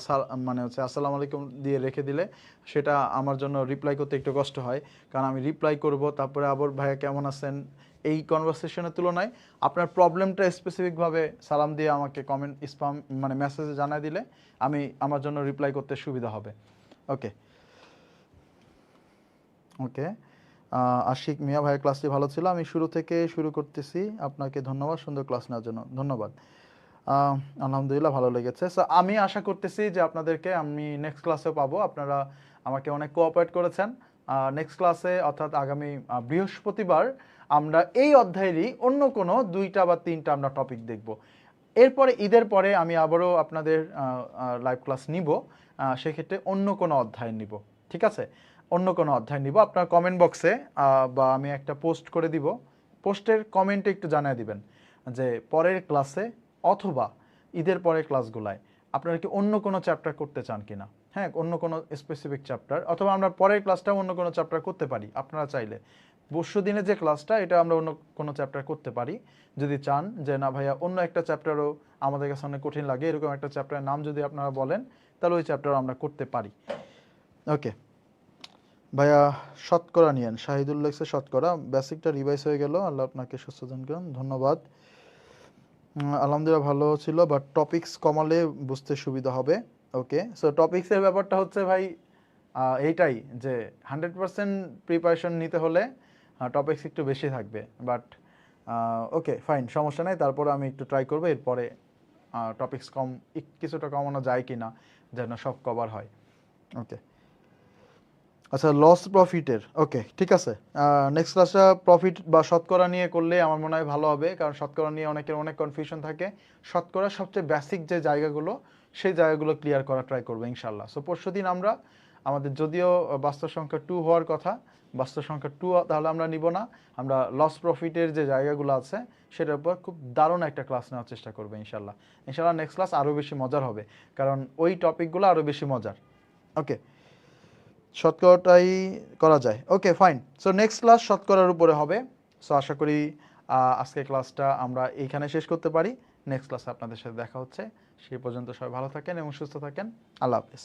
মানে হচ্ছে আসসালামু আলাইকুম দিয়ে রেখে দিলে সেটা আমার জন্য রিপ্লাই করতে একটু কষ্ট হয়। কারণ আমি রিপ্লাই করব, তারপরে আবার ভাইয়া কেমন আছেন এই কনভারসেশনের তুলনায় আপনার প্রবলেমটা স্পেসিফিকভাবে সালাম দিয়ে আমাকে কমেন্ট স্পাম মানে মেসেজে জানাই দিলে আমার জন্য রিপ্লাই করতে সুবিধা হবে। ওকে ওকে আশিক মিয়া ভাইয়ের ক্লাসটি ভালো ছিল, আমি শুরু থেকে শুরু করতেছি। আপনাকে ধন্যবাদ সুন্দর ক্লাস নেওয়ার জন্য। ধন্যবাদ। আলহামদুলিল্লাহ ভালো লেগেছে। সো আমি আশা করতেছি যে আপনাদেরকে আমি নেক্সট ক্লাসে পাবো। আপনারা আমাকে অনেক কোঅপারেট করেছেন। নেক্সট ক্লাসে অর্থাৎ আগামী বৃহস্পতিবার আমরা এই অধ্যায়েরই অন্য কোনো 2টা বা 3টা আমরা টপিক দেখব। এরপরে ঈদের পরে আমি আবারও আপনাদের লাইভ ক্লাস নিব, সেক্ষেত্রে অন্য কোনো অধ্যায় নিব, ঠিক আছে, অন্য কোনো অধ্যায় নিব। আপনার কমেন্ট বক্সে বা আমি একটা পোস্ট করে দিব, পোস্টের কমেন্টে একটু জানিয়ে দিবেন যে পরের ক্লাসে অথবা ঈদের পরের ক্লাসগুলায় আপনারা কি অন্য কোনো চ্যাপ্টার করতে চান কিনা। হ্যাঁ অন্য কোনো স্পেসিফিক চ্যাপ্টার, অথবা আমরা পরের ক্লাসটাও অন্য কোনো চ্যাপ্টার করতে পারি। আপনারা চাইলে পরশু দিনে যে ক্লাসটা এটা আমরা অন্য কোনো চ্যাপ্টার করতে পারি। যদি চান যে না ভাইয়া অন্য একটা চ্যাপ্টারও আমাদের কাছে অনেক কঠিন লাগে, এরকম একটা চ্যাপ্টারের নাম যদি আপনারা বলেন তাহলে ওই চ্যাপ্টারও আমরা করতে পারি। ওকে ভাইয়া শতকরা নিয়েন, শাহিদুল লেখছে শতকরা, বেসিকটা রিভাইজ হয়ে গেল। আল্লাহ আপনাকে সুস্থ করুন, ধন্যবাদ। আলহামদুলিল্লাহ ভালো ছিল, বাট টপিকস কমালে বুঝতে সুবিধা হবে। ওকে সো টপিক্সের ব্যাপারটা হচ্ছে ভাই এইটাই যে 100% প্রিপারেশন নিতে হলে টপিক্স একটু বেশি থাকবে। বাট ওকে ফাইন, সমস্যা নেই। তারপরে আমি একটু ট্রাই করবো এরপরে টপিক্স কিছুটা কমানো যায় কি না যেন সব কভার হয়। ওকে আচ্ছা লস প্রফিটের, ওকে ঠিক আছে। নেক্সট ক্লাসটা প্রফিট বা শতকরা নিয়ে করলে আমার মনে হয় ভালো হবে, কারণ শতকরা নিয়ে অনেকের অনেক কনফিউশন থাকে। শতকরা সবচেয়ে বেসিক যে জায়গাগুলো সেই জায়গাগুলো ক্লিয়ার করা ট্রাই করবো ইনশাল্লাহ। সো পরশুদিন আমরা আমাদের যদিও বাস্তব সংখ্যা 2 হওয়ার কথা, বাস্তব সংখ্যা 2 তাহলে আমরা নিব না, আমরা লস প্রফিটের যে জায়গাগুলো আছে সেটার উপর খুব দারুণ একটা ক্লাস নেওয়ার চেষ্টা করবো ইনশাল্লাহ। ইনশাল্লাহ নেক্সট ক্লাস আরও বেশি মজার হবে, কারণ ওই টপিকগুলো আরও বেশি মজার। ওকে, শতকরাটাই করা যায়। Okay fine. So next class শতকরার উপরে হবে। সো আশা করি আজকের ক্লাসটা আমরা এইখানে শেষ করতে পারি। নেক্সট ক্লাসে আপনাদের সাথে দেখা হচ্ছে। সেই পর্যন্ত সবাই ভালো থাকেন এবং সুস্থ থাকেন। আল্লাহ হাফেজ।